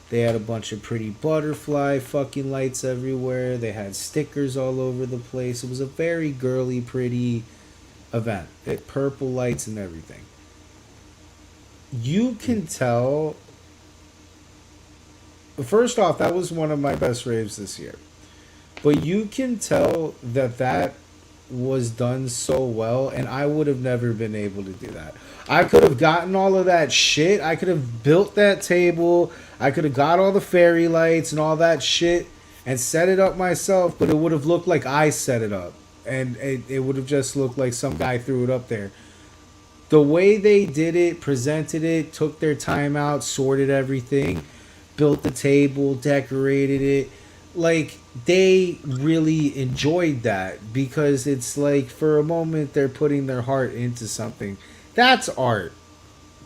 They had a bunch of pretty butterfly fucking lights everywhere. They had stickers all over the place. It was a very girly, pretty event. It purple lights and everything. You can tell. First off, that was one of my best raves this year. But you can tell that was done so well, and I would have never been able to do that. I could have gotten all of that shit. I could have built that table. I could have got all the fairy lights and all that shit and set it up myself, but it would have looked like I set it up. And it would have just looked like some guy threw it up there. The way they did it, presented it, took their time out, sorted everything, built the table, decorated it. Like, they really enjoyed that because it's like, for a moment, they're putting their heart into something. That's art.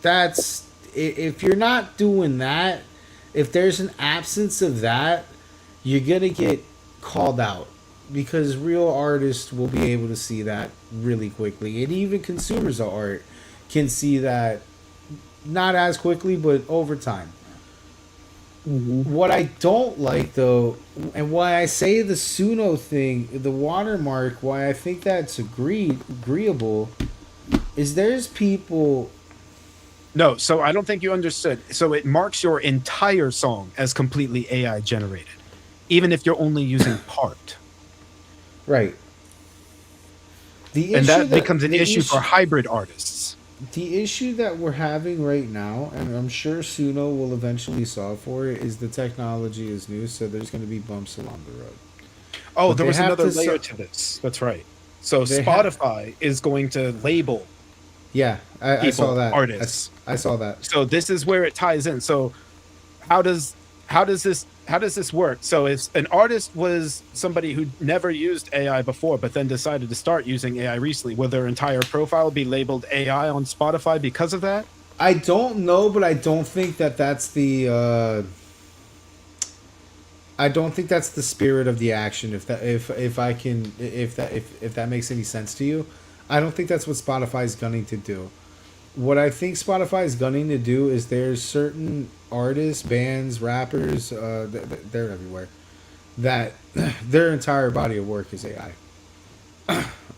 That's, if you're not doing that, if there's an absence of that, you're going to get called out because real artists will be able to see that really quickly. And even consumers of art can see that not as quickly, but over time. What I don't like, though, and why I say the Suno thing, the watermark, why I think that's agreeable, is there's people.
No, so I don't think you understood. So it marks your entire song as completely AI generated, even if you're only using part.
Right.
And that becomes an issue for hybrid artists.
The issue that we're having right now, and I'm sure Suno will eventually solve for it, is the technology is new, so there's going to be bumps along the road.
Oh,
But
there
they
was
have
another
to
layer
su-
to this. That's right. So
They have-
Spotify is going to label
Yeah, I saw
people,
that.
artists.
I saw that.
So this is where it ties in. So how does this work? So if an artist was somebody who never used AI before, but then decided to start using AI recently, will their entire profile be labeled AI on Spotify because of that?
I don't know, but I don't think that that's the. I don't think that's the spirit of the action. If that makes any sense to you, I don't think that's what Spotify is gunning to do. What I think Spotify is gunning to do is there's certain artists, bands, rappers, they're everywhere, that their entire body of work is AI.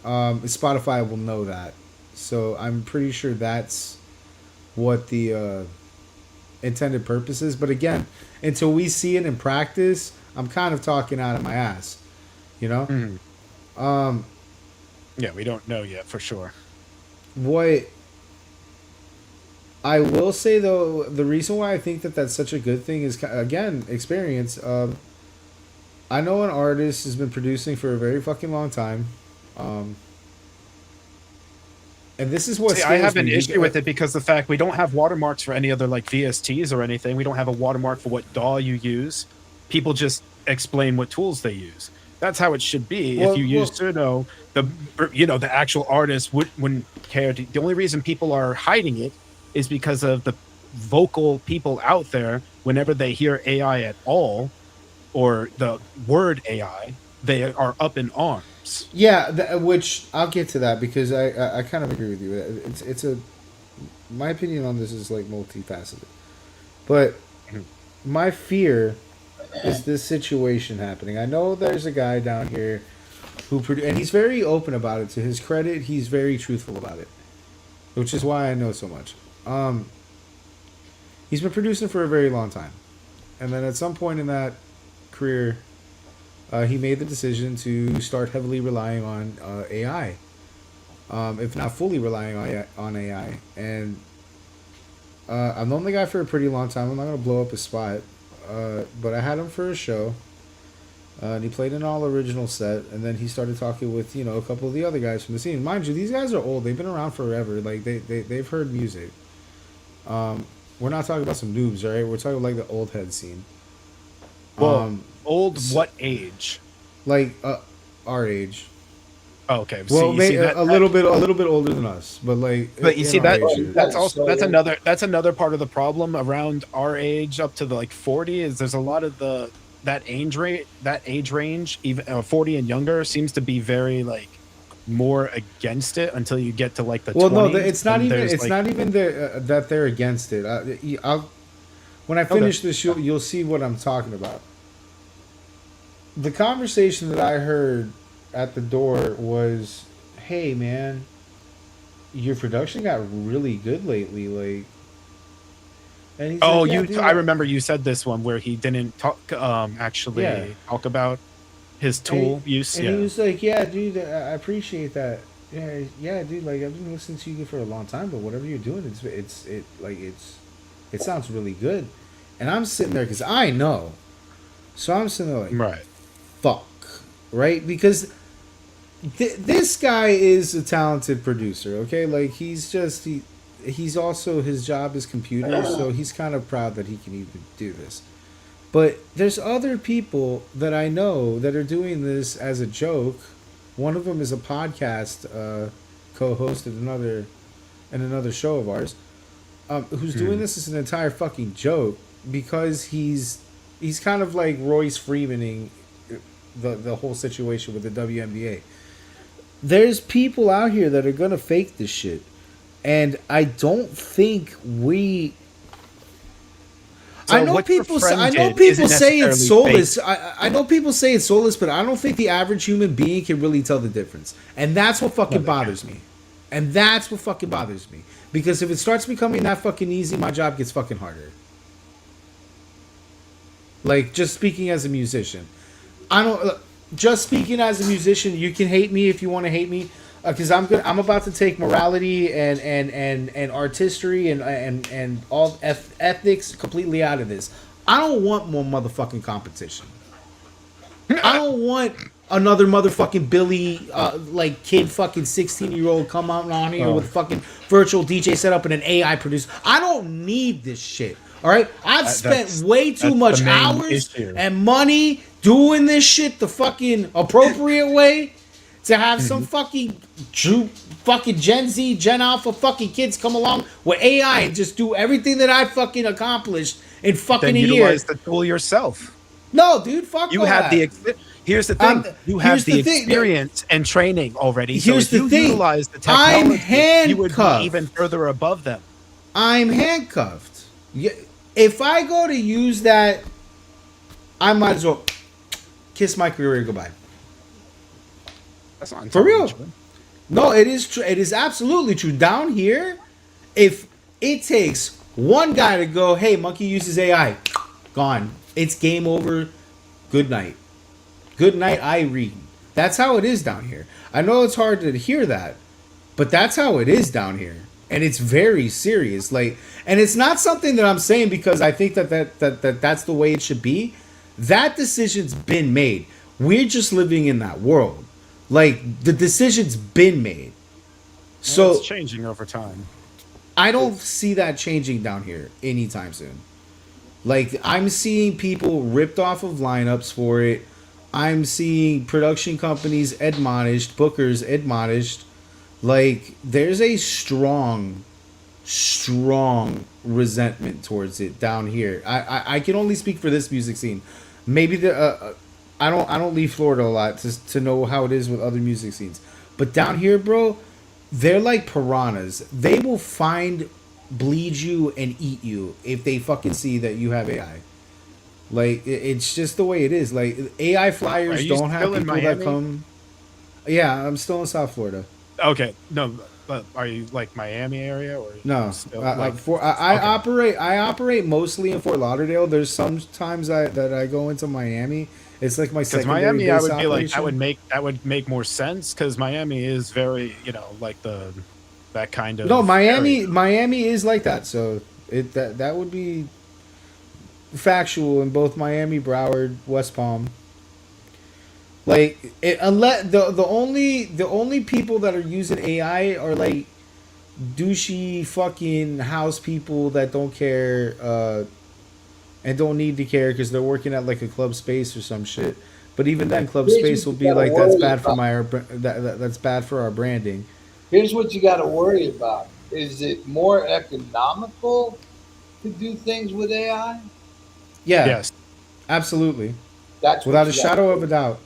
Spotify will know that, so I'm pretty sure that's what the intended purpose is. But again, until we see it in practice, I'm kind of talking out of my ass, you know.
Yeah, we don't know yet for sure.
What I will say though, the reason why I think that that's such a good thing is, again, experience. I know an artist has been producing for a very fucking long time, and this is what
I have an issue with it because the fact we don't have watermarks for any other like VSTs or anything. We don't have a watermark for what DAW you use. People just explain what tools they use. That's how it should be. If you use Suno, the actual artist wouldn't care. The only reason people are hiding it is because of the vocal people out there. Whenever they hear AI at all, or the word AI, they are up in arms.
Yeah, which I'll get to that because I kind of agree with you. It's my opinion on this is like multifaceted, but my fear is this situation happening. I know there's a guy down here who and he's very open about it. To his credit, he's very truthful about it, which is why I know so much. He's been producing for a very long time, and then at some point in that career, he made the decision to start heavily relying on AI, if not fully relying on AI. And I've known the guy for a pretty long time. I'm not going to blow up his spot, but I had him for a show, and he played an all-original set, and then he started talking with, a couple of the other guys from the scene. Mind you, these guys are old. They've been around forever. Like, they've heard music. We're not talking about some noobs, right? We're talking like the old head scene.
Well, old what age?
Like our age.
Oh, okay.
Well, maybe a little bit older than us, but like.
But you see that's another part of the problem around our age up to the like 40 is there's a lot of that age range, even 40 and younger, seems to be very like more against it until you get to like the 20s.
No, it's not even that they're against it. When I finish this, you'll see what I'm talking about. The conversation that I heard at the door was, "Hey, man, your production got really good lately." Like, and he's
I
dude,
remember you said this one where he didn't talk talk about his tool use.
And he was like, "Yeah, dude, I appreciate that. Yeah, dude. Like, I've been listening to you for a long time, but whatever you're doing, it sounds really good." And I'm sitting there because I know, so I'm sitting there like,
right,
fuck, right? Because this guy is a talented producer. Okay, like he's also, his job is computers, so he's kind of proud that he can even do this. But there's other people that I know that are doing this as a joke. One of them is a podcast co-host at another show of ours, who's doing this as an entire fucking joke because he's kind of like Royce Freemaning the whole situation with the WNBA. There's people out here that are gonna fake this shit, and I don't think we.
So
I know people say it's soulless. I know people say it's soulless, but I don't think the average human being can really tell the difference. And that's what fucking bothers me. Because if it starts becoming that fucking easy, my job gets fucking harder. Like, just speaking as a musician. Just speaking as a musician, you can hate me if you want to hate me. Because I'm about to take morality and artistry and all ethics completely out of this. I don't want more motherfucking competition. I don't want another motherfucking Billy, like kid, fucking 16-year-old come out on here with fucking virtual DJ setup and an AI producer. I don't need this shit. All right, I've spent way too much hours and money doing this shit the fucking appropriate way to have some fucking fucking Gen Z, Gen Alpha fucking kids come along with AI and just do everything that I fucking accomplished in fucking
then
a year.
utilize the tool yourself.
No, dude, fuck
you
all
have
that.
Here's the thing. You have the experience and training already. So if you utilize the technology, you would be even further above them.
I'm handcuffed. If I go to use that, I might as well kiss my career goodbye.
That's not
for real.
True.
No, it is true. It is absolutely true. Down here, if it takes one guy to go, hey, monkey uses AI, gone. It's game over. Good night. Good night, Irene. That's how it is down here. I know it's hard to hear that, but that's how it is down here. And it's very serious. Like, and it's not something that I'm saying because I think that's the way it should be. That decision's been made. We're just living in that world. Like, the decision's been made. So
it's changing over time.
I don't see that changing down here anytime soon. Like, I'm seeing people ripped off of lineups for it. I'm seeing production companies admonished, bookers admonished. Like, there's a strong resentment towards it down here. I can only speak for this music scene. Maybe I don't leave Florida a lot to know how it is with other music scenes. But down here, bro, they're like piranhas. They will bleed you and eat you if they fucking see that you have AI. Like, it's just the way it is. Like, AI flyers don't have people that come. Yeah, I'm still in South Florida.
Okay, no, but are you like Miami area or
no?
I
operate mostly in Fort Lauderdale. There's sometimes that I go into Miami. It's like my secondary
Miami, I would
operation.
be like that would make more sense because Miami is very like that kind of.
No, Miami is like that. So that would be factual in both Miami, Broward, West Palm. Like, unless the only people that are using AI are like douchey fucking house people that don't care and don't need to care because they're working at like a club space or some shit. But even then, club space will be like, that's bad for that's bad for our branding.
Here's what you got to worry about: is it more economical to do things with AI?
Yeah.
Yes.
Absolutely.
That's
without a shadow of a doubt.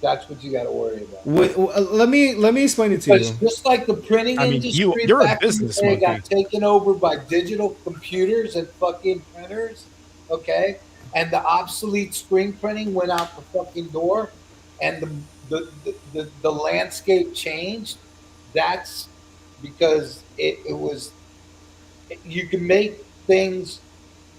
That's what you got to worry about.
Let me explain it to you.
Just like the printing industry
you're
back
a business
in the day
monkey.
got taken over by digital computers and fucking printers, okay? And the obsolete screen printing went out the fucking door, and the landscape changed. That's because it was. You can make things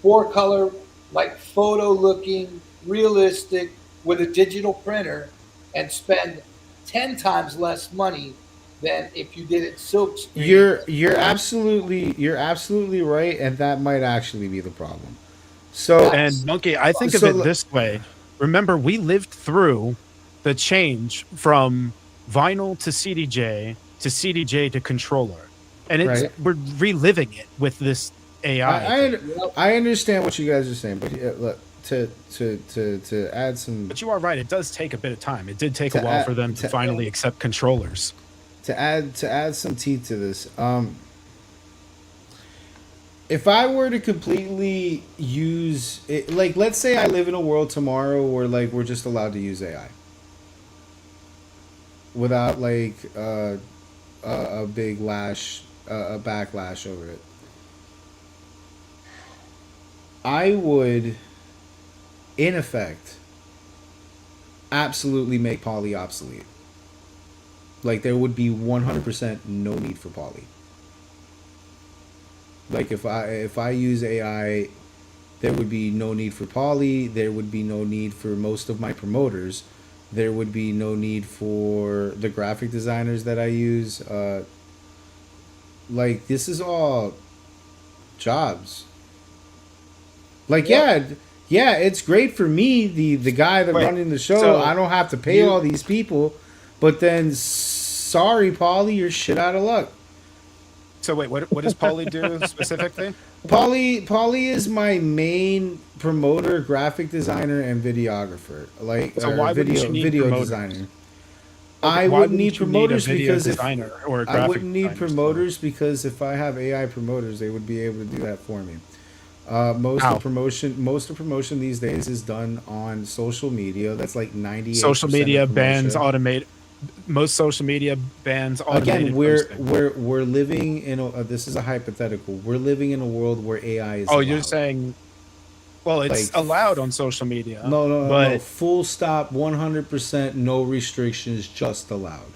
4-color, like photo looking, realistic with a digital printer and spend 10 times less money than if you did it silk screen.
You're absolutely right, and that might actually be the problem. So,
and Monkey, I think of it this way. Remember, we lived through the change from vinyl to CDJ to controller, and we're reliving it with this AI.
I understand what you guys are saying, but look, to add some.
But you are right. It does take a bit of time. It did take a while for them to finally accept controllers.
To add some teeth to this, if I were to completely use it, like, let's say I live in a world tomorrow where like we're just allowed to use AI without like a big backlash over it. I would, in effect, absolutely make poly obsolete. Like, there would be 100% no need for poly. Like, if I use AI, there would be no need for poly. There would be no need for most of my promoters. There would be no need for the graphic designers that I use. Like, this is all jobs. Like, yeah, Yeah, it's great for me, the guy that running the show.
so
I don't have to pay all these people, but then sorry, Paulie, you're shit out of luck.
So wait, what does Paulie do specifically?
Paulie is my main promoter, graphic designer, and videographer. Like,
So why wouldn't you need
video
promoters?
designer.
Okay,
I
why
wouldn't
wouldn't
need
you need a
promoters
video
because
designer or a
I
graphic
wouldn't need
designer?
promoters because if I have AI promoters, they would be able to do that for me. Most
How?
of promotion these days is done on social media. That's like 98%.
Social media
of
bans
promotion.
automate. Most social media bans automated.
Again, we're living in a this is a hypothetical. We're living in a world where AI is.
Oh,
allowed.
you're saying, well, it's
Like,
allowed on social media.
No.
but
Full stop, 100%, no restrictions, just allowed.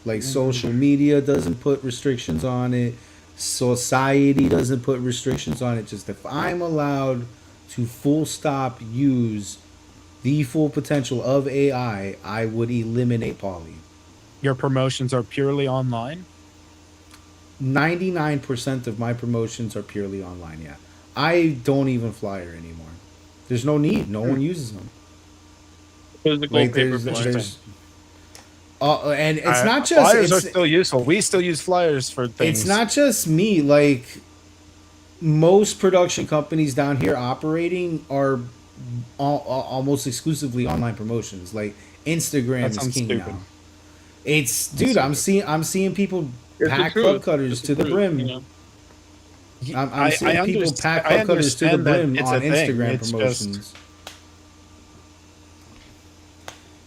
Like social media doesn't put restrictions on it. Society doesn't put restrictions on it. Just if I'm allowed to full stop use the full potential of AI, I would eliminate Paulie.
your promotions are purely online.
99% of my promotions are purely online, yeah. I don't even flyer anymore. There's no need. No one uses them.
Physical
Like,
paper
there's,
flyers.
and it's not just
flyers are
it's,
still useful. We still use flyers for things.
it's not just me. Like, most production companies down here operating are almost exclusively online promotions. Like, Instagram
That
is
sounds
king
stupid.
now. It's dude. I'm seeing people
It's the
pack
truth.
club cutters
It's
to the
truth,
brim.
you know?
I'm seeing people pack club cutters to the
understand that
brim
it's
on
a thing.
Instagram
It's
promotions.
just-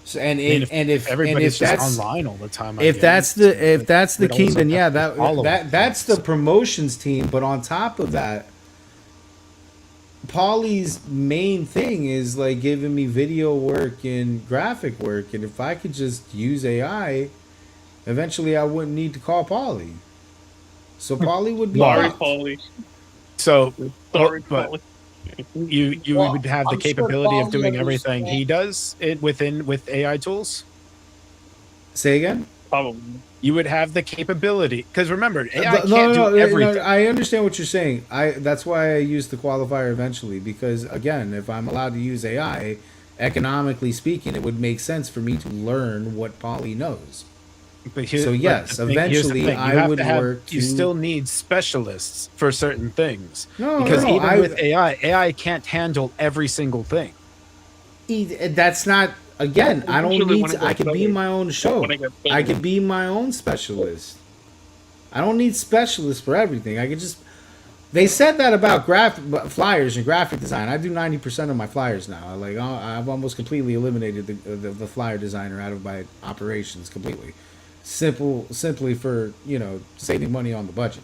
So, and
I mean,
if
everybody's just
that's
online all the time, I
if
guess,
that's the
we'd
king,
also
then yeah,
have to follow
that's the promotions team. But on top of that, Paulie's main thing is like giving me video work and graphic work, and if I could just use AI, eventually I wouldn't need to call Paulie. So Paulie would be
Sorry,
fucked.
Paulie.
So,
Sorry,
but
Paulie.
you
Well,
would have the
I'm sure
capability of
Paulie
doing everything he
understands.
does with AI tools.
Say again.
Probably.
You would have the capability because remember, AI
No,
can't
no,
do everything.
I understand what you're saying. That's why I use the qualifier eventually, because again, if I'm allowed to use AI, economically speaking, it would make sense for me to learn what Paulie knows.
But
So yes,
here's the
eventually
thing. You
I
have
would
to have,
work
You
to-
still need specialists for certain things.
No,
because
no,
even with AI can't handle every single thing.
That's not. Again, I don't
Eventually,
need
when it
to. I
gets
could be
better.
my own show.
When it gets better.
I could be my own specialist. I don't need specialists for everything. I could just. They said that about flyers and graphic design. I do 90% of my flyers now. Like, I've almost completely eliminated the flyer designer out of my operations completely. Simply for saving money on the budget.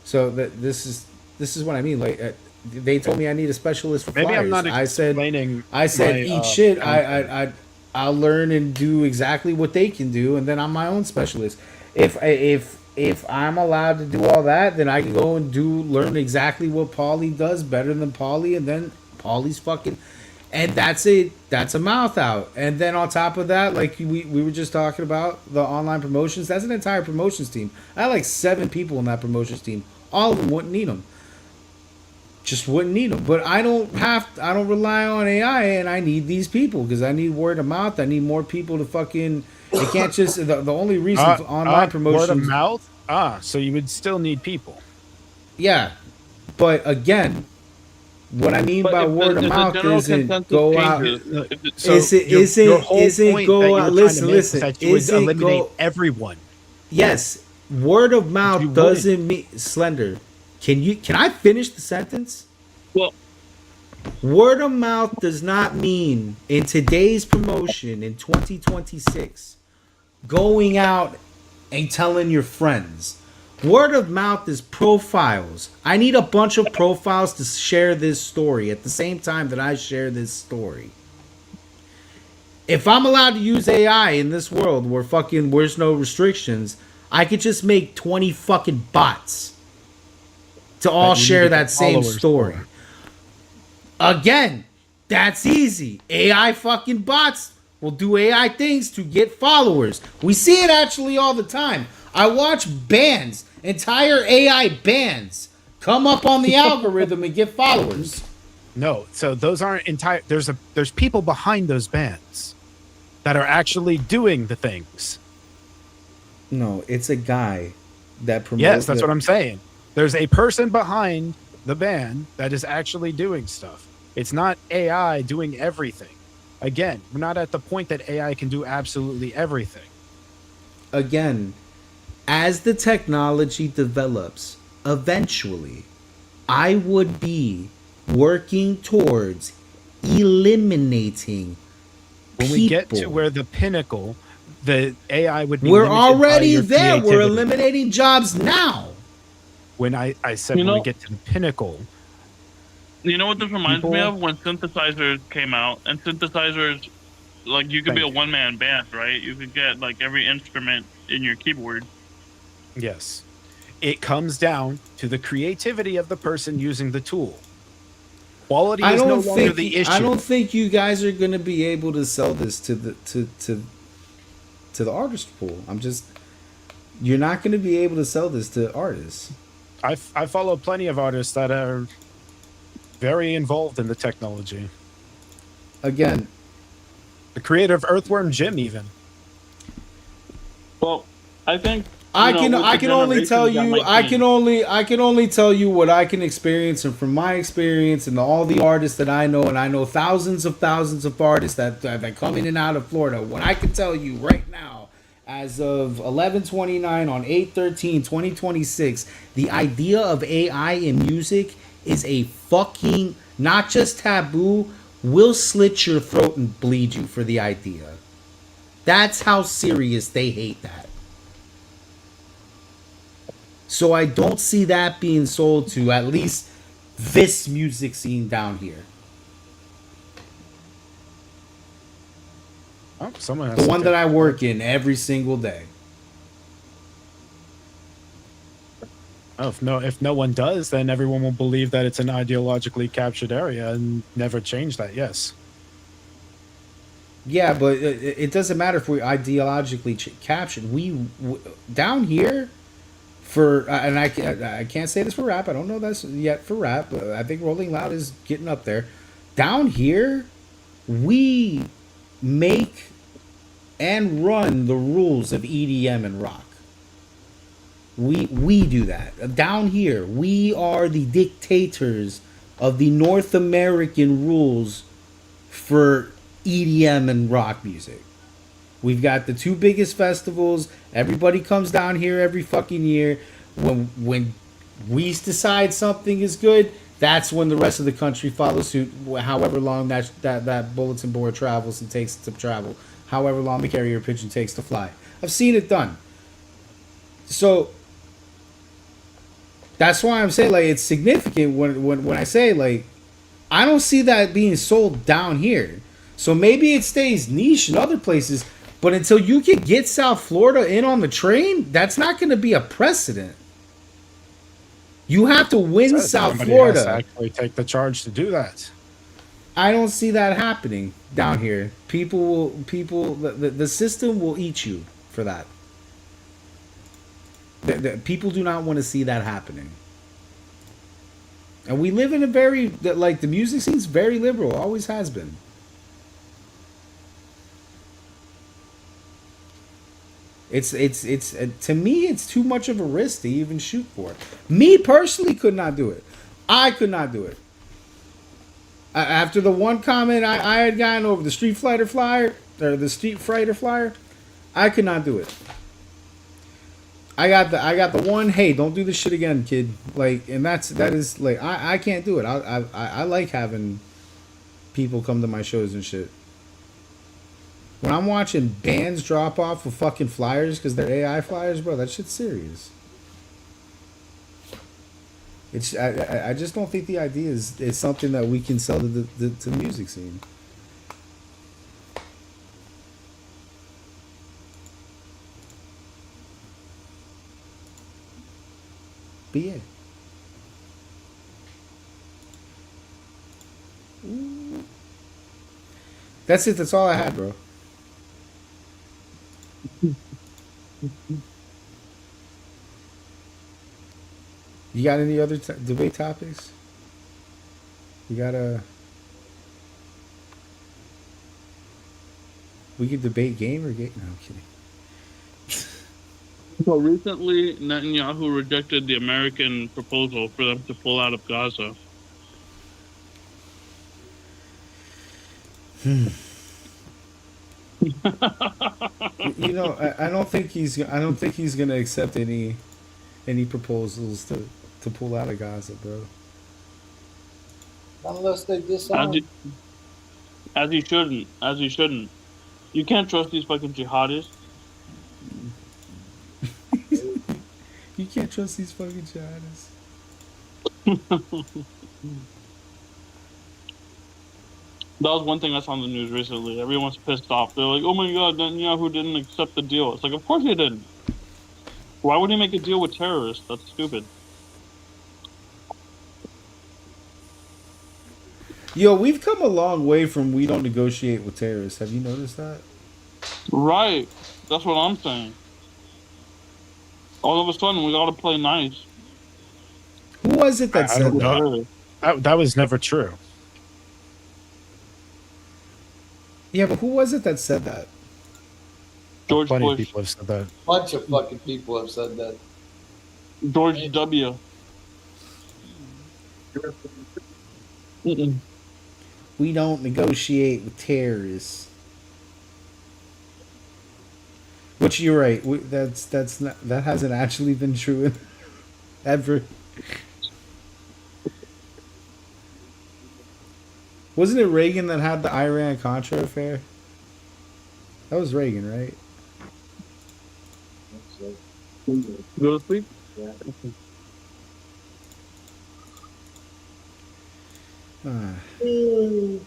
So this is what I mean. Like, they told me I need a specialist for
Maybe
flyers.
I'm not
I
my,
said eat shit.
content.
I'll learn and do exactly what they can do, and then I'm my own specialist. If I'm allowed to do all that, then I can go and learn exactly what Paulie does better than Paulie, and then Paulie's fucking, and that's it. That's a mouth out. And then on top of that, like we were just talking about the online promotions, that's an entire promotions team. I had like 7 people in that promotions team. All of them wouldn't need them. Just wouldn't need them. But I don't rely on AI, and I need these people because I need word of mouth. I need more people to fucking. It can't just the only reason for online promotions.
Word of mouth. So you would still need people.
Yeah, but again, what I mean
But
by
if
word
the
of mouth
general
isn't
consensus
go out.
changes,
your whole
Isn't
point
go
that you
out.
were
Listen,
trying to make is
listen.
that you would
Isn't
eliminate
go.
everyone.
Yes, word of mouth
you
doesn't mean Slender. Can I finish the sentence?
Well,
word of mouth does not mean in today's promotion in 2026 going out and telling your friends. Word of mouth is profiles. I need a bunch of profiles to share this story at the same time that I share this story. If I'm allowed to use AI in this world where there's no restrictions, I could just make 20 fucking bots to all share that same story. Again, that's easy. AI fucking bots will do AI things to get followers. We see it actually all the time. I watch bands, entire AI bands, come up on the algorithm and get followers.
No, so those aren't entire. There's people behind those bands that are actually doing the things.
No, it's a guy that promotes.
Yes, that's what I'm saying. There's a person behind the band that is actually doing stuff. It's not AI doing everything. Again, we're not at the point that AI can do absolutely everything.
Again, as the technology develops, eventually, I would be working towards eliminating
when we get to where the pinnacle, the AI would be.
We're
limited
already
by your
there. We're
creativity.
eliminating jobs now.
When I said when we get to the pinnacle.
You know what this reminds me of? When synthesizers came out, and synthesizers, like, you could be a one-man band, right? You could get, like, every instrument in your keyboard.
Yes. It comes down to the creativity of the person using the tool. Quality is no longer the issue.
I don't think you guys are going to be able to sell this to the artist pool. You're not going to be able to sell this to artists.
I follow plenty of artists that are very involved in the technology.
Again,
the creator of Earthworm Jim, even.
Well, I think
I can only tell you I can only tell you what I can experience, and from my experience and all the artists that I know, and I know thousands of artists that come in and out of Florida. What I can tell you right now, as of 11/29 on 8/13/2026, the idea of AI in music is a fucking not just taboo, will slit your throat and bleed you for the idea. That's how serious they hate that. So I don't see that being sold to at least this music scene down here.
Oh, someone has
the one that I work in every single day.
Oh, if no one does, then everyone will believe that it's an ideologically captured area and never change that. Yes.
Yeah, but it doesn't matter if we're ideologically captured. We down here for and I can't say this for rap. I don't know this yet for rap. But I think Rolling Loud is getting up there. Down here, we make and run the rules of EDM and rock. We do that. Down here, we are the dictators of the North American rules for EDM and rock music. We've got the two biggest festivals. Everybody comes down here every fucking year. When we decide something is good, that's when the rest of the country follows suit. However long that bulletin board travels and takes to travel, however long the carrier pigeon takes to fly. I've seen it done. So that's why I'm saying, like, it's significant when I say, like, I don't see that being sold down here. So maybe it stays niche in other places, but until you can get South Florida in on the train, that's not going to be a precedent. You have to win South Florida.
Has to actually take the charge to do that.
I don't see that happening down here. The system will eat you for that. People do not want to see that happening. And we live in a very, like, the music scene's very liberal, always has been. It's to me, it's too much of a risk to even shoot for it. Me personally could not do it. I could not do it. After the one comment I had gotten over the Street Fighter flyer, I could not do it. I got the one. Hey, don't do this shit again, kid. Like, and that is like I can't do it. I like having people come to my shows and shit. When I'm watching bands drop off with fucking flyers because they're AI flyers, bro, that shit's serious. I just don't think the idea is something that we can sell to the music scene. But yeah. That's it. That's all I had, bro. You got any other debate topics? You gotta. We could debate game or game. No, I'm kidding.
So recently, Netanyahu rejected the American proposal for them to pull out of Gaza.
You know, I don't think he's. I don't think he's gonna accept any proposals to pull out of Gaza, bro.
Unless they disarm.
As he shouldn't. As he shouldn't. You can't trust these fucking jihadists.
You can't trust these fucking jihadists.
That was one thing I saw on the news recently. Everyone's pissed off. They're like, "Oh my god, Netanyahu didn't accept the deal." It's like, of course he didn't. Why would he make a deal with terrorists? That's stupid.
Yo, we've come a long way from we don't negotiate with terrorists. Have you noticed that?
Right. That's what I'm saying. All of a sudden, we gotta play nice.
Who was it that
I
said
don't
that?
know. That was never true.
Yeah, but who was it that said that?
George
Plenty of
Bush.
people have said that.
Bunch of fucking people have said that.
George W.
We don't negotiate with terrorists. Which you're right. That's not, that hasn't actually been true ever. Wasn't it Reagan that had the Iran Contra affair? That was Reagan, right?
Go to sleep?
Yeah.
Ah.
I know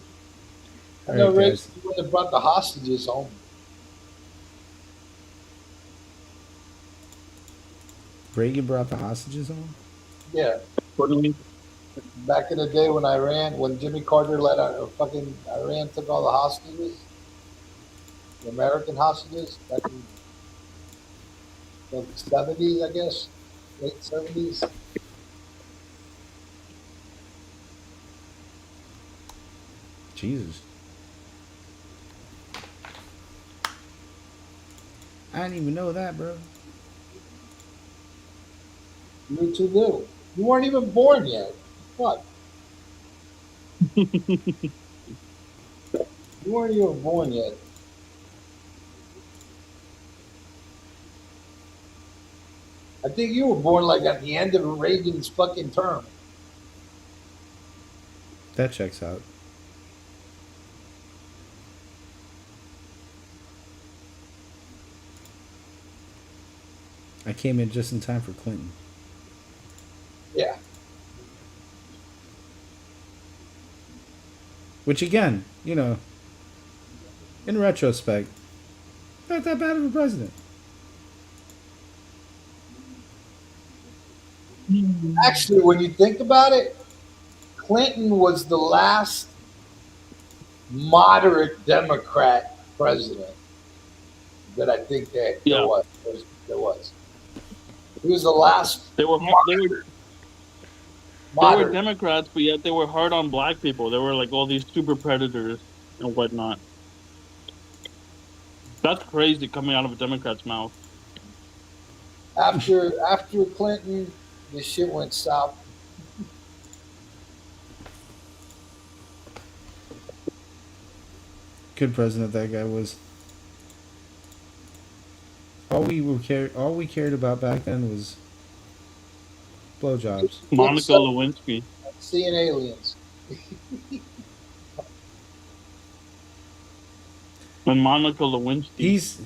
Alright,
Reagan
guys.
would have brought the hostages home.
Reagan brought the hostages home?
Yeah.
What do you mean?
Back in the day when Jimmy Carter fucking Iran took all the hostages, the American hostages, back in the 70s, I guess, late 70s.
Jesus. I didn't even know that, bro.
You were too little. You weren't even born yet. What? You weren't even born yet. I think you were born like at the end of Reagan's fucking term.
That checks out. I came in just in time for Clinton.
Yeah.
Which again, you know, in retrospect, not that bad of a president.
Actually, when you think about it, Clinton was the last moderate Democrat president that I think that there was. He was the last.
They were Democrats, but yet they were hard on black people. They were like all these super predators and whatnot. That's crazy coming out of a Democrat's mouth.
After Clinton, this shit went south.
Good president that guy was. All we cared about back then was blowjobs.
Monica Lewinsky.
Seeing aliens.
And Monica Lewinsky.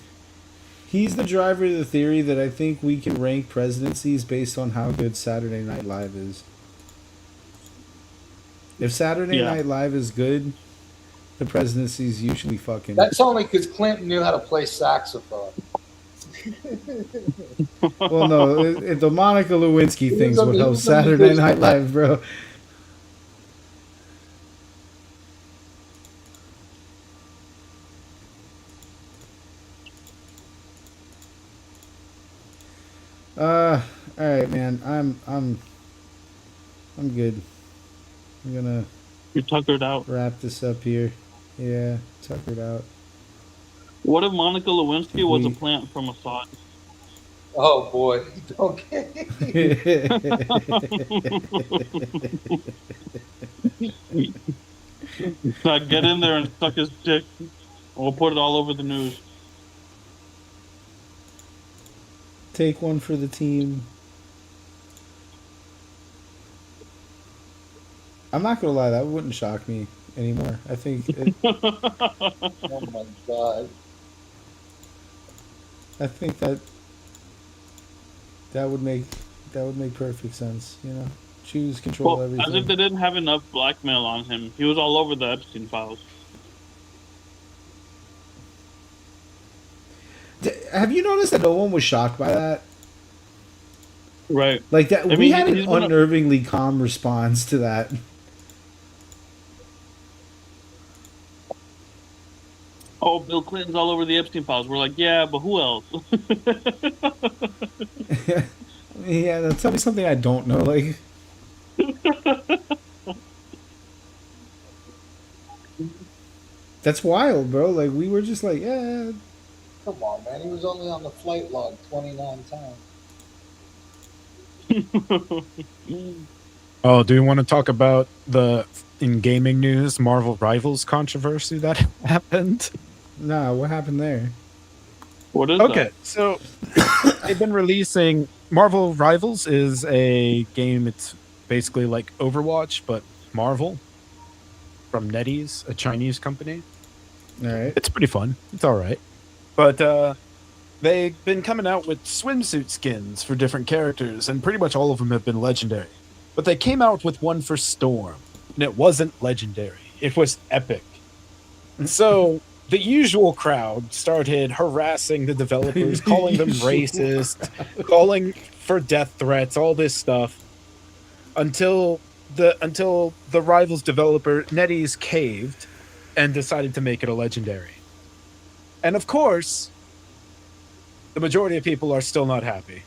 He's the driver of the theory that I think we can rank presidencies based on how good Saturday Night Live is. If Saturday Night Live is good, the presidency is usually fucking.
That's only because Clinton knew how to play saxophone.
Well, no, the Monica Lewinsky things would help Saturday Night Live, bro. All right, man. I'm I'm good. I'm gonna.
You tuckered out.
Wrap this up here. Yeah, tuckered out.
What if Monica Lewinsky was a plant from Assad?
Oh boy, okay.
Now get in there and suck his dick. We'll put it all over the news.
Take one for the team. I'm not gonna lie, that wouldn't shock me anymore. I think.
Oh my god.
I think that would make perfect sense. You know, choose, control everything.
As if they didn't have enough blackmail on him. He was all over the Epstein files.
Have you noticed that no one was shocked by that?
Right.
Like that,
I
we
mean,
had an
he's been
unnervingly calm response to that.
Oh, Bill Clinton's all over the Epstein files. We're like, yeah, but who else?
Yeah, now tell me something I don't know. Like, that's wild, bro. Like, we were just like, yeah.
Come on, man. He was only on the flight log 29 times.
Oh, do you want to talk about in gaming news, Marvel Rivals controversy that happened?
Nah, what happened there?
What is
Okay,
that?
so they've been releasing Marvel Rivals is a game. It's basically like Overwatch, but Marvel from NetEase, a Chinese company.
All right,
it's pretty fun. It's all right, but they've been coming out with swimsuit skins for different characters, and pretty much all of them have been legendary. But they came out with one for Storm, and it wasn't legendary. It was epic. So the usual crowd started harassing the developers, calling them racist, calling for death threats, all this stuff, until the Rivals developer NetEase caved and decided to make it a legendary. And of course, the majority of people are still not happy.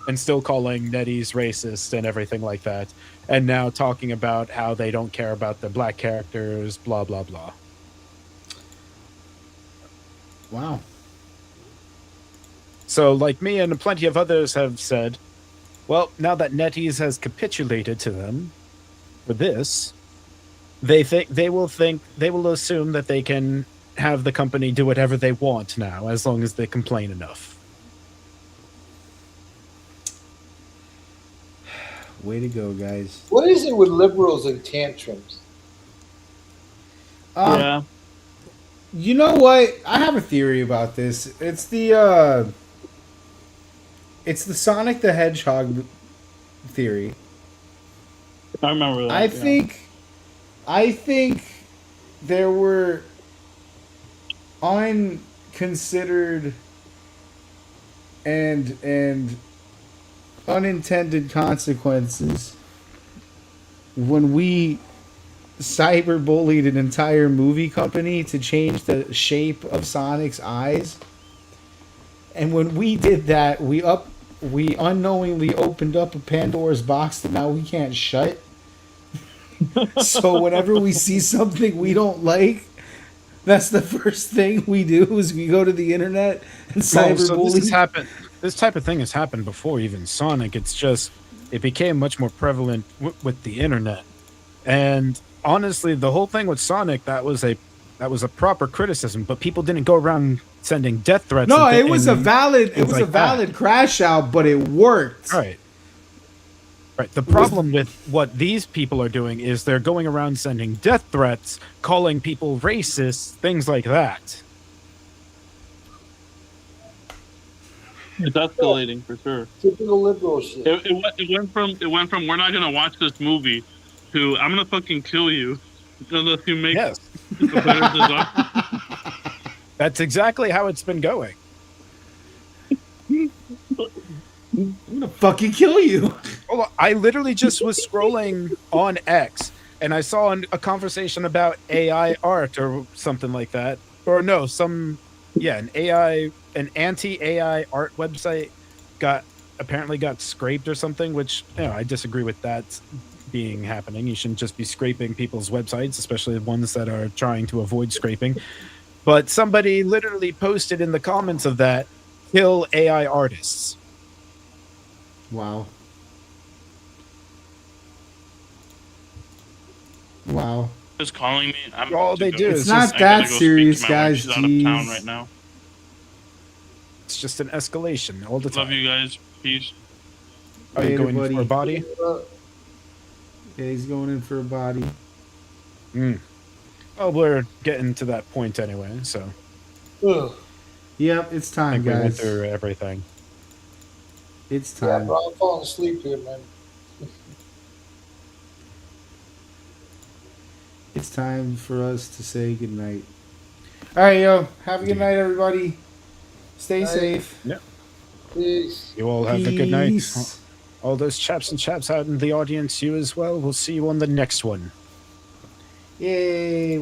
And still calling NetEase racist and everything like that. And now talking about how they don't care about the black characters, blah, blah, blah.
Wow.
So, like me and plenty of others have said, well, now that NetEase has capitulated to them for this, they will assume that they can have the company do whatever they want now, as long as they complain enough.
Way to go, guys.
What is it with liberals and tantrums?
Yeah.
You know what? I have a theory about this. It's the Sonic the Hedgehog theory.
I remember that.
I think there were unconsidered and unintended consequences when we cyberbullied an entire movie company to change the shape of Sonic's eyes. And when we did that, we unknowingly opened up a Pandora's box that now we can't shut. So whenever we see something we don't like, that's the first thing we do is we go to the internet and cyberbully.
This type of thing has happened before, even Sonic. It's just, it became much more prevalent with the internet. And honestly, the whole thing with Sonic, that was a proper criticism, but people didn't go around sending death threats.
No, it was a valid crash out, but it worked.
Right. The problem with what these people are doing is they're going around sending death threats, calling people racist, things like that.
It's escalating for sure.
Typical liberal shit.
It went from we're not gonna watch this movie to I'm gonna fucking kill you unless you make a better design.
That's exactly how it's been going.
I'm gonna fucking kill you.
Well, I literally just was scrolling on X and I saw a conversation about AI art or something like that. Or no, an anti-AI art website got apparently got scraped or something, which I disagree with that being happening. You shouldn't just be scraping people's websites, especially the ones that are trying to avoid scraping. But somebody literally posted in the comments of that, kill AI artists.
Wow. Wow.
Who's calling me? I'm
All they do
It's
is
not
just,
that serious, guys.
She's out of town
Jeez.
right now.
It's just an escalation all the time.
Love you guys. Peace.
Are you
Later,
going
buddy.
for a body?
Yeah, he's going in for a body.
Well, we're getting to that point anyway, so.
Yep, it's
I
time,
think we went
guys.
through everything.
It's
Yeah,
time.
bro, I'm falling asleep here, man.
It's time for us to say goodnight. All right, yo. Have a good night, everybody. Stay safe.
Yeah.
Peace.
You all have a good night.
Peace.
All those chaps and chaps out in the audience, you as well. We'll see you on the next one.
Yay.